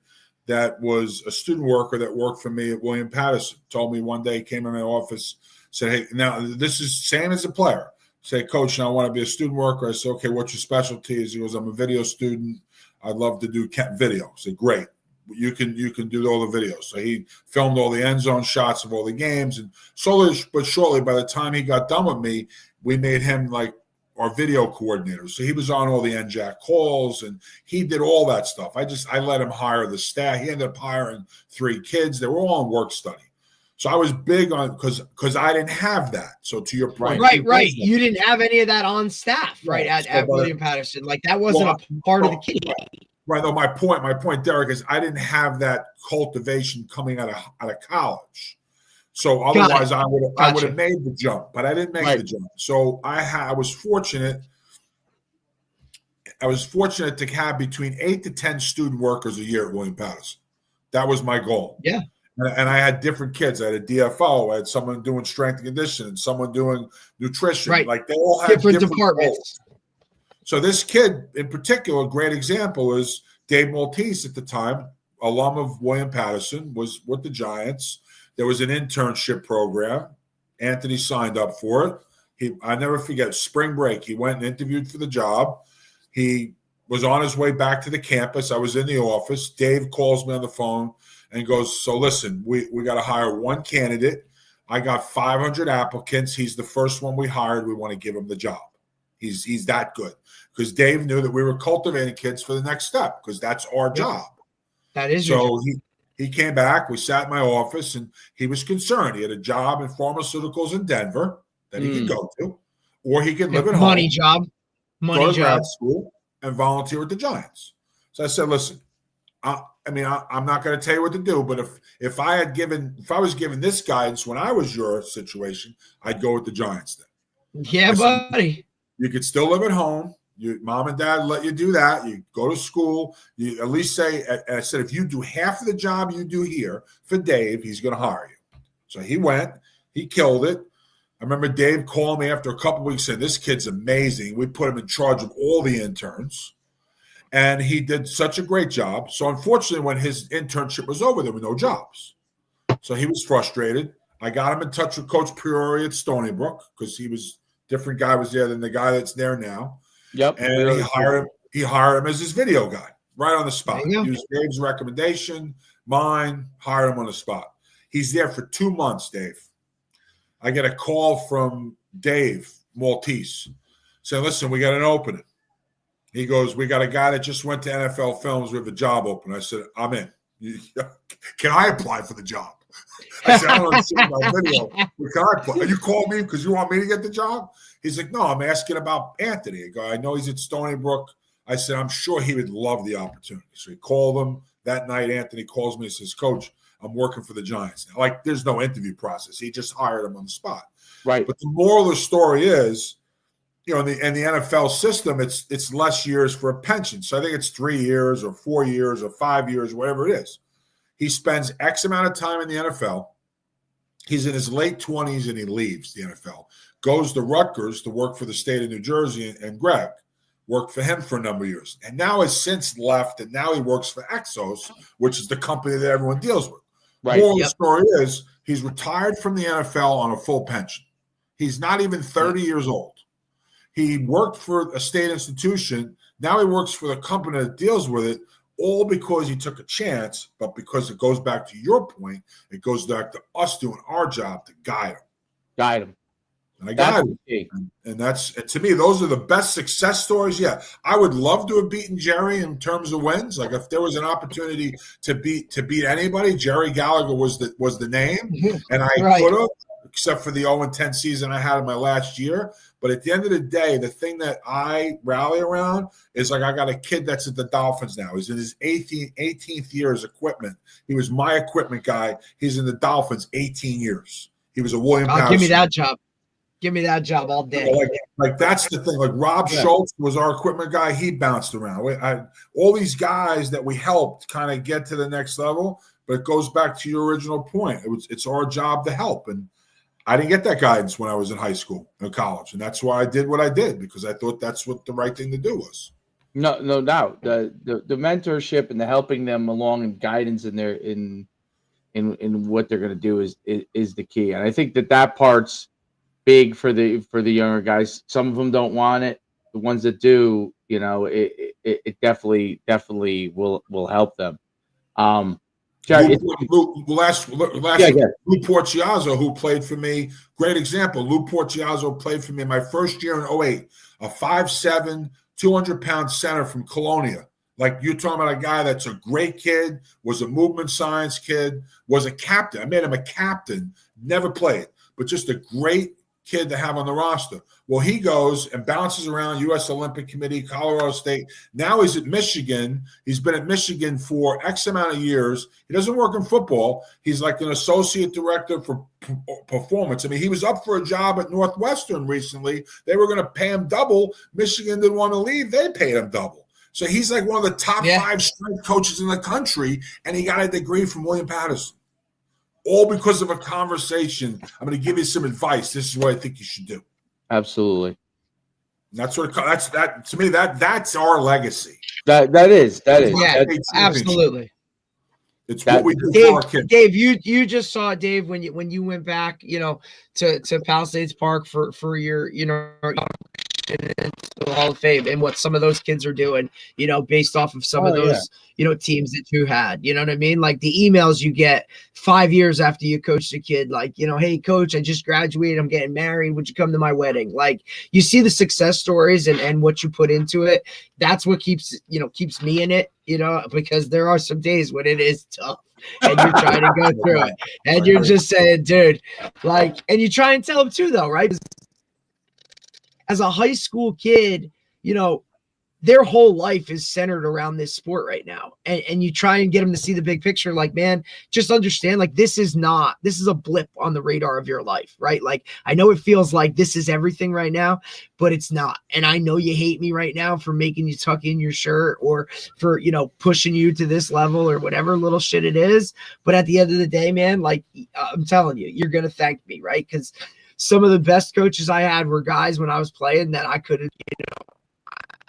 S2: that was a student worker that worked for me at William Patterson, told me one day, came in my office, said, "Hey, now this is same as a player." Say, "Coach, now I want to be a student worker." I said, "Okay, what's your specialty?" He goes, "I'm a video student. I'd love to do video." I said, "Great. You can do all the videos." So he filmed all the end zone shots of all the games. And slowly but surely, by the time he got done with me, we made him like our video coordinator. So he was on all the NJAC calls and he did all that stuff. I let him hire the staff. He ended up hiring 3 kids. They were all on work study. So I was big on because I didn't have that. So to your point,
S3: right. You didn't have any of that on staff, right? At William Patterson, like that wasn't a part of the kid.
S2: Right. No, my point, Derek, is I didn't have that cultivation coming out of college. So otherwise, I would have made the jump, but I didn't make the jump. So I was fortunate. I was fortunate to have between 8 to 10 student workers a year at William Patterson. That was my goal.
S3: Yeah.
S2: And I had different kids. I had a DFO. I had someone doing strength and conditioning, someone doing nutrition.
S3: Right.
S2: Like they all had different departments. Goals. So this kid in particular, a great example is Dave Maltese at the time, alum of William Patterson, was with the Giants. There was an internship program. Anthony signed up for it. I never forget, spring break, he went and interviewed for the job. He was on his way back to the campus. I was in the office. Dave calls me on the phone and goes, "So listen, we got to hire one candidate. I got 500 applicants. He's the first one we hired. We want to give him the job. He's that good." Because Dave knew that we were cultivating kids for the next step because that's our job.
S3: That is
S2: so he came back. We sat in my office, and he was concerned. He had a job in pharmaceuticals in Denver that he could go to, or he could live at home.
S3: Money job.
S2: Go to grad school and volunteer with the Giants. So I said, "Listen, I'm not going to tell you what to do, but if I was given this guidance when I was your situation, I'd go with the Giants then."
S3: Yeah, buddy.
S2: You could still live at home. Your mom and dad let you do that. You go to school. You at least say, and I said, if you do half of the job you do here for Dave, he's going to hire you. So he went. He killed it. I remember Dave calling me after a couple of weeks saying, "This kid's amazing." We put him in charge of all the interns. And he did such a great job. So unfortunately, when his internship was over, there were no jobs. So he was frustrated. I got him in touch with Coach Priori at Stony Brook because he was different guy was there than the guy that's there now.
S1: Yep.
S2: And he hired him as his video guy right on the spot. Used Dave's recommendation, mine, hired him on the spot. He's there for 2 months, Dave. I get a call from Dave Maltese saying, listen, we got an opening. He goes, we got a guy that just went to NFL Films. We have a job open. I said, I'm in. Can I apply for the job? I said, I don't understand my video. Can I apply? You call me because you want me to get the job? He's like, no, I'm asking about Anthony. I go, I know he's at Stony Brook. I said, I'm sure he would love the opportunity. So he called him that night. Anthony calls me and says, Coach, I'm working for the Giants now. Like, there's no interview process. He just hired him on the spot.
S1: Right.
S2: But the moral of the story is, you know, in the NFL system, it's less years for a pension. So I think it's 3 years or 4 years or 5 years, whatever it is. He spends X amount of time in the NFL. He's in his late 20s and he leaves the NFL. Goes to Rutgers to work for the state of New Jersey, and Greg worked for him for a number of years. And now has since left, and now he works for Exos, which is the company that everyone deals with.
S1: Right.
S2: Moral of the story is he's retired from the NFL on a full pension. He's not even 30 years old. He worked for a state institution. Now he works for the company that deals with it, all because he took a chance, but because it goes back to your point, it goes back to us doing our job to guide him.
S1: Guide him.
S2: And I got it. And that's, to me, those are the best success stories. Yeah, I would love to have beaten Jerry in terms of wins. Like, if there was an opportunity to beat anybody, Jerry Gallagher was the name, and I could have, except for the 0-10 season I had in my last year. But at the end of the day, the thing that I rally around is, like, I got a kid that's at the Dolphins now. He's in his 18th year as equipment. He was my equipment guy. He's in the Dolphins 18 years. He was a William Patterson.
S3: Give me that job. Give me that job all day.
S2: Like that's the thing. Like, Rob Schultz was our equipment guy. He bounced around. All these guys that we helped kind of get to the next level, but it goes back to your original point. It's our job to help. And I didn't get that guidance when I was in high school and college. And that's why I did what I did, because I thought that's what the right thing to do was.
S1: No doubt. The mentorship and the helping them along and guidance in what they're going to do is the key. And I think that part's big for the younger guys. Some of them don't want it. The ones that do, you know, it definitely will help them.
S2: Lou Porciazzo, who played for me, great example. Lou Porciazzo played for me my first year in 2008, a 5'7", 200-pound center from Colonia. Like, you're talking about a guy that's a great kid, was a movement science kid, was a captain. I made him a captain, never played, but just a great kid to have on the roster. Well, he goes and bounces around U.S. Olympic Committee, Colorado State. Now he's at Michigan. He's been at Michigan for X amount of years. He doesn't work in football. He's like an associate director for performance. I mean, he was up for a job at Northwestern recently. They were going to pay him double. Michigan didn't want to leave. They paid him double. So he's like one of the top 5 strength coaches in the country, and he got a degree from William Patterson. All because of a conversation. I'm going to give you some advice. This is what I think you should do.
S1: Absolutely.
S2: That's to me, that's our legacy.
S1: That is.
S3: Yeah, absolutely.
S2: It's what we do for our kids.
S3: Dave, you just saw, Dave, when you went back, you know, to Palisades Park for your, you know, into the Hall of Fame, and what some of those kids are doing, you know, based off of some of those, you know, teams that you had, you know what I mean? Like the emails you get 5 years after you coached a kid, like, you know, hey coach, I just graduated, I'm getting married, would you come to my wedding? Like, you see the success stories and what you put into it. That's what keeps me in it, you know, because there are some days when it is tough and you're trying to go through it and you're just saying, dude, like, and you try and tell them too, though, right? As a high school kid, you know, their whole life is centered around this sport right now. And you try and get them to see the big picture. Like, man, just understand, like, this is a blip on the radar of your life, right? Like, I know it feels like this is everything right now, but it's not. And I know you hate me right now for making you tuck in your shirt or for, you know, pushing you to this level or whatever little shit it is. But at the end of the day, man, like, I'm telling you, you're going to thank me, right? Because some of the best coaches I had were guys when I was playing that I couldn't, you know,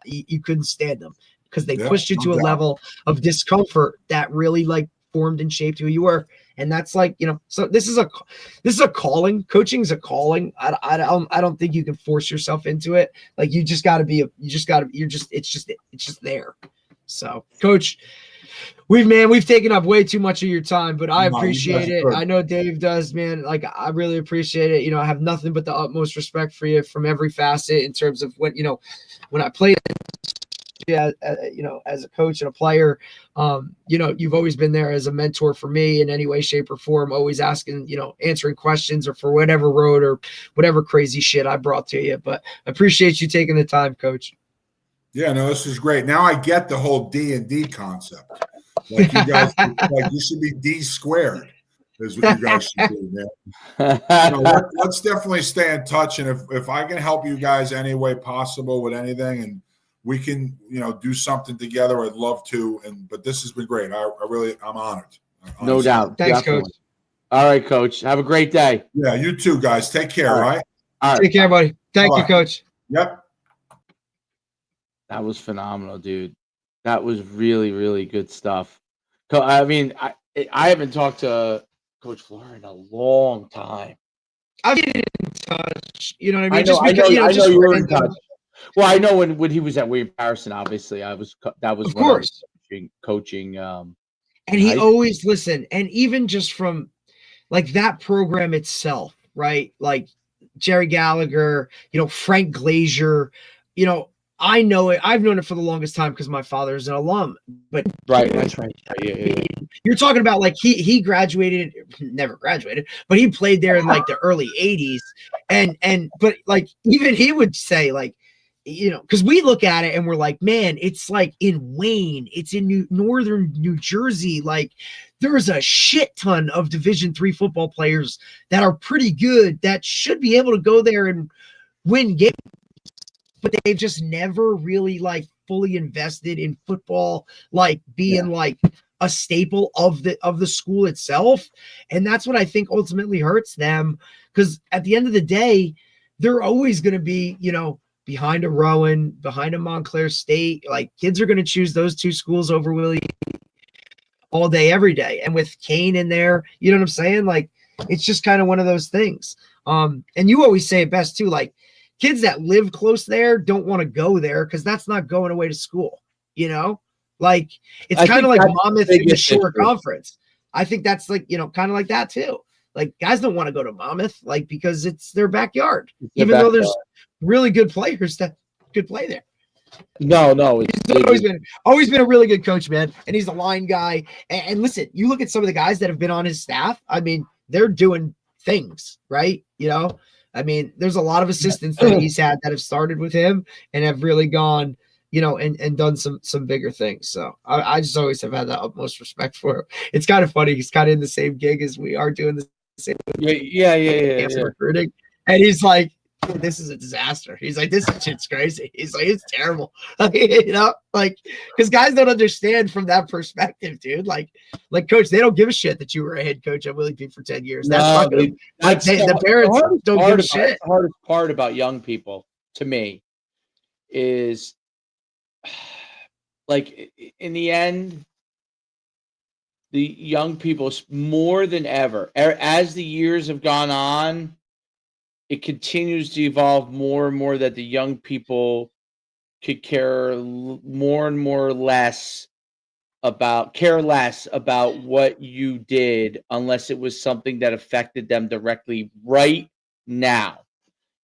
S3: you couldn't stand them because they pushed you to a level of discomfort that really, like, formed and shaped who you were. And that's like, so this is a calling. Coaching is a calling. I don't think you can force yourself into it. Like you just got to be, it's just there. So Coach, we've taken up way too much of your time, but I appreciate it. I know Dave does, man. Like I really appreciate it. I have nothing but the utmost respect for you from every facet in terms of when I played, as a coach and a player, you've always been there as a mentor for me in any way, shape, or form, always asking, answering questions or for whatever road or whatever crazy shit I brought to you. But I appreciate you taking the time, Coach.
S2: Yeah, no, this is great. Now I get the whole D&D concept. Like you guys, like you should be D squared. Is what you guys should do, man. Let's definitely stay in touch, and if I can help you guys any way possible with anything, and we can, do something together, I'd love to. But this has been great. I'm honored. Honestly.
S1: No doubt.
S3: Thanks,
S1: definitely.
S3: Coach.
S1: All right, Coach. Have a great day.
S2: Yeah, you too, guys. Take care. All right.
S3: Take care, buddy. Thank you, Coach.
S2: Yep.
S1: That was phenomenal, dude. That was really, really good stuff. I mean, I haven't talked to Coach Flora in a long time.
S3: I've been in touch. You know what I mean?
S1: I know you were in touch. Well, I know when he was at William Harrison, obviously, that was
S3: of course
S1: coaching.
S3: And he always listened, and even just from like that program itself, right? Like Jerry Gallagher, Frank Glazier, I know it. I've known it for the longest time because my father is an alum. But
S1: right, that's right. Yeah.
S3: You're talking about like he graduated, never graduated, but he played there in like the early '80s, but like even he would say like, because we look at it and we're like, man, it's like in Wayne, it's in northern New Jersey, like there's a shit ton of Division III football players that are pretty good that should be able to go there and win games. But they've just never really like fully invested in football, like being like a staple of the school itself. And that's what I think ultimately hurts them. Because at the end of the day, they're always going to be, behind a Rowan, behind a Montclair State. Like kids are going to choose those two schools over Willie all day, every day. And with Kane in there, you know what I'm saying? Like, it's just kind of one of those things. And you always say it best too, like, kids that live close there don't want to go there because that's not going away to school, Like it's kind of like Monmouth in the Shore Conference. I think that's like, kind of like that too. Like guys don't want to go to Monmouth, like because it's their backyard, even though there's really good players that could play there. No, he's always been a really good coach, man. And he's a line guy. And listen, you look at some of the guys that have been on his staff. I mean, they're doing things, right? I mean, there's a lot of assistants that he's had that have started with him and have really gone, and done some bigger things. So I just always have had that utmost respect for him. It's kind of funny. He's kind of in the same gig as we are doing the same. Yeah. Recruiting. And he's like, this is a disaster. He's like, this shit's crazy. He's like, it's terrible. Like, because guys don't understand from that perspective, dude. Like, coach, they don't give a shit that you were a head coach at Willie P for 10 years. That's the parents don't give a shit.
S1: The hardest part about young people to me is like in the end, the young people more than ever, as the years have gone on, it continues to evolve more and more that the young people could care more and more less about what you did unless it was something that affected them directly right now.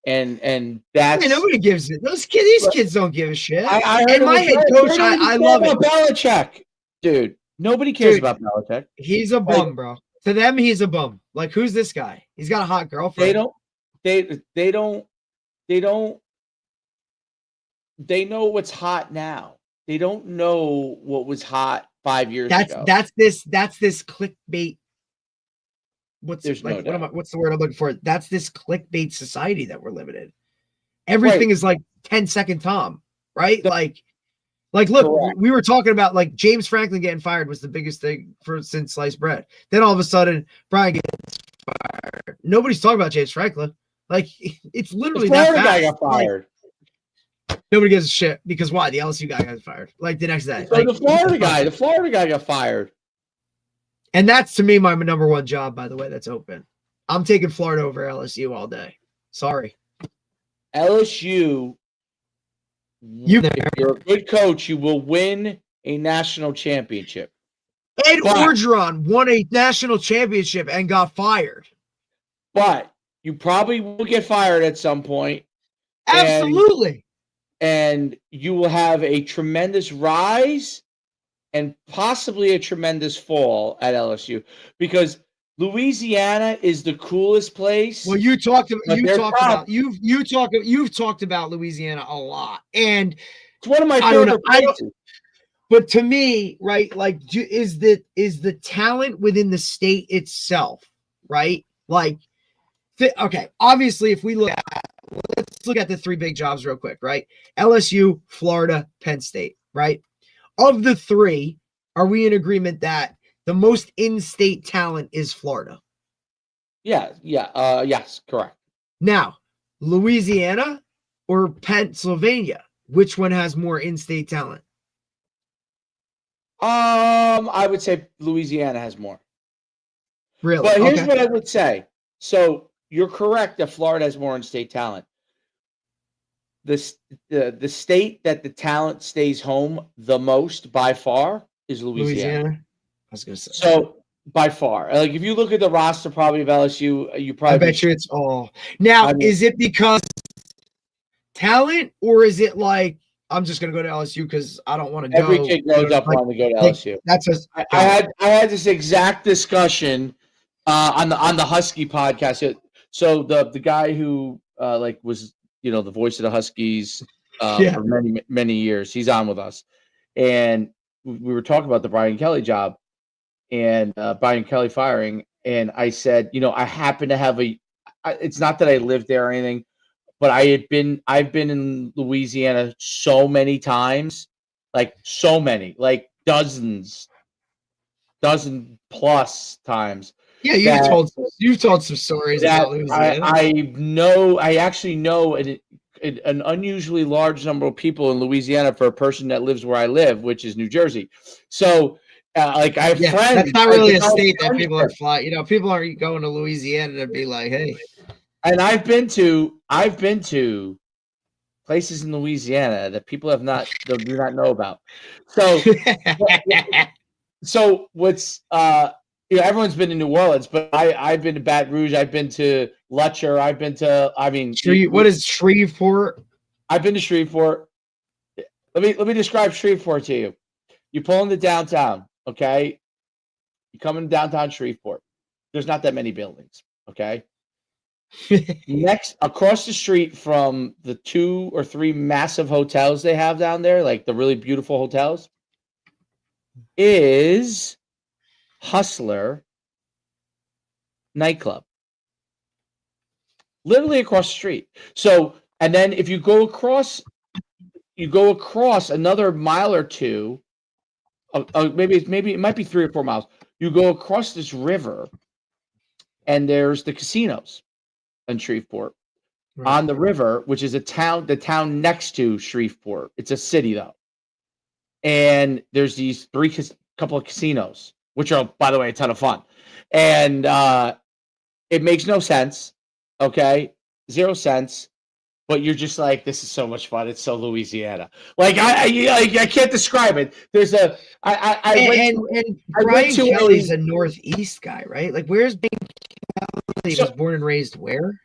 S1: And that's
S3: nobody gives it. These kids don't give a shit.
S1: And my head coach, I love it. Belichick, dude. Nobody cares about Belichick.
S3: He's a bum, bro. To them, he's a bum. Like, who's this guy? He's got a hot girlfriend.
S1: They know what's hot now. They don't know what was hot 5 years ago.
S3: That's this clickbait. What's the word I'm looking for? That's this clickbait society that we're living in. Everything is like 10-second Tom, right? Like look, correct. We were talking about like James Franklin getting fired was the biggest thing since sliced bread. Then all of a sudden, Brian gets fired. Nobody's talking about James Franklin. Like it's literally that fast. Guy got fired. Like, nobody gives a shit because why? The LSU guy got fired. Like the next day.
S1: So like, the Florida guy got fired.
S3: And that's, to me, my number one job, by the way, that's open. I'm taking Florida over LSU all day. Sorry.
S1: LSU, if you're a good coach, you will win a national championship.
S3: Ed Orgeron won a national championship and got fired.
S1: But you probably will get fired at some point.
S3: Absolutely.
S1: And you will have a tremendous rise and possibly a tremendous fall at LSU, because Louisiana is the coolest place.
S3: Well, you've talked about Louisiana a lot, and
S1: it's one of my favorite places.
S3: But to me, right, like, is the talent within the state itself, right? Like, okay, obviously, if we let's look at the three big jobs real quick, right? LSU, Florida, Penn State, right? Of the three, are we in agreement that the most in-state talent is Florida?
S1: Yes, correct.
S3: Now, Louisiana or Pennsylvania, which one has more in-state talent?
S1: I would say Louisiana has more.
S3: Really?
S1: But here's what I would say. So you're correct that Florida has more in-state talent. The state that the talent stays home the most by far is Louisiana.
S3: I was gonna say.
S1: So by far, like, if you look at the roster probably of LSU, you probably
S3: I bet you it's all. Now, is it because talent, or is it like, I'm just gonna go to LSU because I don't want to go?
S1: Every kid grows up wanting to go to LSU. I had this exact discussion on the Husky podcast. So the guy who was the voice of the Huskies for many years, he's on with us, and we were talking about the Brian Kelly job and Brian Kelly firing, and I said, I happen to have it's not that I lived there or anything, but I've been in Louisiana so many times, like dozen plus times.
S3: Yeah, you've told some stories about Louisiana.
S1: I actually know an unusually large number of people in Louisiana for a person that lives where I live, which is New Jersey. So I have friends.
S3: That's not really a state that people are flying. People aren't going to Louisiana to be like, hey.
S1: And I've been to places in Louisiana that people do not know about. So, so what's everyone's been to New Orleans, but I've been to Baton Rouge, I've been to Lutcher, I've been to
S3: what is Shreveport?
S1: I've been to Shreveport. Let me describe Shreveport to you. You pull into downtown, okay? You come into downtown Shreveport. There's not that many buildings, okay? Next, across the street from the 2 or 3 massive hotels they have down there, like the really beautiful hotels, is Hustler nightclub. Literally across the street. So, and then if you go across another mile or two, maybe it might be 3 or 4 miles. You go across this river, and there's the casinos in Shreveport on the river, which is the town next to Shreveport. It's a city though, and there's these couple of casinos, which are, by the way, a ton of fun, and it makes no sense. Okay, 0 cents. But you're just like, this is so much fun. It's so Louisiana. Like I can't describe it. There's a
S3: Brian Kelly's a Northeast guy, right? Like, where's Brian Kelly? He was born and raised where?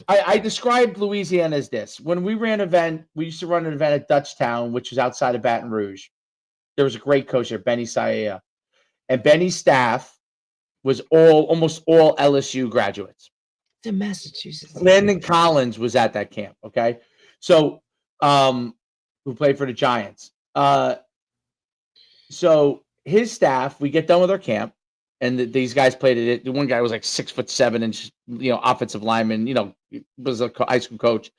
S1: I described Louisiana as this. When we ran an event, we used to run an event at Dutchtown, which was outside of Baton Rouge. There was a great coach there, Benny Saia, and Benny's staff was almost all LSU graduates.
S3: In Massachusetts.
S1: Landon Collins was at that camp. Okay, so who played for the Giants. So his staff, we get done with our camp, and these guys played it. The one guy was like 6'7" offensive lineman. Was a high school coach,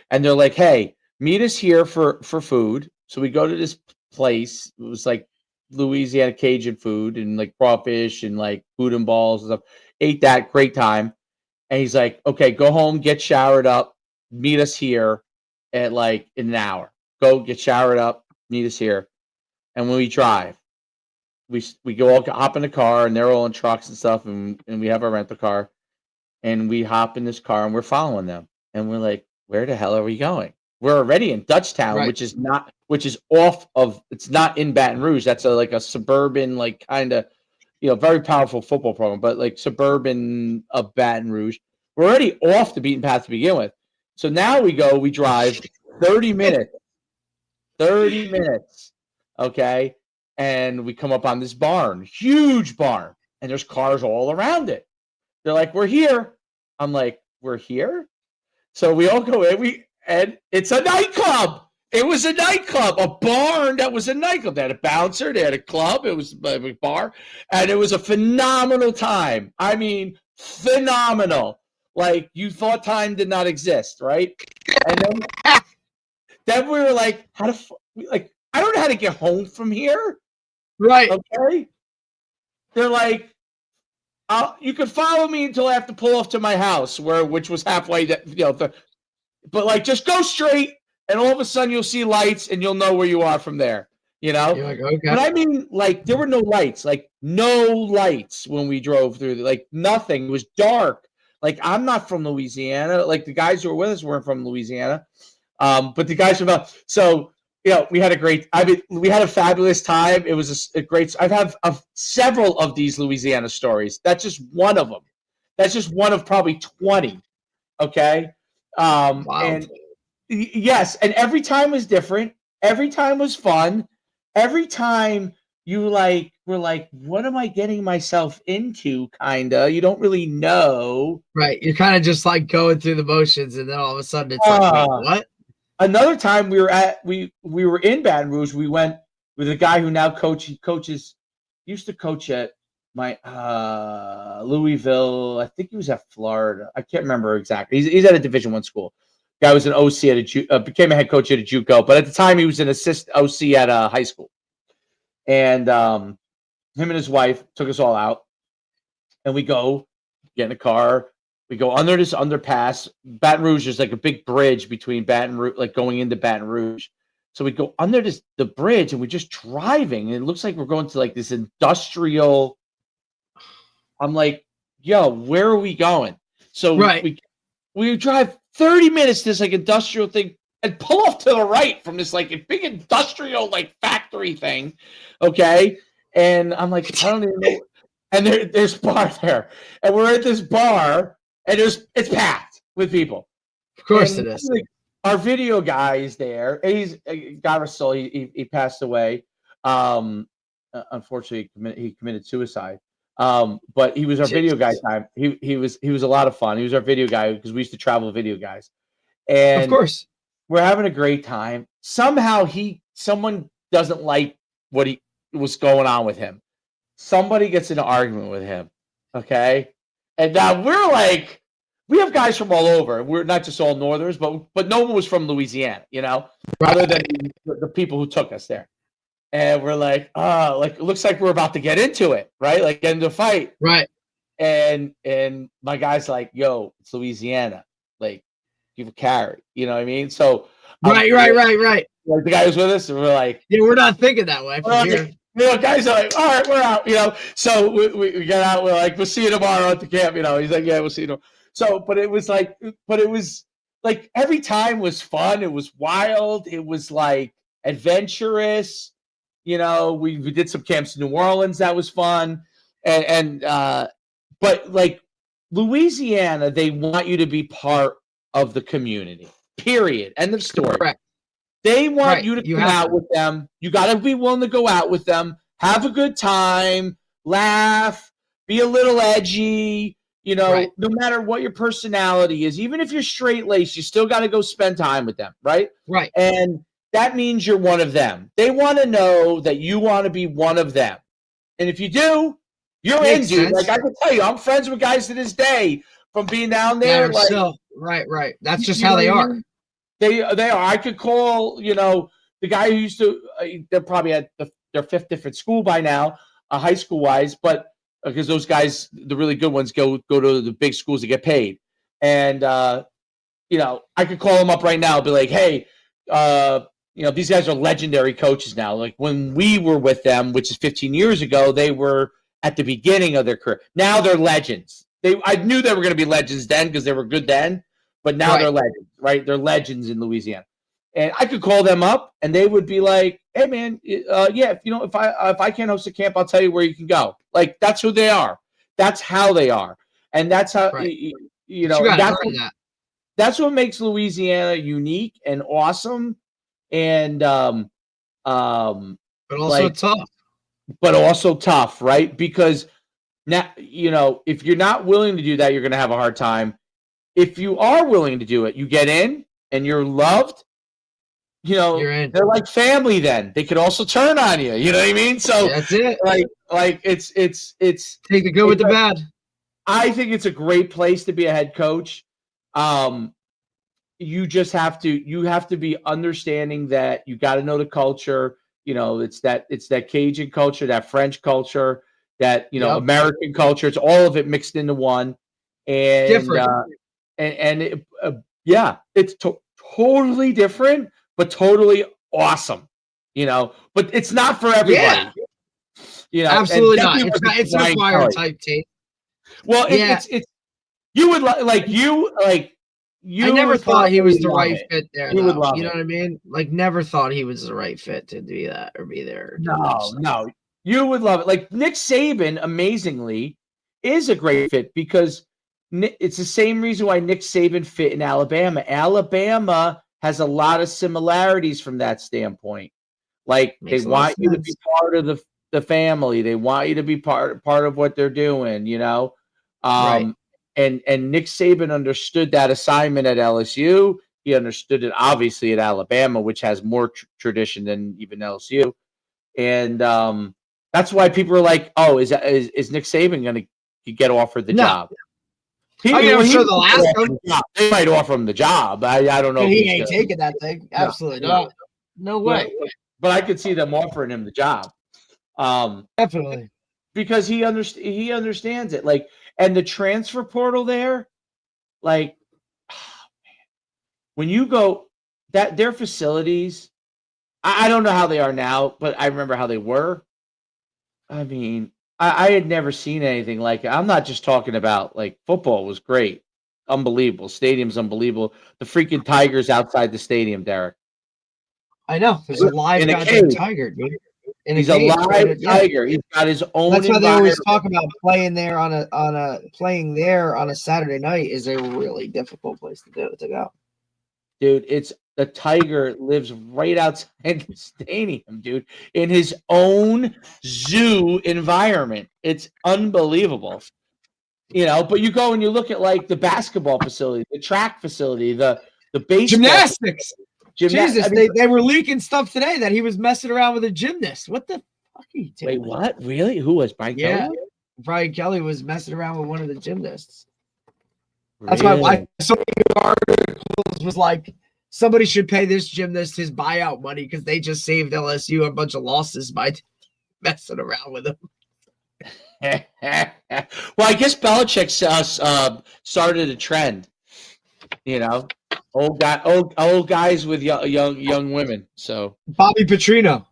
S1: and they're like, "Hey, meet us here for food." So we go to this place. It was like Louisiana Cajun food and like crawfish and like food and balls and stuff. Ate that, great time. And he's like, okay, go home, get showered up, meet us here at like in an hour. Go get showered up, meet us here. And when we drive, we go all hop in the car, and they're all in trucks and stuff, and we have our rental car, and we hop in this car, and we're following them, and we're like, where the hell are we going? We're already in Dutchtown,
S3: Right.
S1: which is off of. It's not in Baton Rouge. That's like a suburban, like kind of, very powerful football program, but like suburban of Baton Rouge. We're already off the beaten path to begin with. So now we drive 30 minutes, okay, and we come up on this barn, huge barn, and there's cars all around it. They're like, we're here. I'm like, we're here? So we all go in, and it's a nightclub. It was a nightclub, a barn that was a nightclub. They had a bouncer, they had a club, it was a bar, and it was a phenomenal time. I mean, phenomenal. Like, you thought time did not exist, right? And then we were like, I don't know how to get home from here.
S3: Right.
S1: Okay. They're like, you can follow me until I have to pull off to my house, which was halfway, but like, just go straight, and all of a sudden you'll see lights, and you'll know where you are from there.
S3: You're like, okay.
S1: But I mean, like, there were no lights, when we drove through, like nothing. It was dark. Like, I'm not from Louisiana. Like, the guys who were with us weren't from Louisiana. But the guys from so we had we had a fabulous time. It was a great. I've had several of these Louisiana stories. That's just one of them. That's just one of probably 20. Okay.
S3: Wow.
S1: And yes, and every time was different. Every time was fun. Every time you were like, what am I getting myself into? Kinda. You don't really know.
S3: Right. You're kind of just like going through the motions, and then all of a sudden it's like, wait, what?
S1: Another time we were in Baton Rouge. We went with a guy who now used to coach at my Louisville. I think he was at Florida. I can't remember exactly. He's at a Division I school. Guy was an OC at became a head coach at a JUCO, but at the time he was an assistant OC at a high school. And him and his wife took us all out, and we get in the car. We go under this underpass. Baton Rouge is like a big bridge between Baton Rouge, like going into Baton Rouge. So we go under the bridge, and we're just driving, and it looks like we're going to like this industrial. I'm like, yo, where are we going? So we drive 30 minutes to this like industrial thing, and pull off to the right from this like a big industrial like factory thing. Okay. And I'm like, I don't even know. And there's bar there. And we're at this bar, and it's packed with people.
S3: Of course it is.
S1: Like, our video guy is there. He's God rest his soul. He passed away. Unfortunately, he committed suicide. But he was our video guy time. He was a lot of fun. He was our video guy because we used to travel with video guys. And
S3: of course,
S1: we're having a great time. Somehow someone doesn't like what's going on with him. Somebody gets in an argument with him. Okay. And now we're like, we have guys from all over. We're not just all Northerners, but no one was from Louisiana, other than the people who took us there. And we're like, it looks like we're about to get into it, right? Like get into a fight.
S3: Right.
S1: And my guy's like, yo, it's Louisiana. Like, people carry, you know what I mean? So
S3: right.
S1: Like the guy who's with us, and we're like,
S3: yeah, we're not thinking that way from here.
S1: Guys are like, all right, we're out, So we get out. We're like, we'll see you tomorrow at the camp. He's like, yeah, we'll see you tomorrow. So, but it was like every time was fun. It was wild. It was like adventurous. We did some camps in New Orleans. That was fun. But like Louisiana, they want you to be part of the community, period. End of story.
S3: Correct.
S1: They want you to come out with them. You got to be willing to go out with them, have a good time, laugh, be a little edgy, no matter what your personality is. Even if you're straight-laced, you still got to go spend time with them, right?
S3: Right.
S1: And that means you're one of them. They want to know that you want to be one of them. And if you do, you're in, dude. Like, I can tell you, I'm friends with guys to this day from being down there.
S3: Yeah, so, right. That's just how they are.
S1: They are. I could call, the guy who used to, they're probably at their fifth different school by now, high school wise, but because those guys, the really good ones, go to the big schools to get paid. And, I could call him up right now and be like, hey, these guys are legendary coaches now. Like when we were with them, which is 15 years ago, they were at the beginning of their career. Now they're legends. I knew they were going to be legends then because they were good then, but now they're legends, right? They're legends in Louisiana. And I could call them up and they would be like, "Hey man, if I can't host a camp, I'll tell you where you can go." Like that's who they are. That's how they are. And that's how that's what makes Louisiana unique and awesome. And
S3: but also
S1: tough, right? Because now, if you're not willing to do that, you're going to have a hard time. If you are willing to do it, you get in and you're loved. They're like family. Then they could also turn on you. You know what I mean? So
S3: that's it.
S1: Like it's
S3: take the good with the bad.
S1: I think it's a great place to be a head coach. You just have to be understanding that you got to know the culture. It's that Cajun culture, that French culture, that American culture. It's all of it mixed into one, and different. It's totally different, but totally awesome. But it's not for everybody.
S3: Absolutely not. It's an acquired type tape.
S1: Well, it's you would like
S3: I never thought he was the right fit there.
S1: You would love
S3: it. You know what I mean? Like, never thought he was the right fit to do that or be there.
S1: No. You would love it. Like, Nick Saban, amazingly, is a great fit because it's the same reason why Nick Saban fit in Alabama. Alabama has a lot of similarities from that standpoint. Like, they want you to be part of the family. They want you to be part of what they're doing,
S3: Right.
S1: And Nick Saban understood that assignment at LSU. He understood it obviously at Alabama, which has more tradition than even LSU. And that's why people are like, "Oh, is Nick Saban going to get offered the job?"
S3: I'm sure the last one
S1: they might offer him the job. I don't know.
S3: He ain't taking that thing. Absolutely not. No way.
S1: But I could see them offering him the job.
S3: Definitely.
S1: Because he understands it. Like, and the transfer portal there, like, when you go their facilities, I don't know how they are now, but I remember how they were. I mean, I had never seen anything like it. I'm not just talking about like football was great, unbelievable. Stadium's unbelievable. The freaking tigers outside the stadium, Derek.
S3: I know. There's a live goddamn tiger, dude.
S1: He's a live tiger. He's got his own.
S3: That's why they always talk about playing there on a Saturday night is a really difficult place to go.
S1: Dude, the tiger lives right outside the stadium, dude, in his own zoo environment. It's unbelievable. But you go and you look at like the basketball facility, the track facility, the baseball
S3: gymnastics. Jesus, they were leaking stuff today that he was messing around with a gymnast. What the fuck are you doing?
S1: Wait, what? Really? Who was Brian Kelly?
S3: Brian Kelly was messing around with one of the gymnasts. That's why so many articles was like, somebody should pay this gymnast his buyout money because they just saved LSU a bunch of losses by messing around with him.
S1: Well, I guess Belichick started a trend. Old guys with young women. So
S3: Bobby Petrino.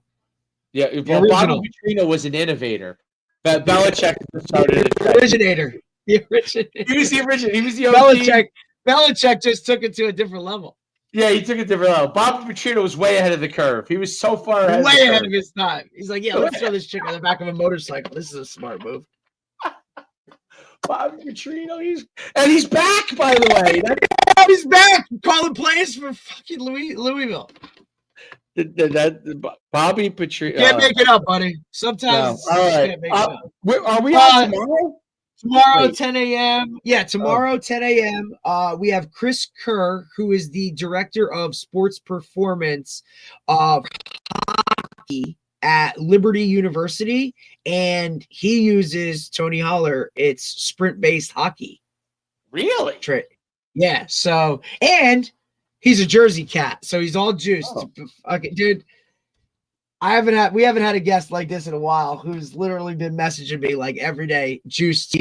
S1: Yeah, well, Bobby Petrino was an innovator. But Belichick started
S3: the originator. The originator.
S1: He was the originator. He was the OG.
S3: Belichick just took it to a different level.
S1: Yeah, he took it to a different level. Bobby Petrino was way ahead of the curve. He was so far ahead.
S3: Way ahead of his time. He's like, yeah, let's throw this chick on the back of a motorcycle. This is a smart move.
S1: Bobby Petrino, he's back, by the way.
S3: He's back calling plays for fucking Louisville.
S1: Bobby Petrino.
S3: Can't make it up, buddy. Sometimes
S1: all right.
S3: Can't make it up.
S1: Are we on tomorrow?
S3: Tomorrow, 10 a.m. Yeah, tomorrow, 10 a.m. We have Chris Kerr, who is the director of sports performance of hockey at Liberty University, and he uses Tony Holler. It's sprint-based hockey.
S1: Really?
S3: Yeah. So, and he's a Jersey cat, so he's all juiced. Okay, dude. We haven't had a guest like this in a while who's literally been messaging me like every day, juiced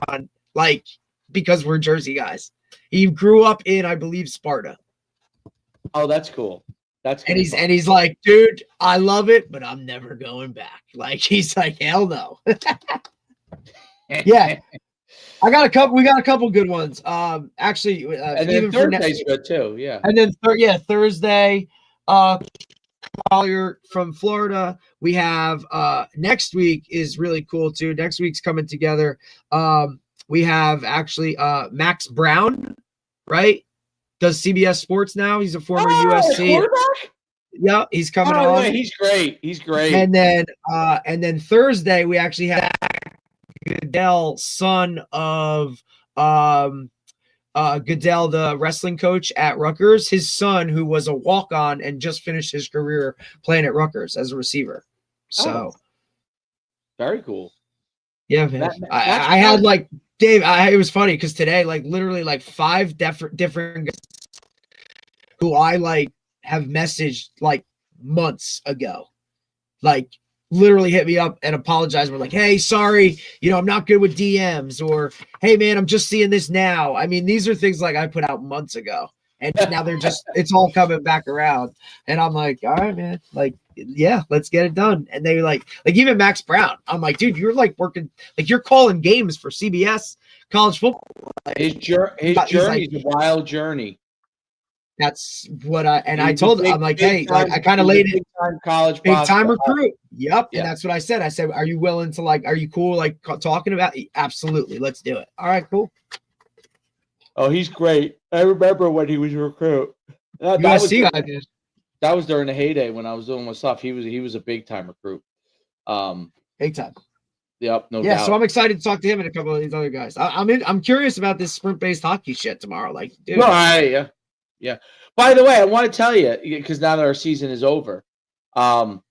S3: on, like, because we're Jersey guys. He grew up in, I believe, Sparta.
S1: Oh, that's cool. That's
S3: and he's like, dude, I love it, but I'm never going back. Like he's like, hell no. Yeah. We got a couple good ones. Actually,
S1: and then
S3: even for
S1: Thursday's good too. Yeah.
S3: And then Thursday, Collier from Florida. We have next week is really cool too. Next week's coming together. We have actually Max Brown, right? Does CBS Sports now. He's a former USC. Yeah, he's coming on.
S1: Yeah, he's great. He's great.
S3: And then Thursday we actually have Goodell, son of Goodell, the wrestling coach at Rutgers, his son, who was a walk-on and just finished his career playing at Rutgers as a receiver. So
S1: very cool.
S3: Yeah, man. I had like Dave. It was funny because today, like literally, like 5 different guys who I like have messaged like months ago, like literally hit me up and apologize. We're like, hey, sorry, I'm not good with DMs, or hey, man, I'm just seeing this now. I mean, these are things like I put out months ago, and now it's all coming back around. And I'm like, all right, man, like, yeah, let's get it done. And they like even Max Brown. I'm like, dude, you're like working, like you're calling games for CBS college football. Like,
S1: his journey is a wild journey.
S3: That's what I told him. I'm like, hey, like I kind of laid it. Big time recruit. Yep. Yeah. And that's what I said. I said, are you willing to are you cool like talking about it? Absolutely. Let's do it. All right, cool.
S1: Oh, he's great. I remember when he was a recruit. That was during the heyday when I was doing my stuff. He was a big time recruit.
S3: Big time.
S1: Yep, no doubt.
S3: Yeah, so I'm excited to talk to him and a couple of these other guys. I'm curious about this sprint-based hockey shit tomorrow. Like, dude.
S1: No, yeah. By the way, I want to tell you, because now that our season is over, I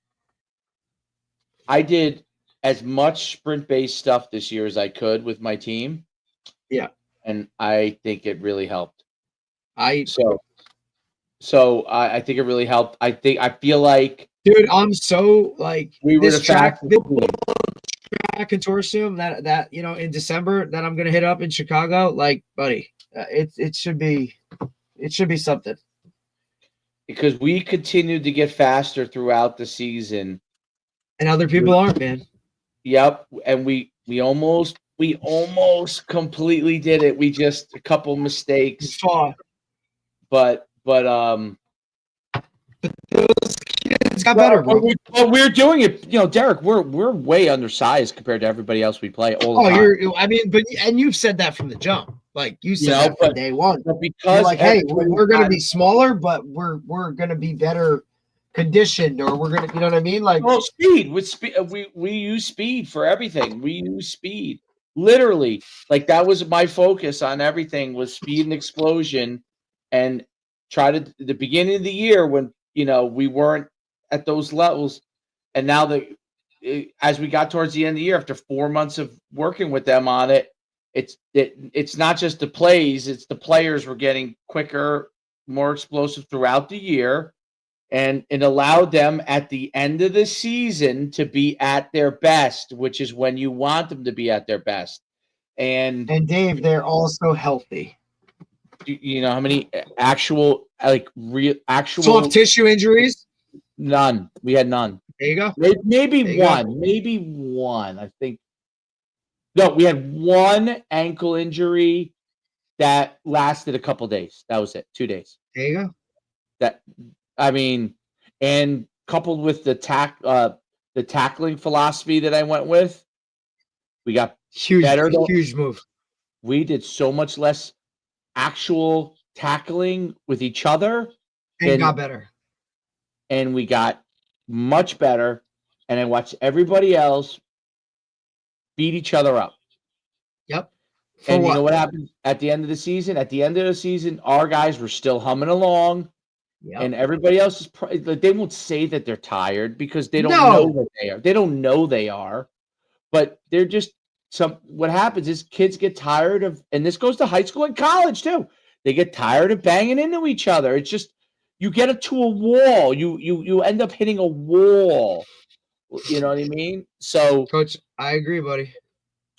S1: did as much sprint-based stuff this year as I could with my team.
S3: Yeah.
S1: And I think it really helped.
S3: So
S1: I think it really helped. I feel like,
S3: dude, I'm so like
S1: we were
S3: this track consortium that in December that I'm gonna hit up in Chicago. Like, buddy, it should be something.
S1: Because we continued to get faster throughout the season,
S3: and other people aren't, man.
S1: Yep, and we almost completely did it. We just a couple mistakes, but those
S3: kids got better, bro.
S1: We're doing it, Derek. We're way undersized compared to everybody else we play all the time.
S3: You've said that from the jump. Like you said that from day one.
S1: But because
S3: like, hey, we're going to be smaller, but we're going to be better conditioned, or we're going to, you know what I mean? Like,
S1: speed with speed. We use speed for everything. We use speed, literally. Like that was my focus on everything was speed and explosion, and try to the beginning of the year when we weren't at those levels, and now as we got towards the end of the year, after 4 months of working with them on it. It's not just the plays, it's the players were getting quicker, more explosive throughout the year, and it allowed them at the end of the season to be at their best, which is when you want them to be at their best. And
S3: Dave, they're also healthy.
S1: You know how many actual
S3: soft tissue injuries?
S1: None. We had none.
S3: There you go.
S1: Maybe one. I think. No, we had one ankle injury that lasted a couple days. That was it. 2 days.
S3: There you go.
S1: And coupled with the tackling philosophy that I went with, we got better.
S3: Huge move.
S1: We did so much less actual tackling with each other.
S3: And got better.
S1: And we got much better. And I watched everybody else beat each other up.
S3: Yep.
S1: You know what happened at the end of the season? At the end of the season, our guys were still humming along. Yep. And everybody else is they won't say that they're tired because they don't know that they are. They don't know they are. But they're just what happens is kids get tired of, and this goes to high school and college too. They get tired of banging into each other. It's just you get to a wall. You end up hitting a wall. You know what I mean? So,
S3: Coach, I agree, buddy.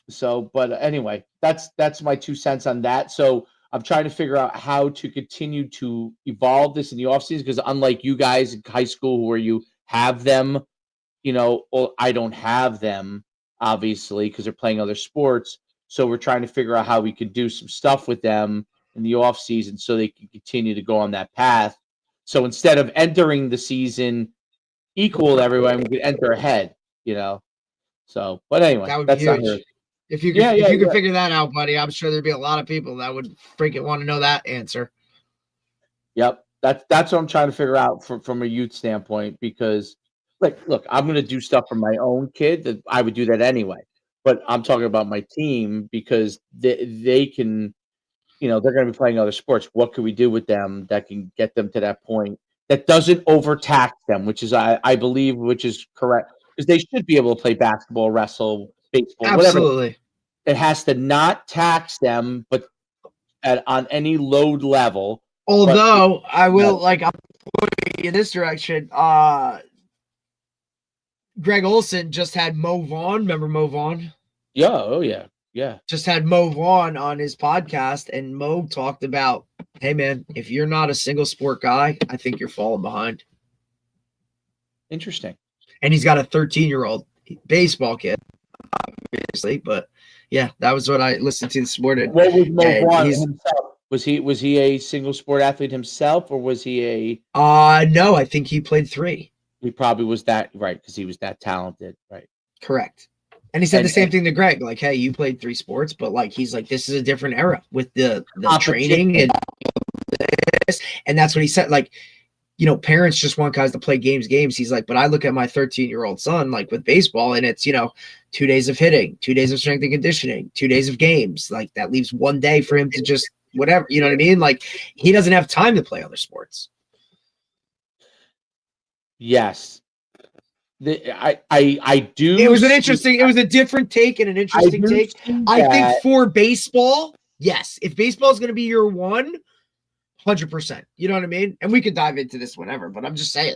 S1: So, but anyway, that's my 2 cents on that. So I'm trying to figure out how to continue to evolve this in the offseason, because unlike you guys in high school where you have them, well, I don't have them, obviously, because they're playing other sports. So we're trying to figure out how we could do some stuff with them in the offseason so they can continue to go on that path. So instead of entering the season equal to everyone, we could enter ahead, So, but anyway,
S3: That would
S1: that's
S3: be
S1: not
S3: huge.
S1: here.
S3: If you could figure that out, buddy, I'm sure there'd be a lot of people that would freaking want to know that answer.
S1: Yep. That's what I'm trying to figure out from a youth standpoint, because look, I'm going to do stuff for my own kid that I would do that anyway. But I'm talking about my team because they can, they're going to be playing other sports. What can we do with them that can get them to that point that doesn't overtax them, which is, I believe, which is correct, because they should be able to play basketball, wrestle, baseball,
S3: Absolutely.
S1: whatever. It has to not tax them, but on any load level.
S3: Although I will, I'm pointing in this direction. Greg Olson just had Mo Vaughn. Remember Mo Vaughn?
S1: Yeah. Oh, yeah. Yeah.
S3: Just had Mo Vaughn on his podcast, and Mo talked about, hey, man, if you're not a single sport guy, I think you're falling behind.
S1: Interesting.
S3: And he's got a 13-year-old baseball kid, obviously. But, yeah, that was what I listened to this morning.
S1: What was Mo Vaughn himself? Was he a single sport athlete himself, or was he a?
S3: No, I think he played 3.
S1: He probably was that, right, because he was that talented, right?
S3: Correct. And he said the same thing to Greg, like, hey, you played 3 sports, but he's like, this is a different era with the training and this. And that's what he said. Parents just want guys to play games. He's like, but I look at my 13-year-old son, with baseball, and it's, 2 days of hitting, 2 days of strength and conditioning, 2 days of games. That leaves 1 day for him to just whatever, you know what I mean? He doesn't have time to play other sports.
S1: Yes. I do.
S3: It was a different take and an interesting take. I think for baseball, yes. If baseball is going to be your one, 100%. You know what I mean? And we could dive into this whenever, but I'm just saying,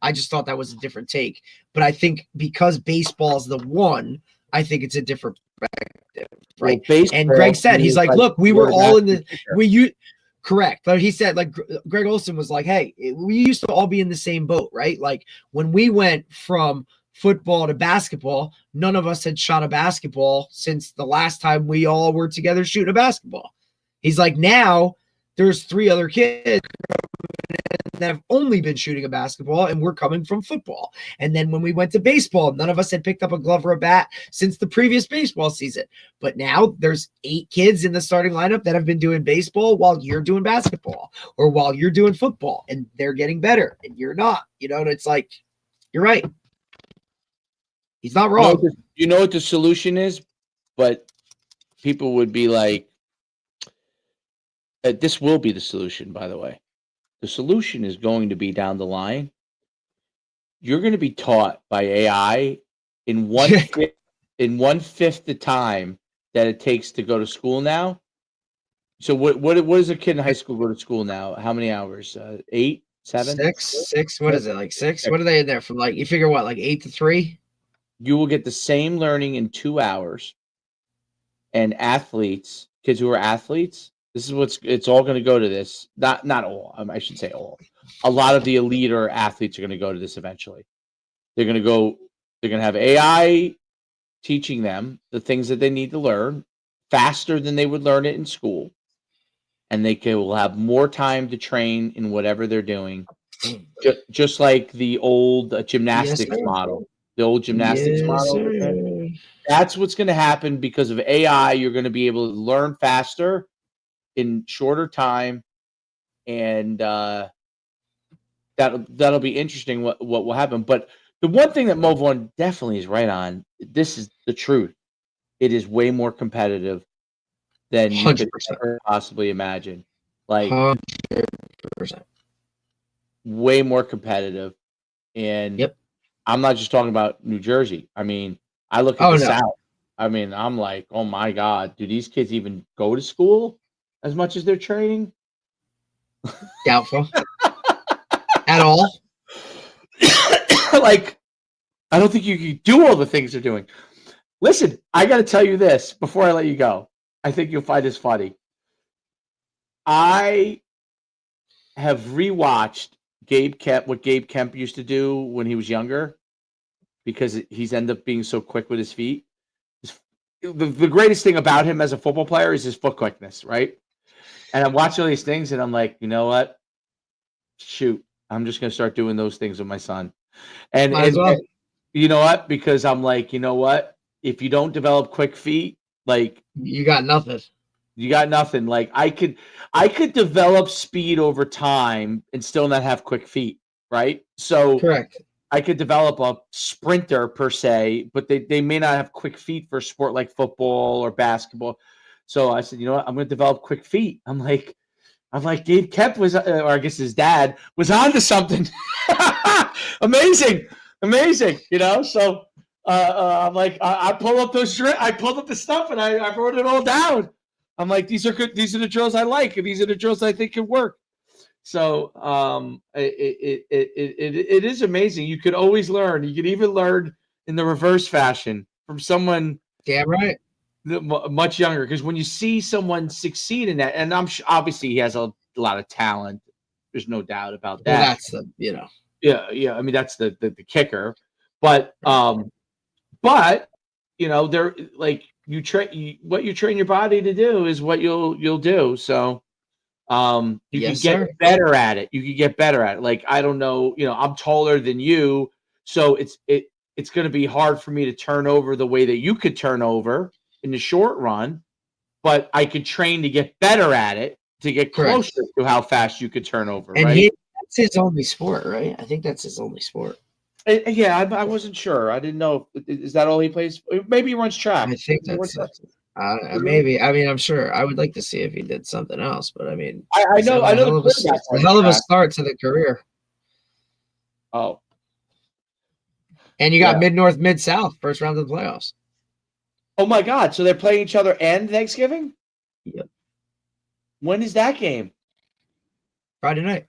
S3: I just thought that was a different take. But I think because baseball is the one, I think it's a different perspective, right? Well, and Greg said, he's like, look, we were all in the correct. But he said, Greg Olson was like, hey, we used to all be in the same boat, right? When we went from football to basketball, none of us had shot a basketball since the last time we all were together shooting a basketball. He's like, now there's 3 other kids that have only been shooting a basketball, and we're coming from football. And then when we went to baseball, none of us had picked up a glove or a bat since the previous baseball season. But now there's 8 kids in the starting lineup that have been doing baseball while you're doing basketball or while you're doing football, and they're getting better and you're not, and it's like, you're right. He's not wrong.
S1: You know what the solution is? But people would be like, this will be the solution, by the way. The solution is going to be down the line. You're going to be taught by AI in 1/5 the time that it takes to go to school now. So what does a kid in high school go to school now? How many hours? 8, 7,
S3: 6? What is it? 6? What are they in there from? You figure what, 8 to 3?
S1: You will get the same learning in 2 hours. And kids who are athletes. This is it's all going to go to this. Not all. I should say all. A lot of the elite or athletes are going to go to this eventually. They're going to have AI teaching them the things that they need to learn faster than they would learn it in school. And will have more time to train in whatever they're doing. Just like the old gymnastics model. The old gymnastics model. That's what's going to happen because of AI. You're going to be able to learn faster in shorter time, and that'll be interesting what will happen. But the one thing that Mo Vaughn definitely is right on, this is the truth. It is way more competitive than you could ever possibly imagine.
S3: 100%.
S1: Way more competitive. And
S3: yep.
S1: I'm not just talking about New Jersey. I mean, I look at the South. I mean, I'm like, oh my God, do these kids even go to school as much as they're training?
S3: Doubtful. At all.
S1: I don't think you can do all the things they're doing. Listen, I got to tell you this before I let you go. I think you'll find this funny. I have rewatched what Gabe Kemp used to do when he was younger, because he's ended up being so quick with his feet. The greatest thing about him as a football player is his foot quickness, right? And I'm watching all these things, and I'm like, you know what? Shoot, I'm just gonna start doing those things with my son. And
S3: Might as well.
S1: and you know what? Because I'm like, you know what? If you don't develop quick feet, like
S3: You got nothing.
S1: you got nothing. Like I could develop speed over time and still not have quick feet, right? So
S3: Correct.
S1: I could develop a sprinter per se, but they may not have quick feet for a sport like football or basketball. So I said, you know what? I'm going to develop quick feet. I'm like, Gabe Kemp was, or I guess his dad was onto something. Amazing. You know, so I'm like, I pulled up the stuff and I wrote it all down. I'm like, these are good. These are the drills I like, and these are the drills I think can work. So it is amazing. You could always learn. You could even learn in the reverse fashion from someone
S3: Damn right.
S1: much younger. Because when you see someone succeed in that, and obviously he has a lot of talent. There's no doubt about that.
S3: Well, that's the
S1: Yeah. I mean, that's the kicker. But you know, they're like what you train your body to do is what you'll do. So. You
S3: Yes,
S1: can get
S3: sir.
S1: better at it. Like, I don't know, you know, I'm taller than you, so it's going to be hard for me to turn over the way that you could turn over in the short run, but I could train to get better at it, to get
S3: Correct.
S1: closer to how fast you could turn over,
S3: And
S1: right?
S3: that's his only sport, right? I think that's his only sport.
S1: Yeah, I wasn't sure. I didn't know. Is that all he plays? Maybe he runs track.
S3: I think that's maybe. I mean, I'm sure. I would like to see if he did something else, but I mean,
S1: I know
S3: it's a hell of a start to the career.
S1: Oh,
S3: and you got Mid-North, Mid-South, first round of the playoffs.
S1: Oh my God! So they're playing each other and Thanksgiving?
S3: Yep.
S1: When is that game?
S3: Friday night.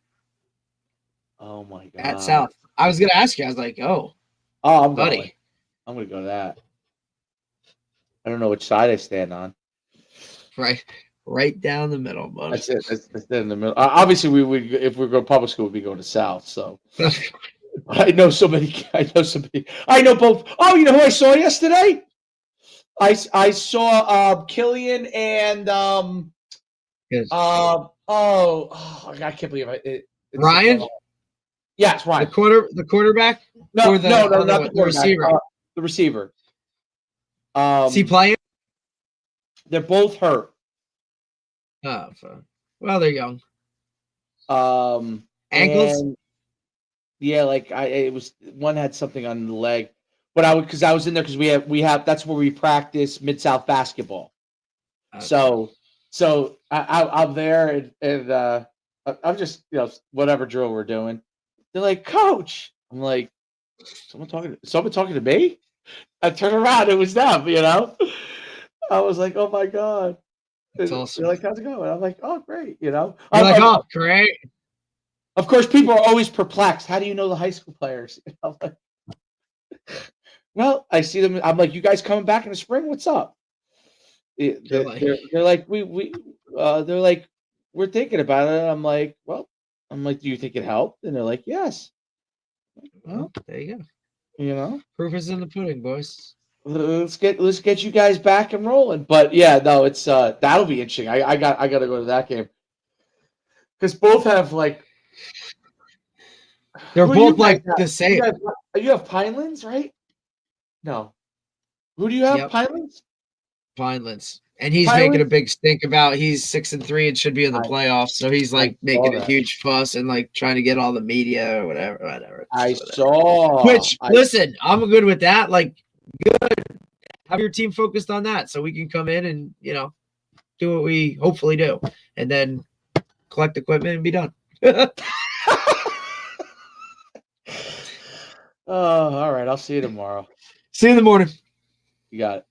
S1: Oh my God!
S3: At South. I was gonna ask you. I was like,
S1: I'm
S3: buddy.
S1: going. I'm gonna go to that. I don't know which side I stand on.
S3: Right down the middle, buddy.
S1: That's it. That's in the middle. Obviously, we would, if we go to public school, we'd be going to South. So I know somebody. I know both. Oh, you know who I saw yesterday? I saw Killian and I can't believe it.
S3: Ryan.
S1: Yes, Ryan.
S3: The quarterback.
S1: No,
S3: or
S1: not the
S3: receiver.
S1: The receiver.
S3: Is he playing?
S1: They're both hurt.
S3: Oh, well, they're young.
S1: Ankles. Yeah, like it was one had something on the leg, but I was in there because we have that's where we practice Mid-South basketball. Okay. So I'm there and I'm just, you know, whatever drill we're doing. They're like, Coach. I'm like, someone talking to me? I turn around, it was them, you know. I was like, oh my God.
S3: That's awesome.
S1: They're like, how's it going? I'm like, oh great, you know.
S3: You're like, oh, great.
S1: Of course, people are always perplexed. How do you know the high school players? I'm like, well, I see them. I'm like, you guys coming back in the spring? What's up? They're like, they're like, we're thinking about it. I'm like, do you think it helped? And they're like, yes.
S3: Well, there you go.
S1: You know,
S3: proof is in the pudding, boys.
S1: Let's get you guys back and rolling. But yeah, no, it's that'll be interesting. I got to go to that game because both have like
S3: they're both like the same.
S1: You have Pinelands, right? No, who do you have? Yep.
S3: Pinelands, and he's making a big stink about he's 6-3 and should be in the playoffs. So he's like making a huge fuss and like trying to get all the media or whatever. Listen, I'm good with that. Like, good. Have your team focused on that so we can come in and, you know, do what we hopefully do and then collect equipment and be done.
S1: Oh, all right. I'll see you tomorrow.
S3: See you in the morning.
S1: You got it.